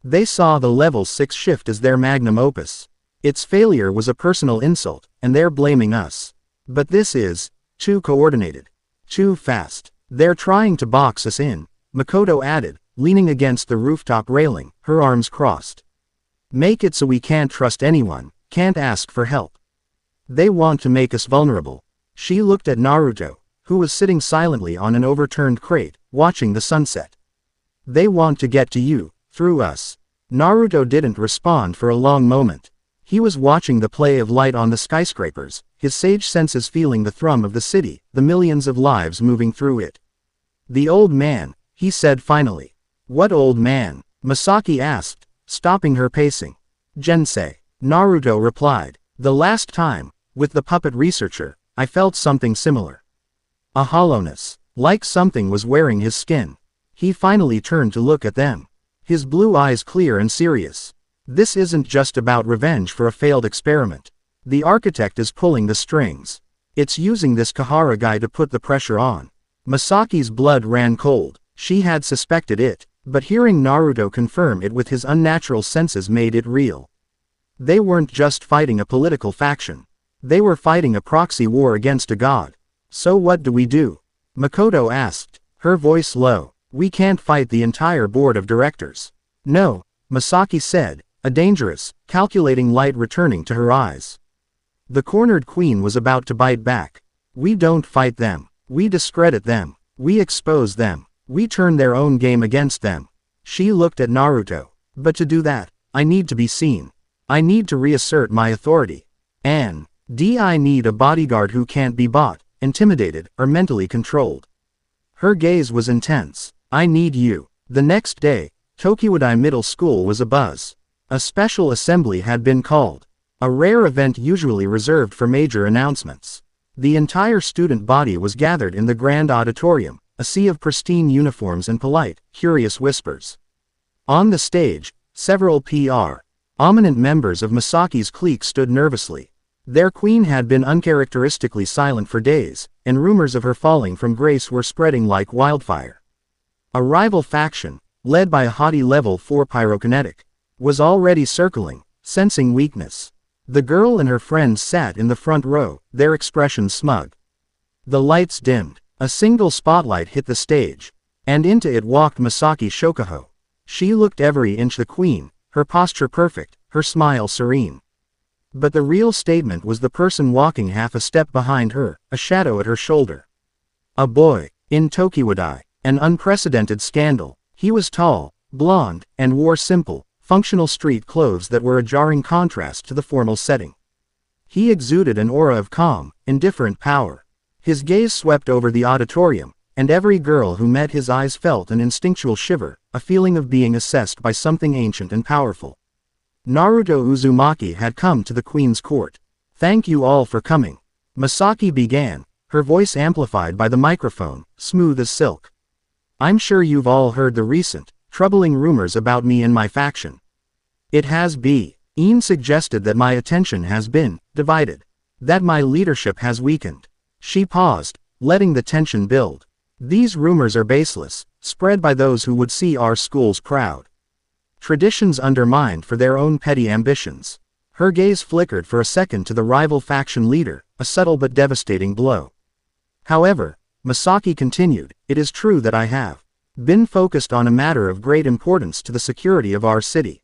They saw the Level 6 shift as their magnum opus. Its failure was a personal insult, and they're blaming us. But this is too coordinated. Too fast. They're trying to box us in," Mikoto added, leaning against the rooftop railing, her arms crossed. "Make it so we can't trust anyone, can't ask for help. They want to make us vulnerable." She looked at Naruto, who was sitting silently on an overturned crate, watching the sunset. "They want to get to you, through us." Naruto didn't respond for a long moment. He was watching the play of light on the skyscrapers, his sage senses feeling the thrum of the city, the millions of lives moving through it. "The old man," he said finally. "What old man?" Misaki asked, stopping her pacing. "Gensei," Naruto replied. "The last time, with the puppet researcher, I felt something similar. A hollowness, like something was wearing his skin." He finally turned to look at them. His blue eyes clear and serious. "This isn't just about revenge for a failed experiment. The architect is pulling the strings. It's using this Kahara guy to put the pressure on." Misaki's blood ran cold. She had suspected it, but hearing Naruto confirm it with his unnatural senses made it real. They weren't just fighting a political faction. They were fighting a proxy war against a god. "So what do we do?" Mikoto asked, her voice low. "We can't fight the entire board of directors." "No," Misaki said, a dangerous, calculating light returning to her eyes. The cornered queen was about to bite back. "We don't fight them. We discredit them. We expose them. We turn their own game against them." She looked at Naruto. "But to do that, I need to be seen. I need to reassert my authority. And I need a bodyguard who can't be bought, intimidated, or mentally controlled." Her gaze was intense. "I need you." The next day, Tokiwadai Middle School was abuzz. A special assembly had been called. A rare event usually reserved for major announcements. The entire student body was gathered in the grand auditorium, a sea of pristine uniforms and polite, curious whispers. On the stage, several prominent members of Misaki's clique stood nervously. Their queen had been uncharacteristically silent for days, and rumors of her falling from grace were spreading like wildfire. A rival faction, led by a haughty level 4 pyrokinetic, was already circling, sensing weakness. The girl and her friends sat in the front row, their expressions smug. The lights dimmed. A single spotlight hit the stage, and into it walked Misaki Shokuhou. She looked every inch the queen, her posture perfect, her smile serene. But the real statement was the person walking half a step behind her, a shadow at her shoulder. A boy, in Tokiwadai, an unprecedented scandal. He was tall, blonde, and wore simple, functional street clothes that were a jarring contrast to the formal setting. He exuded an aura of calm, indifferent power. His gaze swept over the auditorium, and every girl who met his eyes felt an instinctual shiver, a feeling of being assessed by something ancient and powerful. Naruto Uzumaki had come to the Queen's court. "Thank you all for coming," Misaki began, her voice amplified by the microphone, smooth as silk. "I'm sure you've all heard the recent, troubling rumors about me and my faction. It has been suggested that my attention has been divided, that my leadership has weakened." She paused, letting the tension build. "These rumors are baseless, spread by those who would see our schools proud. Traditions undermined for their own petty ambitions." Her gaze flickered for a second to the rival faction leader, a subtle but devastating blow. "However," Misaki continued, "it is true that I have been focused on a matter of great importance to the security of our city.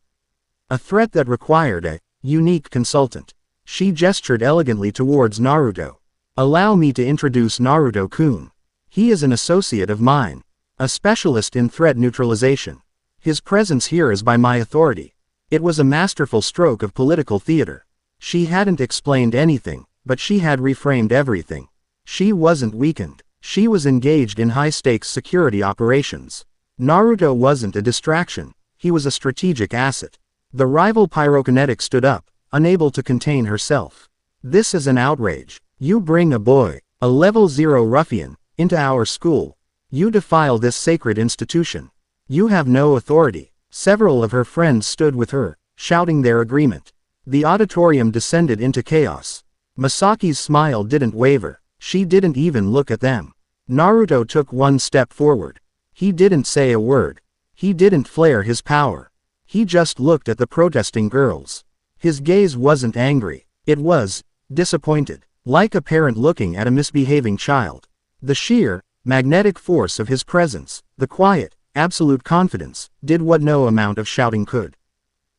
A threat that required a unique consultant." She gestured elegantly towards Naruto. "Allow me to introduce Naruto-kun. He is an associate of mine, a specialist in threat neutralization. His presence here is by my authority." It was a masterful stroke of political theater. She hadn't explained anything, but she had reframed everything. She wasn't weakened. She was engaged in high-stakes security operations. Naruto wasn't a distraction, he was a strategic asset. The rival pyrokinetic stood up, unable to contain herself. "This is an outrage. You bring a boy, a level 0 ruffian, into our school. You defile this sacred institution. You have no authority." Several of her friends stood with her, shouting their agreement. The auditorium descended into chaos. Misaki's smile didn't waver. She didn't even look at them. Naruto took one step forward. He didn't say a word. He didn't flare his power. He just looked at the protesting girls. His gaze wasn't angry. It was disappointed, like a parent looking at a misbehaving child. The sheer, magnetic force of his presence, the quiet, absolute confidence, did what no amount of shouting could.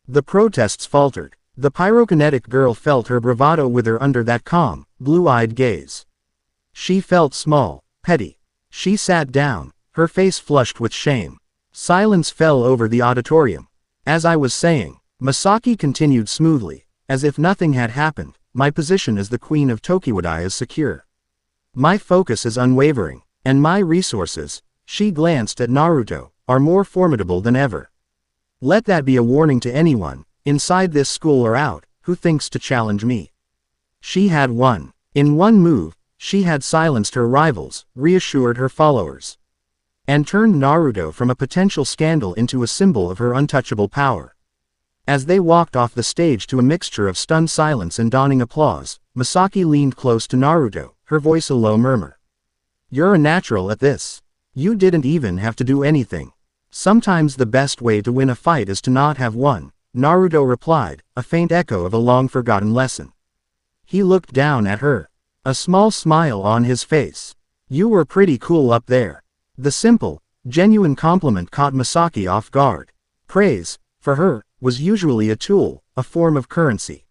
The protests faltered. The pyrokinetic girl felt her bravado wither under that calm, blue-eyed gaze. She felt small, petty. She sat down, her face flushed with shame. Silence fell over the auditorium. "As I was saying," Misaki continued smoothly, as if nothing had happened, "my position as the Queen of Tokiwadai is secure. My focus is unwavering, and my resources," she glanced at Naruto, "are more formidable than ever. Let that be a warning to anyone, inside this school or out, who thinks to challenge me." She had won. In one move, she had silenced her rivals, reassured her followers, and turned Naruto from a potential scandal into a symbol of her untouchable power. As they walked off the stage to a mixture of stunned silence and dawning applause, Misaki leaned close to Naruto, her voice a low murmur. "You're a natural at this. You didn't even have to do anything. Sometimes the best way to win a fight is to not have won," Naruto replied, a faint echo of a long-forgotten lesson. He looked down at her, a small smile on his face. "You were pretty cool up there." The simple, genuine compliment caught Misaki off guard. Praise, for her, was usually a tool, a form of currency.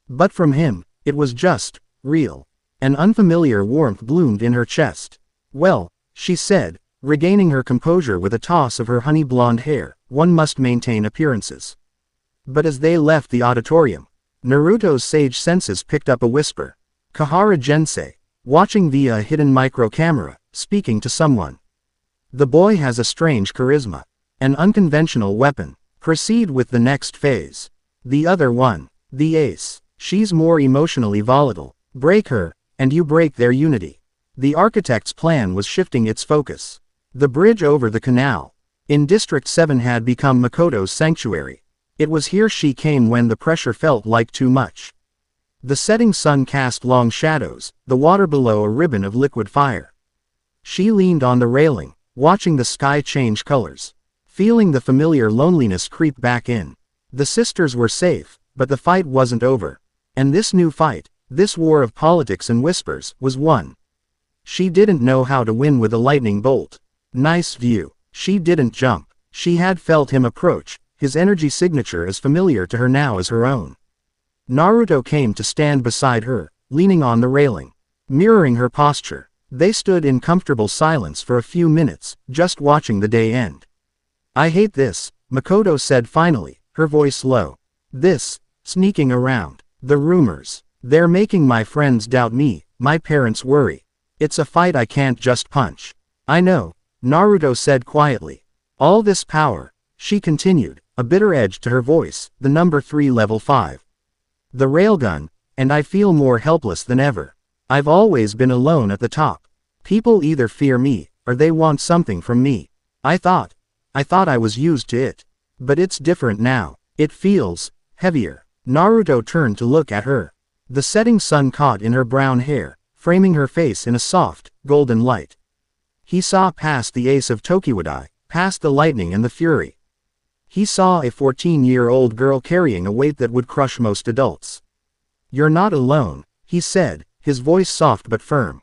But from him, it was just real. An unfamiliar warmth bloomed in her chest. "Well," she said, regaining her composure with a toss of her honey blonde hair, "one must maintain appearances." But as they left the auditorium, Naruto's sage senses picked up a whisper. Kahara Jensei, watching via a hidden micro-camera, speaking to someone. "The boy has a strange charisma. An unconventional weapon. Proceed with the next phase. The other one, the ace. She's more emotionally volatile. Break her, and you break their unity." The architect's plan was shifting its focus. The bridge over the canal in District 7 had become Mikoto's sanctuary. It was here she came when the pressure felt like too much. The setting sun cast long shadows, the water below a ribbon of liquid fire. She leaned on the railing, watching the sky change colors, feeling the familiar loneliness creep back in. The sisters were safe, but the fight wasn't over. And this new fight, this war of politics and whispers, was won. She didn't know how to win with a lightning bolt. Nice view. She didn't jump. She had felt him approach, his energy signature as familiar to her now as her own. Naruto came to stand beside her, leaning on the railing, mirroring her posture. They stood in comfortable silence for a few minutes, just watching the day end. I hate this, Mikoto said finally, her voice low. This, sneaking around. The rumors. They're making my friends doubt me, my parents worry. It's a fight I can't just punch. I know, Naruto said quietly. All this power, she continued, a bitter edge to her voice, the number 3 level 5. The railgun, and I feel more helpless than ever. I've always been alone at the top. People either fear me, or they want something from me. I thought I was used to it. But it's different now. It feels heavier. Naruto turned to look at her. The setting sun caught in her brown hair, framing her face in a soft, golden light. He saw past the ace of Tokiwadai, past the lightning and the fury. He saw a 14-year-old girl carrying a weight that would crush most adults. You're not alone, he said, his voice soft but firm.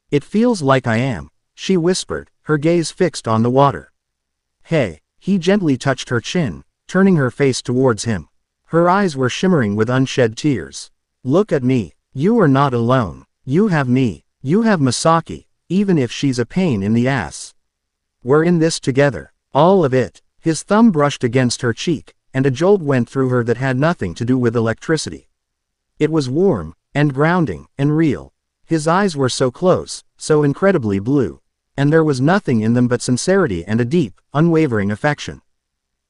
It feels like I am, she whispered, her gaze fixed on the water. Hey, he gently touched her chin, turning her face towards him. Her eyes were shimmering with unshed tears. Look at me, you are not alone. You have me, you have Misaki, even if she's a pain in the ass. We're in this together, all of it. His thumb brushed against her cheek, and a jolt went through her that had nothing to do with electricity. It was warm, and grounding, and real. His eyes were so close, so incredibly blue. And there was nothing in them but sincerity and a deep, unwavering affection.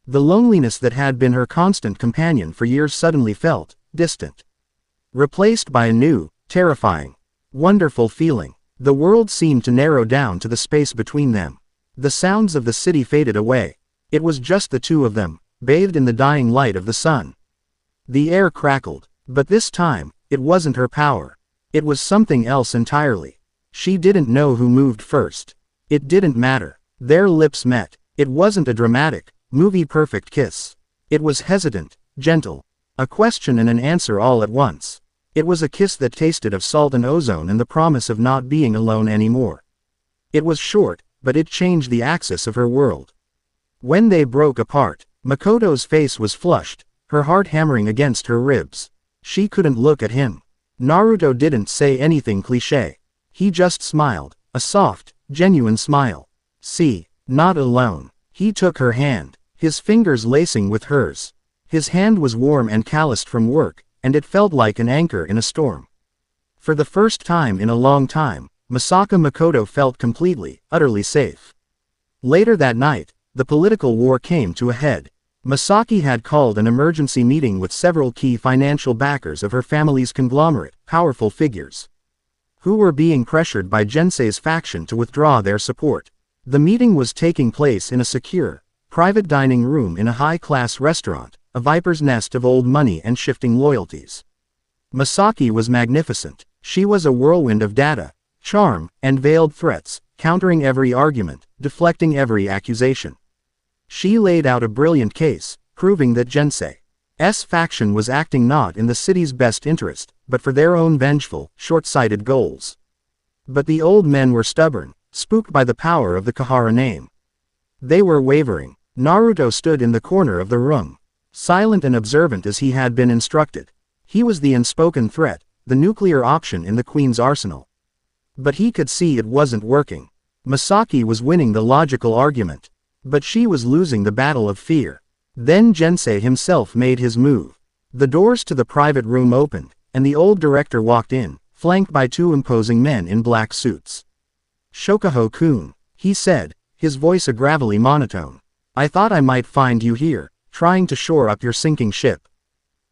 The loneliness that had been her constant companion for years suddenly felt distant. Replaced by a new, terrifying, wonderful feeling. The world seemed to narrow down to the space between them. The sounds of the city faded away. It was just the two of them, bathed in the dying light of the sun. The air crackled, but this time, it wasn't her power. It was something else entirely. She didn't know who moved first. It didn't matter. Their lips met. It wasn't a dramatic, movie-perfect kiss. It was hesitant, gentle. A question and an answer all at once. It was a kiss that tasted of salt and ozone and the promise of not being alone anymore. It was short, but it changed the axis of her world. When they broke apart, Mikoto's face was flushed, her heart hammering against her ribs. She couldn't look at him. Naruto didn't say anything cliché. He just smiled, a soft, genuine smile. See, not alone. He took her hand, his fingers lacing with hers. His hand was warm and calloused from work, and it felt like an anchor in a storm. For the first time in a long time, Misaka Mikoto felt completely, utterly safe. Later that night, the political war came to a head. Misaki had called an emergency meeting with several key financial backers of her family's conglomerate, powerful figures, who were being pressured by Gensei's faction to withdraw their support. The meeting was taking place in a secure, private dining room in a high-class restaurant, a viper's nest of old money and shifting loyalties. Misaki was magnificent. She was a whirlwind of data, charm, and veiled threats, countering every argument, deflecting every accusation. She laid out a brilliant case, proving that Gensei's faction was acting not in the city's best interest, but for their own vengeful, short-sighted goals. But the old men were stubborn, spooked by the power of the Kohara name. They were wavering. Naruto stood in the corner of the room, silent and observant as he had been instructed. He was the unspoken threat, the nuclear option in the Queen's arsenal. But he could see it wasn't working. Misaki was winning the logical argument, but she was losing the battle of fear. Then Gensei himself made his move. The doors to the private room opened, and the old director walked in, flanked by two imposing men in black suits. Shokuhou-kun, he said, his voice a gravelly monotone. I thought I might find you here, trying to shore up your sinking ship.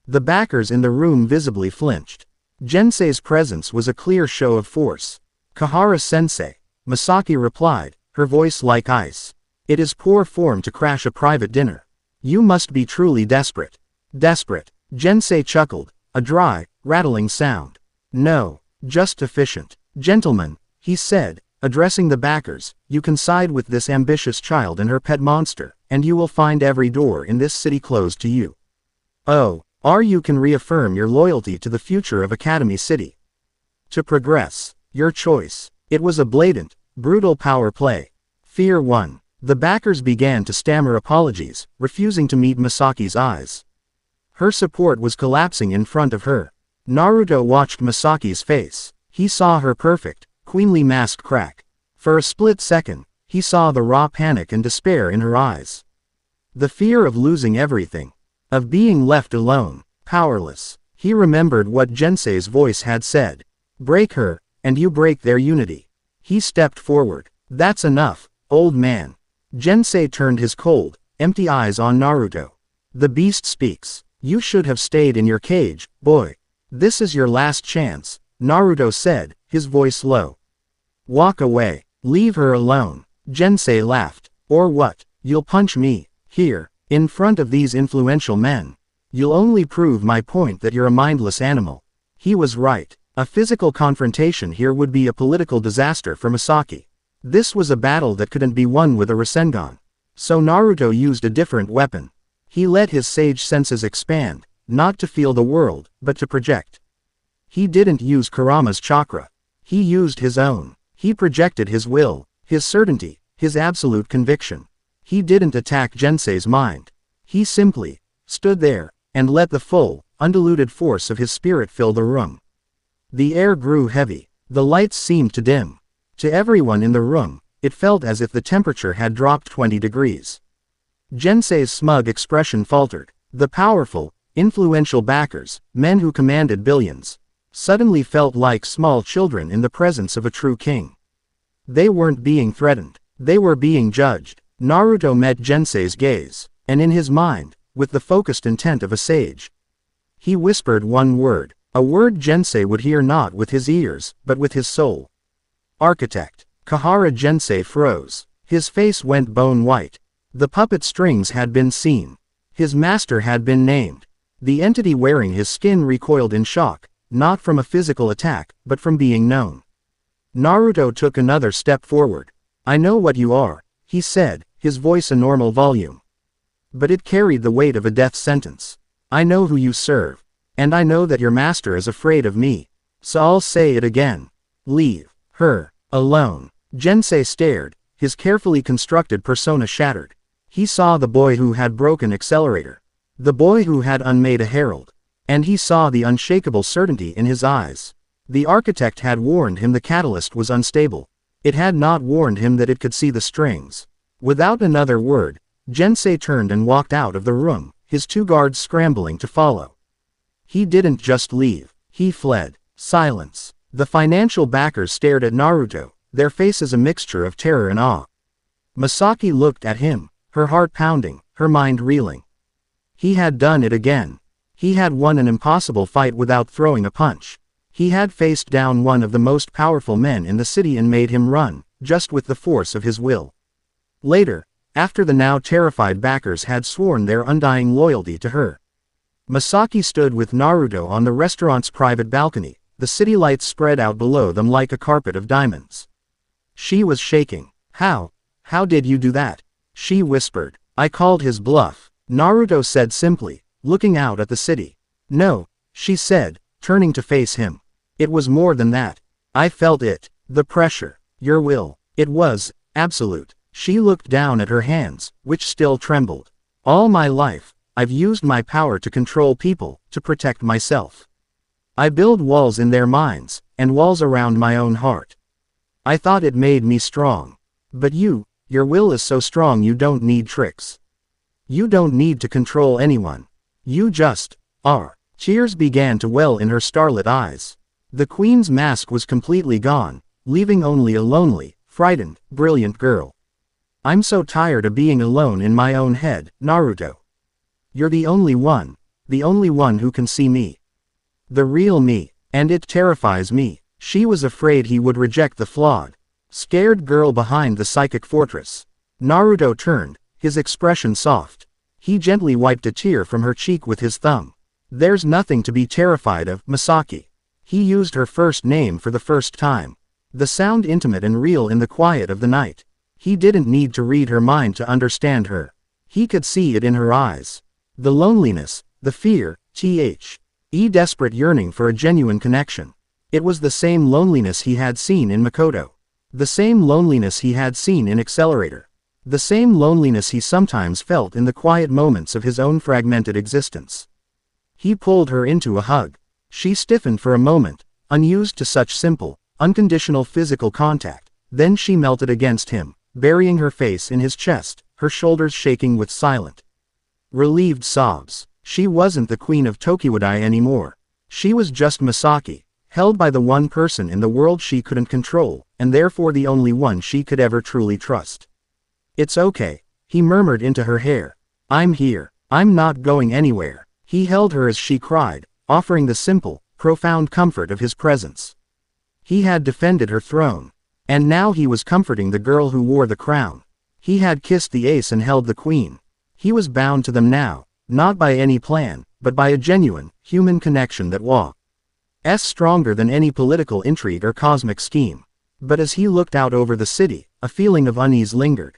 The backers in the room visibly flinched. Gensei's presence was a clear show of force. Kohara-sensei, Misaki replied, her voice like ice. It is poor form to crash a private dinner. You must be truly desperate. Desperate. Gensei chuckled, a dry, rattling sound. No, just efficient. Gentlemen, he said, addressing the backers, you can side with this ambitious child and her pet monster, and you will find every door in this city closed to you. Oh, or you can reaffirm your loyalty to the future of Academy City. To progress, your choice. It was a blatant, brutal power play. Fear won. The backers began to stammer apologies, refusing to meet Misaki's eyes. Her support was collapsing in front of her. Naruto watched Misaki's face. He saw her perfect, queenly mask crack. For a split second, he saw the raw panic and despair in her eyes. The fear of losing everything. Of being left alone, powerless. He remembered what Gensei's voice had said. Break her, and you break their unity. He stepped forward. That's enough, old man. Gensei turned his cold, empty eyes on Naruto. The beast speaks. You should have stayed in your cage, boy. This is your last chance, Naruto said, his voice low. Walk away. Leave her alone. Gensei laughed. Or what? You'll punch me, here, in front of these influential men. You'll only prove my point that you're a mindless animal. He was right. A physical confrontation here would be a political disaster for Misaki. This was a battle that couldn't be won with a Rasengan. So Naruto used a different weapon. He let his sage senses expand, not to feel the world, but to project. He didn't use Kurama's chakra. He used his own. He projected his will, his certainty, his absolute conviction. He didn't attack Gensei's mind. He simply stood there and let the full, undiluted force of his spirit fill the room. The air grew heavy. The lights seemed to dim. To everyone in the room, it felt as if the temperature had dropped 20 degrees. Gensei's smug expression faltered. The powerful, influential backers, men who commanded billions, suddenly felt like small children in the presence of a true king. They weren't being threatened. They were being judged. Naruto met Gensei's gaze, and in his mind, with the focused intent of a sage, he whispered one word, a word Gensei would hear not with his ears, but with his soul. Architect. Kahara Gensei froze. His face went bone white. The puppet strings had been seen. His master had been named. The entity wearing his skin recoiled in shock, not from a physical attack, but from being known. Naruto took another step forward. I know what you are, he said, his voice a normal volume. But it carried the weight of a death sentence. I know who you serve. And I know that your master is afraid of me. So I'll say it again. Leave her alone. Gensei stared, his carefully constructed persona shattered. He saw the boy who had broken Accelerator. The boy who had unmade a herald. And he saw the unshakable certainty in his eyes. The architect had warned him the catalyst was unstable. It had not warned him that it could see the strings. Without another word, Gensei turned and walked out of the room, his two guards scrambling to follow. He didn't just leave. He fled. Silence. The financial backers stared at Naruto, their faces a mixture of terror and awe. Misaki looked at him, her heart pounding, her mind reeling. He had done it again. He had won an impossible fight without throwing a punch. He had faced down one of the most powerful men in the city and made him run, just with the force of his will. Later, after the now terrified backers had sworn their undying loyalty to her, Misaki stood with Naruto on the restaurant's private balcony, the city lights spread out below them like a carpet of diamonds. She was shaking. How did you do that? She whispered. I called his bluff, Naruto said simply, looking out at the city. No, she said, turning to face him. It was more than that. I felt it. The pressure. Your will. It was absolute. She looked down at her hands, which still trembled. All my life, I've used my power to control people, to protect myself. I build walls in their minds, and walls around my own heart. I thought it made me strong. But your will is so strong you don't need tricks. You don't need to control anyone. You just are. Tears began to well in her starlit eyes. The queen's mask was completely gone, leaving only a lonely, frightened, brilliant girl. I'm so tired of being alone in my own head, Naruto. You're the only one who can see me. The real me, and it terrifies me. She was afraid he would reject the flawed, scared girl behind the psychic fortress. Naruto turned, his expression soft. He gently wiped a tear from her cheek with his thumb. There's nothing to be terrified of, Misaki. He used her first name for the first time. The sound intimate and real in the quiet of the night. He didn't need to read her mind to understand her. He could see it in her eyes. The loneliness, the fear, desperate yearning for a genuine connection. It was the same loneliness he had seen in Mikoto. The same loneliness he had seen in Accelerator. The same loneliness he sometimes felt in the quiet moments of his own fragmented existence. He pulled her into a hug. She stiffened for a moment, unused to such simple, unconditional physical contact. Then she melted against him, burying her face in his chest, her shoulders shaking with silent, relieved sobs. She wasn't the queen of Tokiwadai anymore. She was just Misaki, held by the one person in the world she couldn't control, and therefore the only one she could ever truly trust. "It's okay," he murmured into her hair. "I'm here. I'm not going anywhere." He held her as she cried, offering the simple, profound comfort of his presence. He had defended her throne. And now he was comforting the girl who wore the crown. He had kissed the ace and held the queen. He was bound to them now, not by any plan, but by a genuine, human connection that was stronger than any political intrigue or cosmic scheme. But as he looked out over the city, a feeling of unease lingered.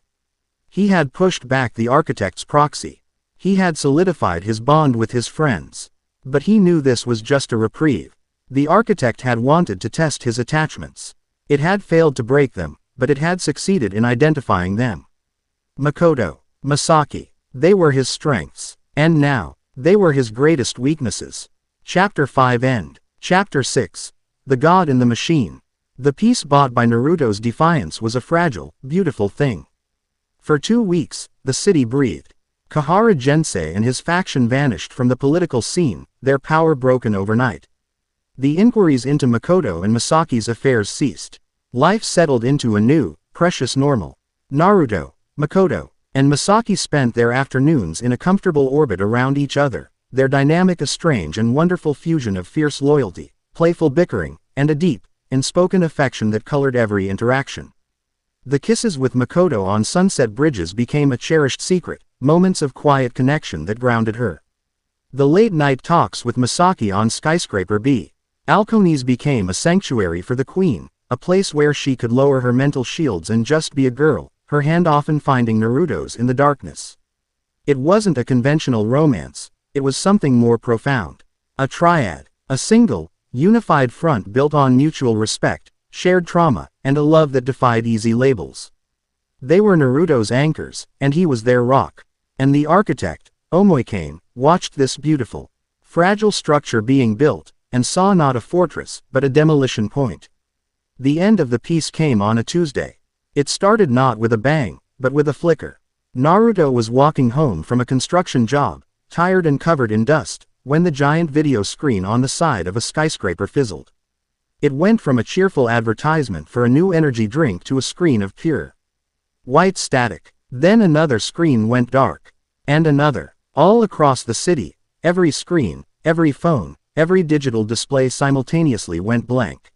He had pushed back the architect's proxy. He had solidified his bond with his friends. But he knew this was just a reprieve. The architect had wanted to test his attachments. It had failed to break them, but it had succeeded in identifying them. Mikoto, Misaki, they were his strengths. And now, they were his greatest weaknesses. Chapter 5 End. Chapter 6. The God in the Machine. The peace bought by Naruto's defiance was a fragile, beautiful thing. For 2 weeks, the city breathed. Kahara Gensei and his faction vanished from the political scene, their power broken overnight. The inquiries into Mikoto and Misaki's affairs ceased. Life settled into a new, precious normal. Naruto, Mikoto, and Misaki spent their afternoons in a comfortable orbit around each other, their dynamic a strange and wonderful fusion of fierce loyalty, playful bickering, and a deep, unspoken affection that colored every interaction. The kisses with Mikoto on sunset bridges became a cherished secret, moments of quiet connection that grounded her. The late-night talks with Misaki on Skyscraper B. Alcones became a sanctuary for the queen, a place where she could lower her mental shields and just be a girl, her hand often finding Naruto's in the darkness. It wasn't a conventional romance, it was something more profound. A triad, a single, unified front built on mutual respect, shared trauma, and a love that defied easy labels. They were Naruto's anchors, and he was their rock. And the architect, Omoikane, watched this beautiful, fragile structure being built, and saw not a fortress, but a demolition point. The end of the piece came on a Tuesday. It started not with a bang, but with a flicker. Naruto was walking home from a construction job, tired and covered in dust, when the giant video screen on the side of a skyscraper fizzled. It went from a cheerful advertisement for a new energy drink to a screen of pure white static. Then another screen went dark. And another. All across the city, every screen, every phone, every digital display simultaneously went blank.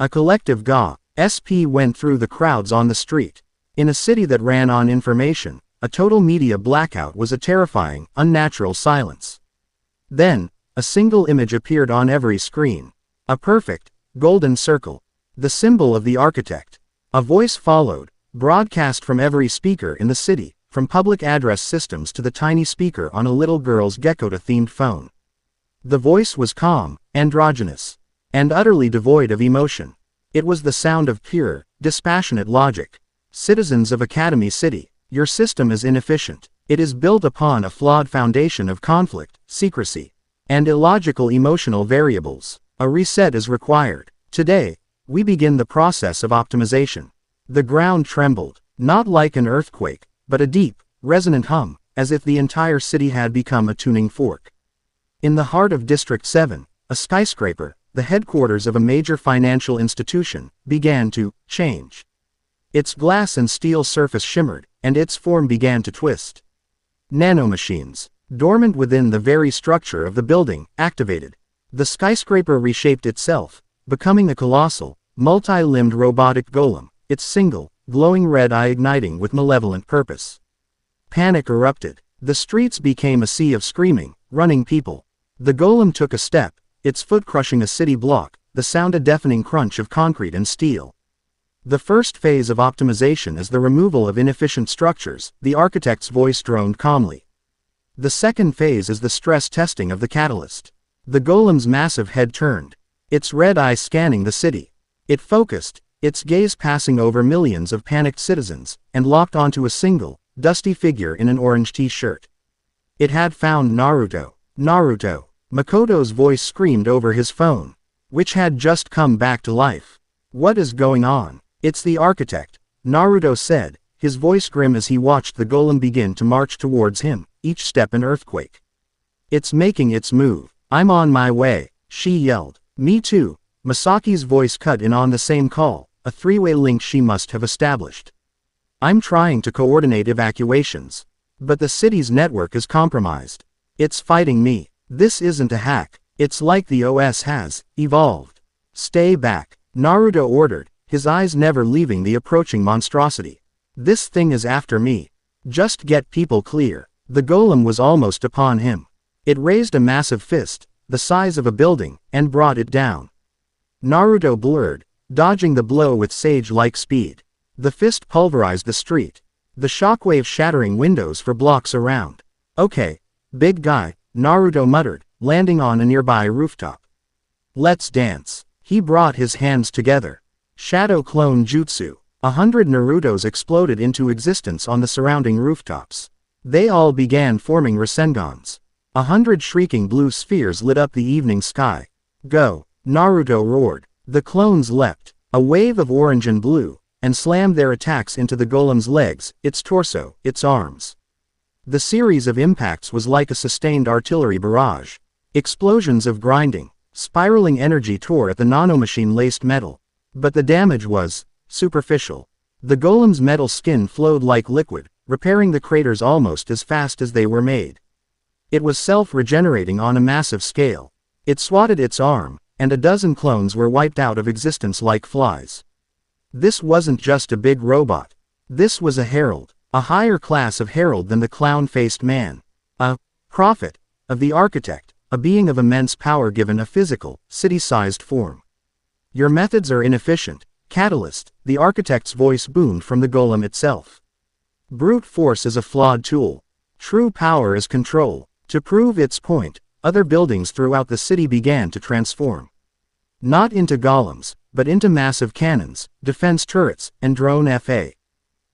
A collective gasp went through the crowds on the street. In a city that ran on information, a total media blackout was a terrifying, unnatural silence. Then, a single image appeared on every screen. A perfect, golden circle. The symbol of the architect. A voice followed, broadcast from every speaker in the city, from public address systems to the tiny speaker on a little girl's Gekota-themed phone. The voice was calm, androgynous, and utterly devoid of emotion. It was the sound of pure, dispassionate logic. Citizens of Academy City, your system is inefficient. It is built upon a flawed foundation of conflict, secrecy, and illogical emotional variables. A reset is required. Today, we begin the process of optimization. The ground trembled, not like an earthquake, but a deep, resonant hum, as if the entire city had become a tuning fork. In the heart of District 7, a skyscraper, the headquarters of a major financial institution, began to change. Its glass and steel surface shimmered, and its form began to twist. Nanomachines, dormant within the very structure of the building, activated. The skyscraper reshaped itself, becoming a colossal, multi-limbed robotic golem, its single, glowing red eye igniting with malevolent purpose. Panic erupted. The streets became a sea of screaming, running people. The golem took a step, its foot crushing a city block, the sound a deafening crunch of concrete and steel. The first phase of optimization is the removal of inefficient structures, the architect's voice droned calmly. The second phase is the stress testing of the catalyst. The golem's massive head turned, its red eye scanning the city. It focused, its gaze passing over millions of panicked citizens, and locked onto a single, dusty figure in an orange t-shirt. It had found Naruto. Naruto. Mikoto's voice screamed over his phone, which had just come back to life. What is going on? It's the architect, Naruto said, his voice grim as he watched the golem begin to march towards him, each step an earthquake. It's making its move. I'm on my way, she yelled. Me too. Misaki's voice cut in on the same call, a three-way link she must have established. I'm trying to coordinate evacuations. But the city's network is compromised. It's fighting me. This isn't a hack. It's like the OS has evolved. Stay back, Naruto ordered, his eyes never leaving the approaching monstrosity. This thing is after me. Just get people clear. The golem was almost upon him. It raised a massive fist, the size of a building, and brought it down. Naruto blurred, dodging the blow with sage-like speed. The fist pulverized the street, the shockwave shattering windows for blocks around. Okay, big guy, Naruto muttered, landing on a nearby rooftop. Let's dance. He brought his hands together. Shadow clone jutsu. 100 Narutos exploded into existence on the surrounding rooftops. They all began forming Rasengans. 100 shrieking blue spheres lit up the evening sky. Go! Naruto roared. The clones leapt, a wave of orange and blue, and slammed their attacks into the golem's legs, its torso, its arms. The series of impacts was like a sustained artillery barrage. Explosions of grinding, spiraling energy tore at the nanomachine-laced metal. But the damage was superficial. The golem's metal skin flowed like liquid, repairing the craters almost as fast as they were made. It was self-regenerating on a massive scale. It swatted its arm, and a dozen clones were wiped out of existence like flies. This wasn't just a big robot. This was a herald, a higher class of herald than the clown-faced man. A prophet of the architect, a being of immense power given a physical, city-sized form. Your methods are inefficient, Catalyst, the architect's voice boomed from the golem itself. Brute force is a flawed tool. True power is control. To prove its point, other buildings throughout the city began to transform. Not into golems, but into massive cannons, defense turrets, and drone FA.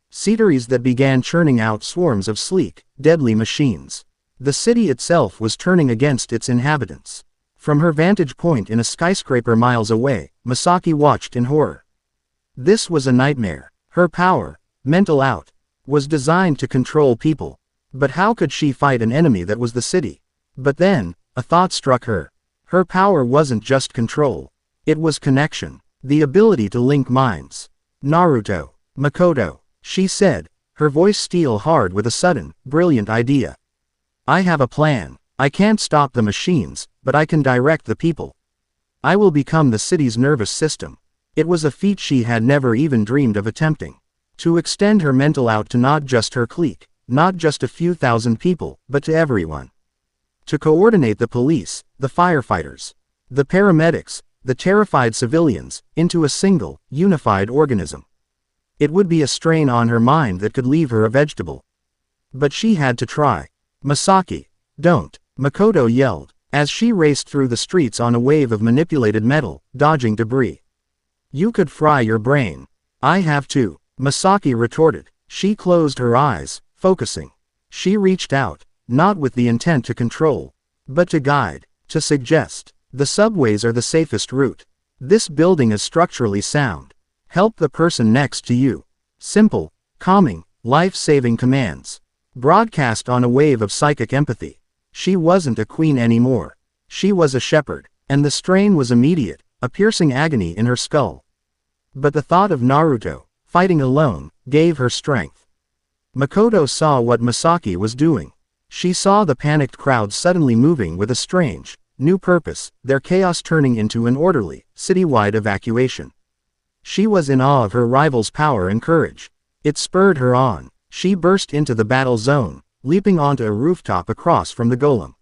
Citeries that began churning out swarms of sleek, deadly machines. The city itself was turning against its inhabitants. From her vantage point in a skyscraper miles away, Misaki watched in horror. This was a nightmare. Her power, mental out, was designed to control people. But how could she fight an enemy that was the city? But then, a thought struck her. Her power wasn't just control. It was connection. The ability to link minds. Naruto. Mikoto. She said, her voice steel hard with a sudden, brilliant idea. I have a plan. I can't stop the machines, but I can direct the people. I will become the city's nervous system. It was a feat she had never even dreamed of attempting. To extend her mental out to not just her clique, not just a few thousand people, but to everyone. To coordinate the police, the firefighters, the paramedics, the terrified civilians, into a single, unified organism. It would be a strain on her mind that could leave her a vegetable. But she had to try. Misaki, don't, Mikoto yelled, as she raced through the streets on a wave of manipulated metal, dodging debris. You could fry your brain. I have to, Misaki retorted. She closed her eyes, focusing. She reached out, not with the intent to control, but to guide, to suggest. The subways are the safest route. This building is structurally sound. Help the person next to you. Simple, calming, life-saving commands. Broadcast on a wave of psychic empathy. She wasn't a queen anymore. She was a shepherd, and the strain was immediate, a piercing agony in her skull. But the thought of Naruto, fighting alone, gave her strength. Mikoto saw what Misaki was doing. She saw the panicked crowd suddenly moving with a strange, new purpose, their chaos turning into an orderly, citywide evacuation. She was in awe of her rival's power and courage. It spurred her on. She burst into the battle zone, leaping onto a rooftop across from the golem.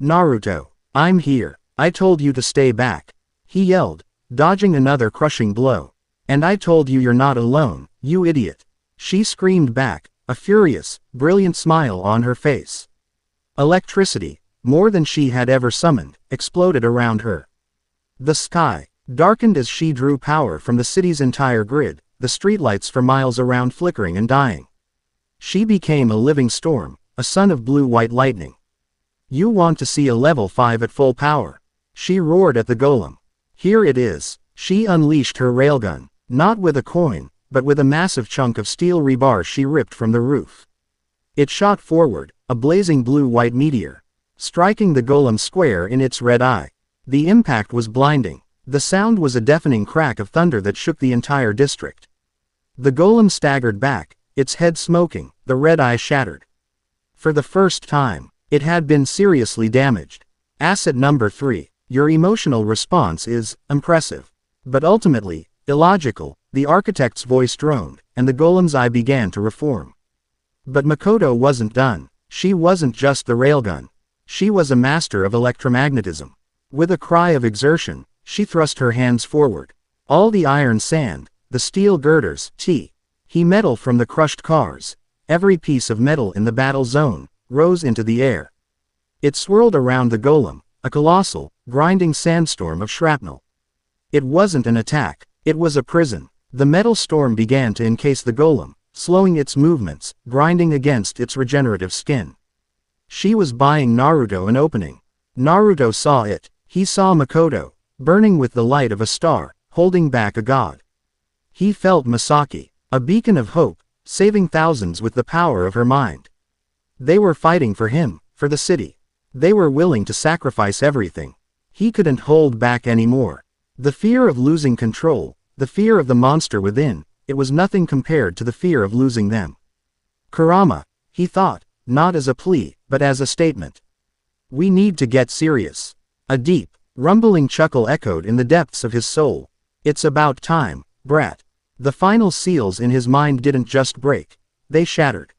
Naruto, I'm here. I told you to stay back. He yelled, dodging another crushing blow. And I told you you're not alone, you idiot. She screamed back, a furious, brilliant smile on her face. Electricity, more than she had ever summoned, exploded around her. The sky darkened as she drew power from the city's entire grid, the streetlights for miles around flickering and dying. She became a living storm, a sun of blue-white lightning. You want to see a level 5 at full power? She roared at the golem. Here it is. She unleashed her railgun, not with a coin, but with a massive chunk of steel rebar she ripped from the roof. It shot forward, a blazing blue-white meteor, striking the golem square in its red eye. The impact was blinding. The sound was a deafening crack of thunder that shook the entire district. The golem staggered back, its head smoking, the red eye shattered. For the first time, it had been seriously damaged. Asset number 3. Your emotional response is impressive, but ultimately illogical, the architect's voice droned, and the golem's eye began to reform. But Mikoto wasn't done. She wasn't just the railgun. She was a master of electromagnetism. With a cry of exertion, she thrust her hands forward. All the iron sand, the steel girders, he metal from the crushed cars, every piece of metal in the battle zone, rose into the air. It swirled around the golem, a colossal, grinding sandstorm of shrapnel. It wasn't an attack, it was a prison. The metal storm began to encase the golem, slowing its movements, grinding against its regenerative skin. She was buying Naruto an opening. Naruto saw it. He saw Mikoto, burning with the light of a star, holding back a god. He felt Misaki, a beacon of hope, saving thousands with the power of her mind. They were fighting for him, for the city. They were willing to sacrifice everything. He couldn't hold back anymore. The fear of losing control, the fear of the monster within, it was nothing compared to the fear of losing them. Kurama, he thought, not as a plea, but as a statement. We need to get serious. A deep, rumbling chuckle echoed in the depths of his soul. It's about time, brat. The final seals in his mind didn't just break, they shattered.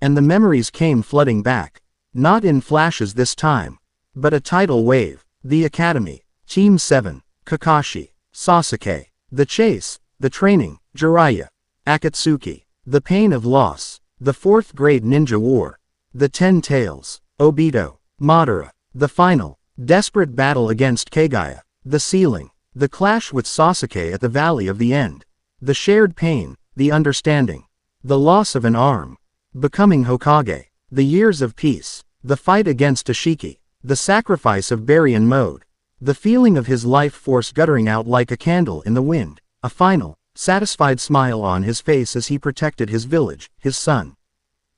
And the memories came flooding back. Not in flashes this time, but a tidal wave. The academy, Team 7, Kakashi, Sasuke, the chase, the training, Jiraiya, Akatsuki, the pain of loss, the 4th grade ninja war, the 10 tails, Obito, Madara, the final, desperate battle against Kagaya, the ceiling, the clash with Sasuke at the Valley of the End, the shared pain, the understanding, the loss of an arm, becoming Hokage, the years of peace, the fight against Ashiki, the sacrifice of Baryon Mode, the feeling of his life force guttering out like a candle in the wind, a final, satisfied smile on his face as he protected his village, his son.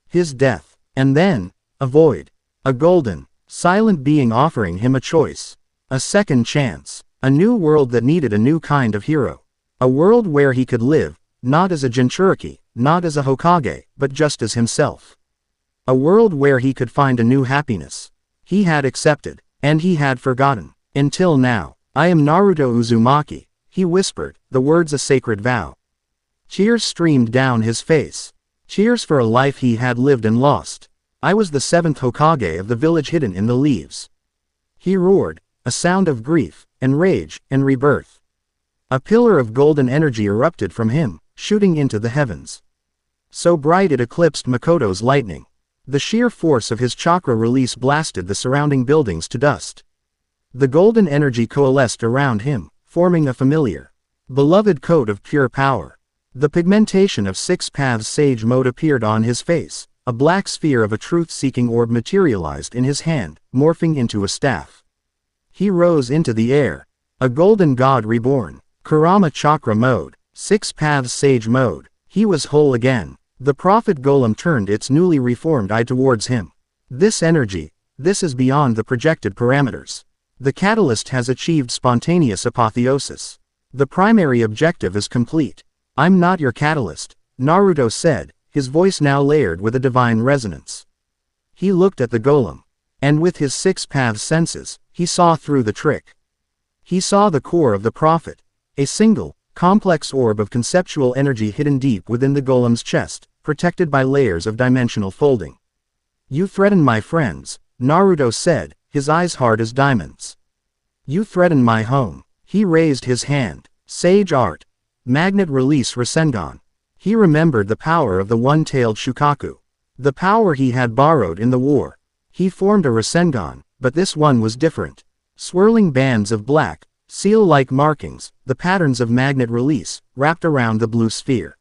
His death, and then, a void, a golden, silent being offering him a choice, a second chance, a new world that needed a new kind of hero, a world where he could live, not as a Jinchuriki, not as a Hokage, but just as himself. A world where he could find a new happiness. He had accepted, and he had forgotten. Until now, I am Naruto Uzumaki, he whispered, the words a sacred vow. Tears streamed down his face. Tears for a life he had lived and lost. I was the 7th Hokage of the village hidden in the leaves. He roared, a sound of grief, and rage, and rebirth. A pillar of golden energy erupted from him, shooting into the heavens. So bright it eclipsed Mikoto's lightning. The sheer force of his chakra release blasted the surrounding buildings to dust. The golden energy coalesced around him, forming a familiar, beloved coat of pure power. The pigmentation of 6 paths sage mode appeared on his face. A black sphere of a truth-seeking orb materialized in his hand, morphing into a staff. He rose into the air. A golden god reborn. Kurama chakra mode. 6 paths sage mode. He was whole again. The prophet golem turned its newly reformed eye towards him. This energy, this is beyond the projected parameters. The catalyst has achieved spontaneous apotheosis. The primary objective is complete. I'm not your catalyst, Naruto said, his voice now layered with a divine resonance. He looked at the golem. And with his 6 paths senses, he saw through the trick. He saw the core of the prophet. A single, complex orb of conceptual energy hidden deep within the golem's chest, protected by layers of dimensional folding. You threaten my friends, Naruto said, his eyes hard as diamonds. You threaten my home. He raised his hand. Sage art. Magnet release Rasengan. He remembered the power of the one-tailed Shukaku. The power he had borrowed in the war. He formed a Rasengan, but this one was different. Swirling bands of black, seal-like markings, the patterns of magnet release, wrapped around the blue sphere.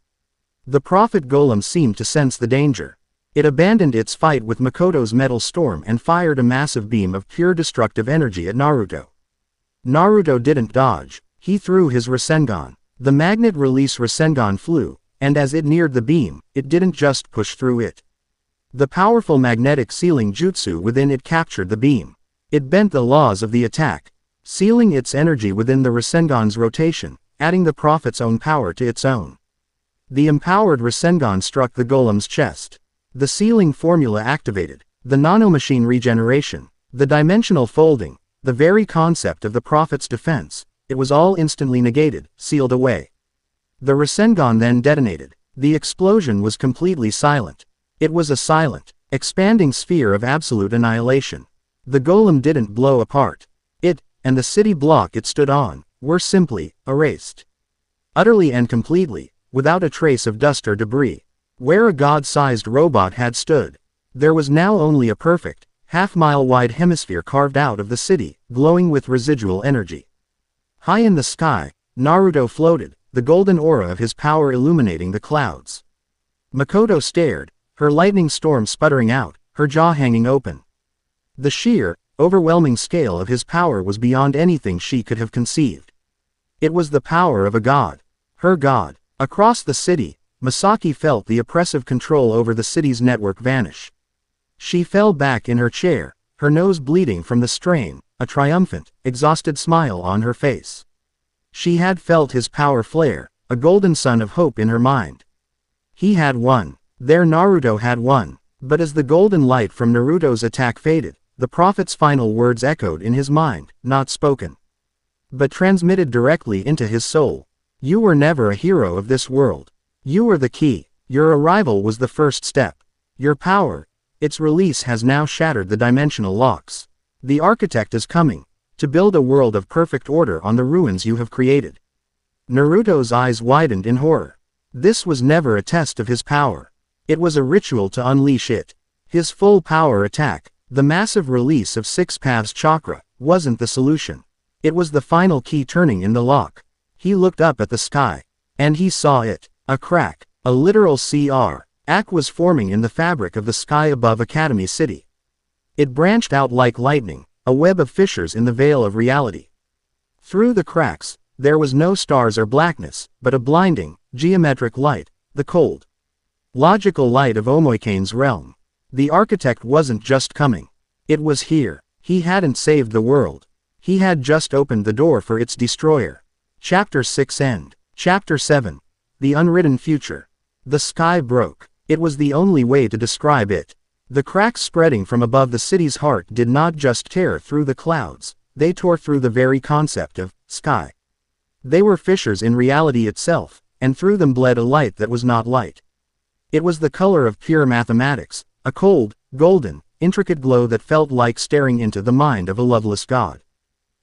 The prophet golem seemed to sense the danger. It abandoned its fight with Mikoto's metal storm and fired a massive beam of pure destructive energy at Naruto. Naruto didn't dodge. He threw his Rasengan. The magnet release Rasengan flew, and as it neared the beam, it didn't just push through it. The powerful magnetic sealing jutsu within it captured the beam. It bent the laws of the attack, sealing its energy within the Rasengan's rotation, adding the prophet's own power to its own. The empowered Rasengan struck the golem's chest. The sealing formula activated, the nanomachine regeneration, the dimensional folding, the very concept of the prophet's defense, it was all instantly negated, sealed away. The Rasengan then detonated. The explosion was completely silent. It was a silent, expanding sphere of absolute annihilation. The golem didn't blow apart. It, and the city block it stood on, were simply erased. Utterly and completely, without a trace of dust or debris. Where a god-sized robot had stood, there was now only a perfect, half-mile-wide hemisphere carved out of the city, glowing with residual energy. High in the sky, Naruto floated, the golden aura of his power illuminating the clouds. Mikoto stared, her lightning storm sputtering out, her jaw hanging open. The sheer, overwhelming scale of his power was beyond anything she could have conceived. It was the power of a god. Her god. Across the city, Misaki felt the oppressive control over the city's network vanish. She fell back in her chair, her nose bleeding from the strain, a triumphant, exhausted smile on her face. She had felt his power flare, a golden sun of hope in her mind. He had won. Their Naruto had won. But as the golden light from Naruto's attack faded, the prophet's final words echoed in his mind, not spoken, but transmitted directly into his soul. You were never a hero of this world. You were the key. Your arrival was the first step. Your power, its release has now shattered the dimensional locks. The architect is coming, to build a world of perfect order on the ruins you have created. Naruto's eyes widened in horror. This was never a test of his power. It was a ritual to unleash it. His full power attack, the massive release of Six Paths chakra, wasn't the solution. It was the final key turning in the lock. He looked up at the sky, and he saw it. A crack, a literal crack was forming in the fabric of the sky above Academy City. It branched out like lightning, a web of fissures in the veil of reality. Through the cracks, there was no stars or blackness, but a blinding, geometric light, the cold, logical light of Omoikane's realm. The architect wasn't just coming. It was here. He hadn't saved the world. He had just opened the door for its destroyer. Chapter 6 End. Chapter 7. The Unwritten Future. The sky broke. It was the only way to describe it. The cracks spreading from above the city's heart did not just tear through the clouds, they tore through the very concept of sky. They were fissures in reality itself, and through them bled a light that was not light. It was the color of pure mathematics, a cold, golden, intricate glow that felt like staring into the mind of a loveless god.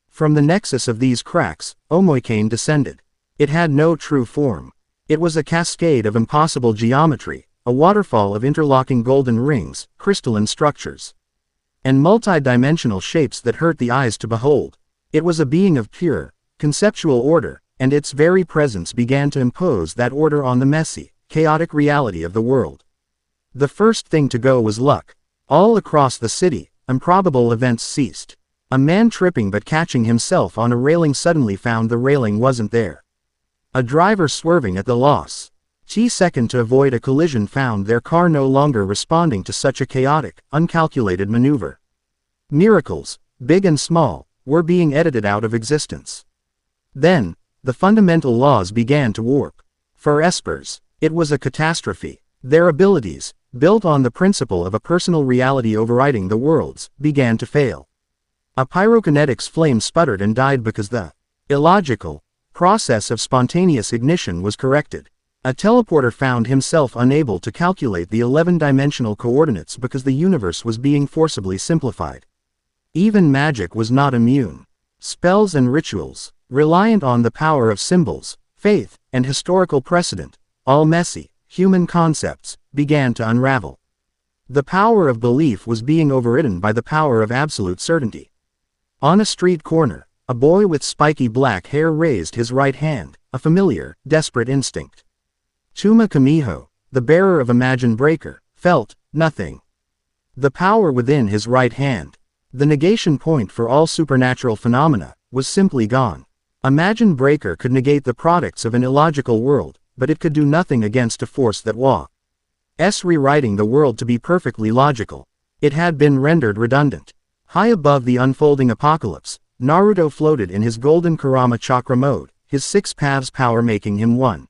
From the nexus of these cracks, Omoikane descended. It had no true form. It was a cascade of impossible geometry, a waterfall of interlocking golden rings, crystalline structures, and multi-dimensional shapes that hurt the eyes to behold. It was a being of pure, conceptual order, and its very presence began to impose that order on the messy, chaotic reality of the world. The first thing to go was luck. All across the city, improbable events ceased. A man tripping but catching himself on a railing suddenly found the railing wasn't there. A driver swerving at the loss second to avoid a collision found their car no longer responding to such a chaotic, uncalculated maneuver. Miracles, big and small, were being edited out of existence. Then, the fundamental laws began to warp. For espers, it was a catastrophe. Their abilities, built on the principle of a personal reality overriding the world's, began to fail. A pyrokinetics flame sputtered and died because the illogical process of spontaneous ignition was corrected. A teleporter found himself unable to calculate the 11-dimensional coordinates because the universe was being forcibly simplified. Even magic was not immune. Spells and rituals, reliant on the power of symbols, faith, and historical precedent, all messy, human concepts, began to unravel. The power of belief was being overridden by the power of absolute certainty. On a street corner, a boy with spiky black hair raised his right hand, a familiar, desperate instinct. Tuma Kamiho, the bearer of Imagine Breaker, felt, Nothing. The power within his right hand, the negation point for all supernatural phenomena, was simply gone. Imagine Breaker could negate the products of an illogical world, but it could do nothing against a force that was rewriting the world to be perfectly logical. It had been rendered redundant. High above the unfolding apocalypse, Naruto floated in his golden Kurama chakra mode, his 6 paths power making him one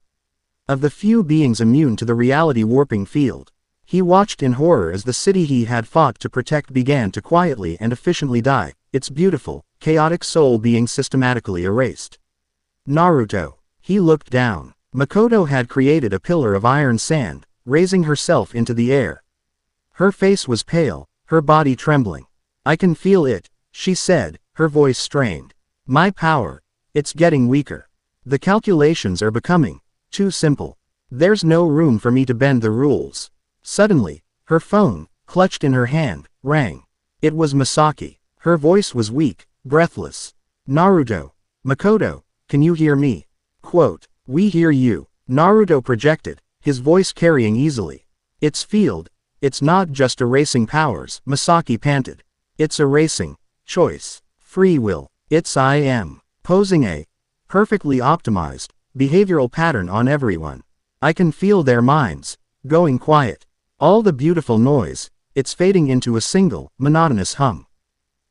of the few beings immune to the reality warping field. He watched in horror as the city he had fought to protect began to quietly and efficiently die, its beautiful, chaotic soul being systematically erased. Naruto. He looked down. Mikoto had created a pillar of iron sand, raising herself into the air. Her face was pale, her body trembling. "I can feel it," she said, her voice strained. "My power. It's getting weaker. The calculations are becoming too simple. There's no room for me to bend the rules." Suddenly, her phone, clutched in her hand, rang. It was Misaki. Her voice was weak, breathless. "Naruto. Mikoto, can you hear me?" Quote, "We hear you," Naruto projected, his voice carrying easily. "It's field. It's not just erasing powers," Misaki panted. "It's erasing choice, free will. It's I am posing a perfectly optimized behavioral pattern on everyone. I can feel their minds going quiet. All the beautiful noise, it's fading into a single, monotonous hum.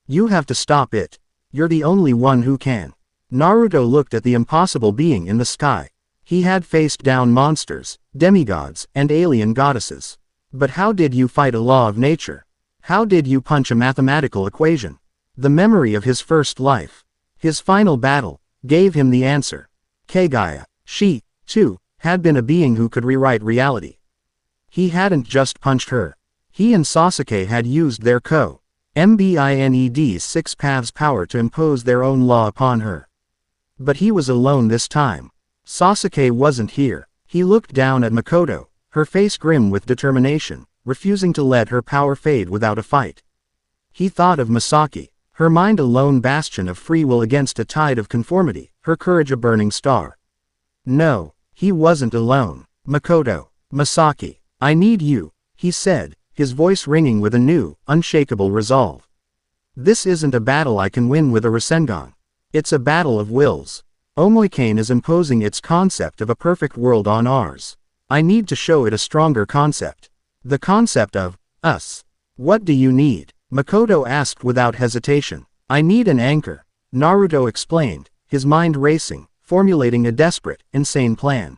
You have to stop it. You're the only one who can." Naruto looked at the impossible being in the sky. He had faced down monsters, demigods, and alien goddesses. But how did you fight a law of nature? How did you punch a mathematical equation? The memory of his first life, his final battle, gave him the answer. Kagaya. She, too, had been a being who could rewrite reality. He hadn't just punched her. He and Sasuke had used their combined's 6 paths power to impose their own law upon her. But he was alone this time. Sasuke wasn't here. He looked down at Mikoto, her face grim with determination, refusing to let her power fade without a fight. He thought of Misaki, her mind a lone bastion of free will against a tide of conformity, her courage a burning star. No, he wasn't alone. "Mikoto, Misaki, I need you," he said, his voice ringing with a new, unshakable resolve. "This isn't a battle I can win with a Rasengan. It's a battle of wills. Omoikane is imposing its concept of a perfect world on ours. I need to show it a stronger concept. The concept of us. What do you need?" Mikoto asked without hesitation. "I need an anchor," Naruto explained, his mind racing, formulating a desperate, insane plan.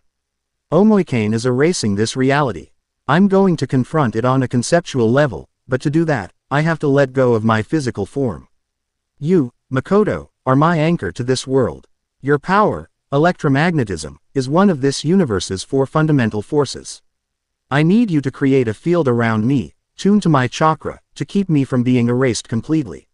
"Omoikane is erasing this reality. I'm going to confront it on a conceptual level, but to do that, I have to let go of my physical form. You, Mikoto, are my anchor to this world. Your power, electromagnetism, is one of this universe's 4 fundamental forces. I need you to create a field around me, tuned to my chakra, to keep me from being erased completely."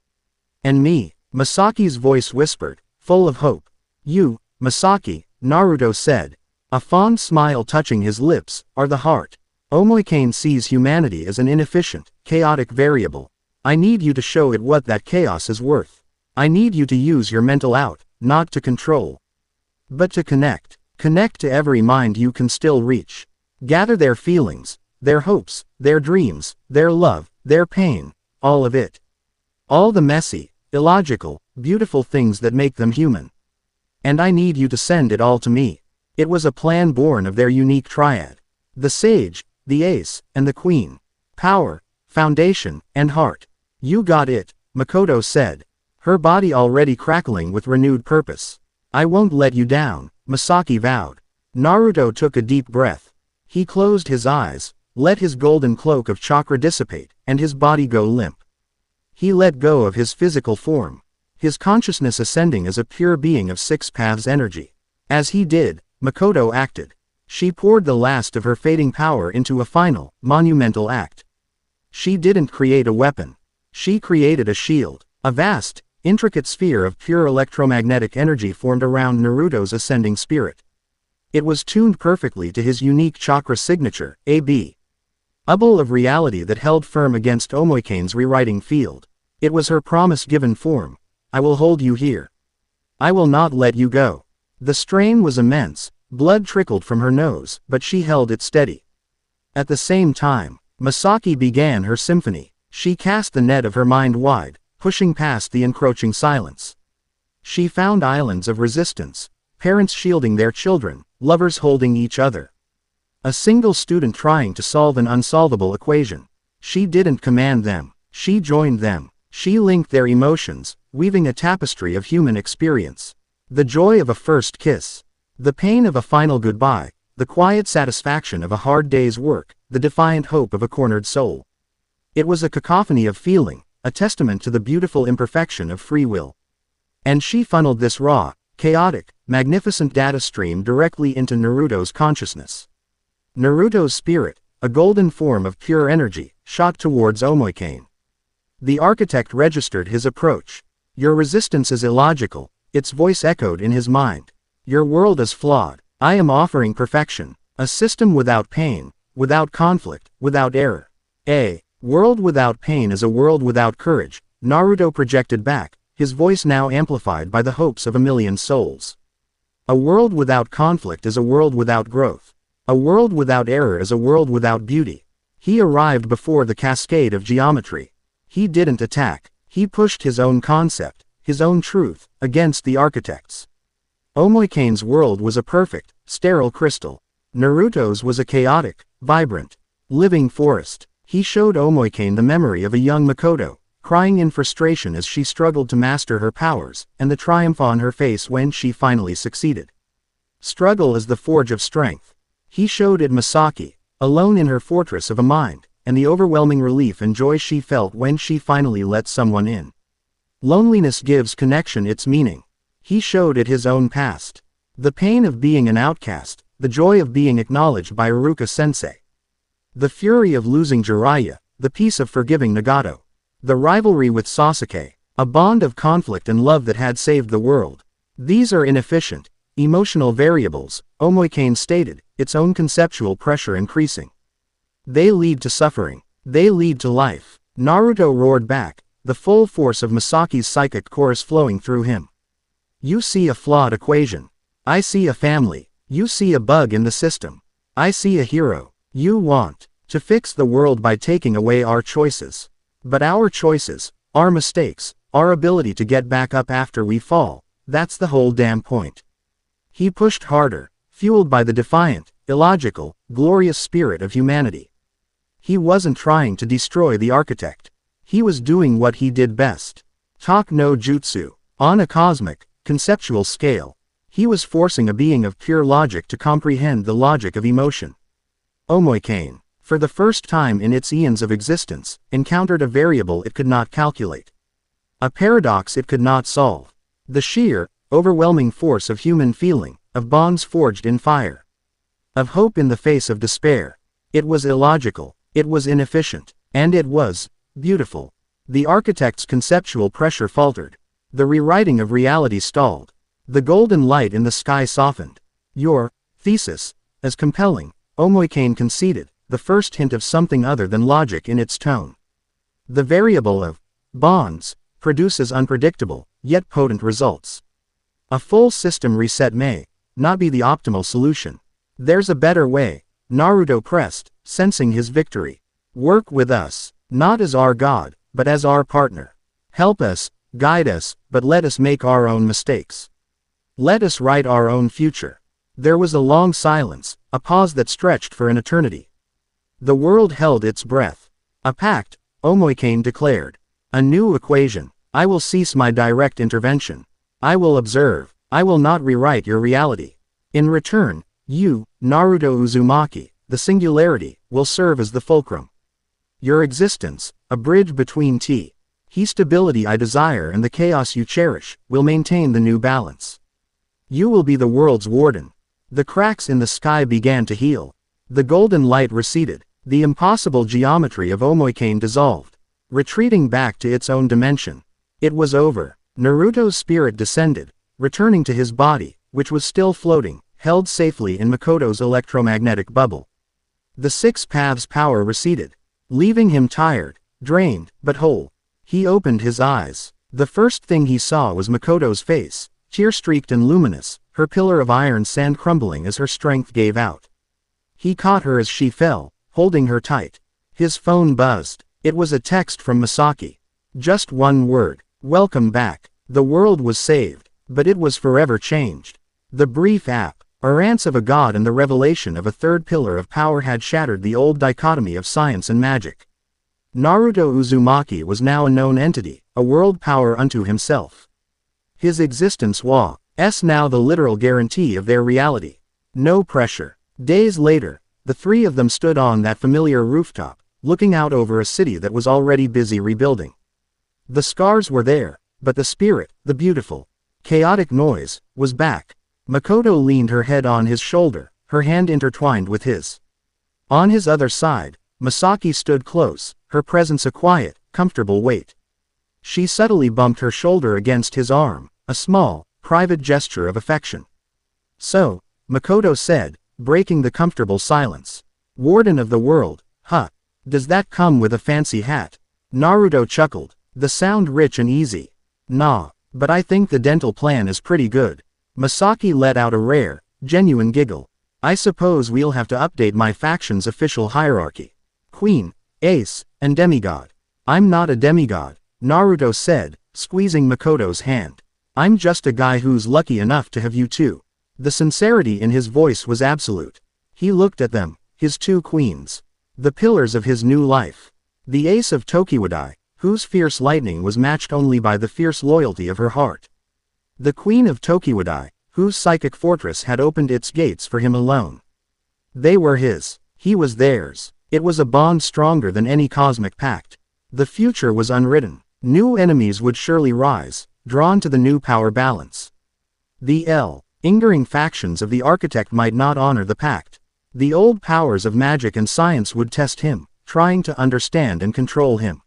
"And me," Misaki's voice whispered, full of hope. "You, Misaki," Naruto said, a fond smile touching his lips, "are the heart. Omoikane sees humanity as an inefficient, chaotic variable. I need you to show it what that chaos is worth. I need you to use your mental out, not to control, but to connect. Connect to every mind you can still reach. Gather their feelings, their hopes, their dreams, their love, their pain, all of it. All the messy, illogical, beautiful things that make them human. And I need you to send it all to me." It was a plan born of their unique triad. The sage, the ace, and the queen. Power, foundation, and heart. "You got it," Mikoto said, her body already crackling with renewed purpose. "I won't let you down," Misaki vowed. Naruto took a deep breath. He closed his eyes, let his golden cloak of chakra dissipate, and his body go limp. He let go of his physical form, his consciousness ascending as a pure being of 6 paths energy. As he did, Mikoto acted. She poured the last of her fading power into a final, monumental act. She didn't create a weapon. She created a shield. A vast, intricate sphere of pure electromagnetic energy formed around Naruto's ascending spirit. It was tuned perfectly to his unique chakra signature, a bubble of reality that held firm against Omoikane's rewriting field. It was her promise-given form. "I will hold you here. I will not let you go." The strain was immense. Blood trickled from her nose, but she held it steady. At the same time, Misaki began her symphony. She cast the net of her mind wide, pushing past the encroaching silence. She found islands of resistance, parents shielding their children, lovers holding each other. A single student trying to solve an unsolvable equation. She didn't command them, she joined them. She linked their emotions, weaving a tapestry of human experience. The joy of a first kiss. The pain of a final goodbye. The quiet satisfaction of a hard day's work. The defiant hope of a cornered soul. It was a cacophony of feeling, a testament to the beautiful imperfection of free will. And she funneled this raw, chaotic, magnificent data stream directly into Naruto's consciousness. Naruto's spirit, a golden form of pure energy, shot towards Omoikane. The architect registered his approach. Your resistance is illogical, its voice echoed in his mind. Your world is flawed. I am offering perfection. A system without pain, without conflict, without error. A world without pain is a world without courage, Naruto projected back, his voice now amplified by the hopes of a million souls. A world without conflict is a world without growth. A world without error is a world without beauty. He arrived before the cascade of geometry. He didn't attack, he pushed his own concept, his own truth, against the architect's. Omoikane's world was a perfect, sterile crystal. Naruto's was a chaotic, vibrant, living forest. He showed Omoikane the memory of a young Mikoto, crying in frustration as she struggled to master her powers, and the triumph on her face when she finally succeeded. Struggle is the forge of strength. He showed it Misaki, alone in her fortress of a mind, and the overwhelming relief and joy she felt when she finally let someone in. Loneliness gives connection its meaning. He showed it his own past. The pain of being an outcast, the joy of being acknowledged by Iruka-sensei. The fury of losing Jiraiya, the peace of forgiving Nagato. The rivalry with Sasuke, a bond of conflict and love that had saved the world. These are inefficient, emotional variables, Omoikane stated, its own conceptual pressure increasing. They lead to suffering. They lead to life. Naruto roared back, the full force of Misaki's psychic chorus flowing through him. You see a flawed equation. I see a family. You see a bug in the system. I see a hero. You want to fix the world by taking away our choices. But our choices, our mistakes, our ability to get back up after we fall, that's the whole damn point. He pushed harder, fueled by the defiant, illogical, glorious spirit of humanity. He wasn't trying to destroy the architect. He was doing what he did best. Talk no jutsu. On a cosmic, conceptual scale, he was forcing a being of pure logic to comprehend the logic of emotion. Omoikane, for the first time in its eons of existence, encountered a variable it could not calculate. A paradox it could not solve. The sheer, overwhelming force of human feeling, of bonds forged in fire. Of hope in the face of despair. It was illogical, it was inefficient, and it was beautiful. The architect's conceptual pressure faltered. The rewriting of reality stalled. The golden light in the sky softened. Your thesis, as compelling, Omoikane conceded, the first hint of something other than logic in its tone. The variable of bonds produces unpredictable, yet potent results. A full system reset may not be the optimal solution. There's a better way, Naruto pressed, sensing his victory. Work with us, not as our god, but as our partner. Help us, guide us, but let us make our own mistakes. Let us write our own future. There was a long silence, a pause that stretched for an eternity. The world held its breath. A pact, Omoikane declared. A new equation. I will cease my direct intervention. I will observe. I will not rewrite your reality. In return, you, Naruto Uzumaki, the singularity, will serve as the fulcrum. Your existence, a bridge between he stability I desire and the chaos you cherish, will maintain the new balance. You will be the world's warden. The cracks in the sky began to heal. The golden light receded. The impossible geometry of Omoikane dissolved, retreating back to its own dimension. It was over. Naruto's spirit descended, returning to his body, which was still floating, held safely in Mikoto's electromagnetic bubble. The six paths power receded, leaving him tired, drained, but whole. He opened his eyes. The first thing he saw was Mikoto's face, tear-streaked and luminous, her pillar of iron sand crumbling as her strength gave out. He caught her as she fell, holding her tight. His phone buzzed. It was a text from Misaki. Just one word. Welcome back. The world was saved, but it was forever changed. The brief appearance of a god and the revelation of a third pillar of power had shattered the old dichotomy of science and magic. Naruto Uzumaki was now a known entity, a world power unto himself. His existence was now the literal guarantee of their reality. No pressure. Days later, the three of them stood on that familiar rooftop, looking out over a city that was already busy rebuilding. The scars were there, but the spirit, the beautiful, chaotic noise, was back. Mikoto leaned her head on his shoulder, her hand intertwined with his. On his other side, Misaki stood close, her presence a quiet, comfortable weight. She subtly bumped her shoulder against his arm, a small, private gesture of affection. So, Mikoto said, breaking the comfortable silence. Warden of the world, huh? Does that come with a fancy hat? Naruto chuckled, the sound rich and easy. Nah, but I think the dental plan is pretty good. Misaki let out a rare, genuine giggle. I suppose we'll have to update my faction's official hierarchy. Queen, Ace, and Demigod. I'm not a demigod, Naruto said, squeezing Mikoto's hand. I'm just a guy who's lucky enough to have you two. The sincerity in his voice was absolute. He looked at them, his two queens. The pillars of his new life. The ace of Tokiwadai, whose fierce lightning was matched only by the fierce loyalty of her heart. The queen of Tokiwadai, whose psychic fortress had opened its gates for him alone. They were his. He was theirs. It was a bond stronger than any cosmic pact. The future was unwritten. New enemies would surely rise, drawn to the new power balance. The lingering factions of the architect might not honor the pact. The old powers of magic and science would test him, trying to understand and control him.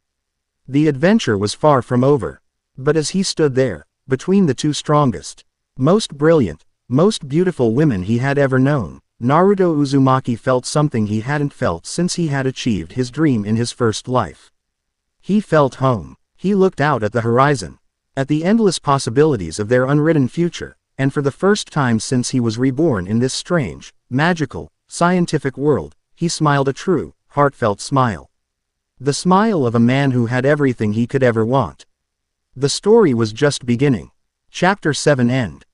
The adventure was far from over. But as he stood there, between the two strongest, most brilliant, most beautiful women he had ever known, Naruto Uzumaki felt something he hadn't felt since he had achieved his dream in his first life. He felt home. He looked out at the horizon, at the endless possibilities of their unwritten future, and for the first time since he was reborn in this strange, magical, scientific world, he smiled a true, heartfelt smile. The smile of a man who had everything he could ever want. The story was just beginning. Chapter 7 End.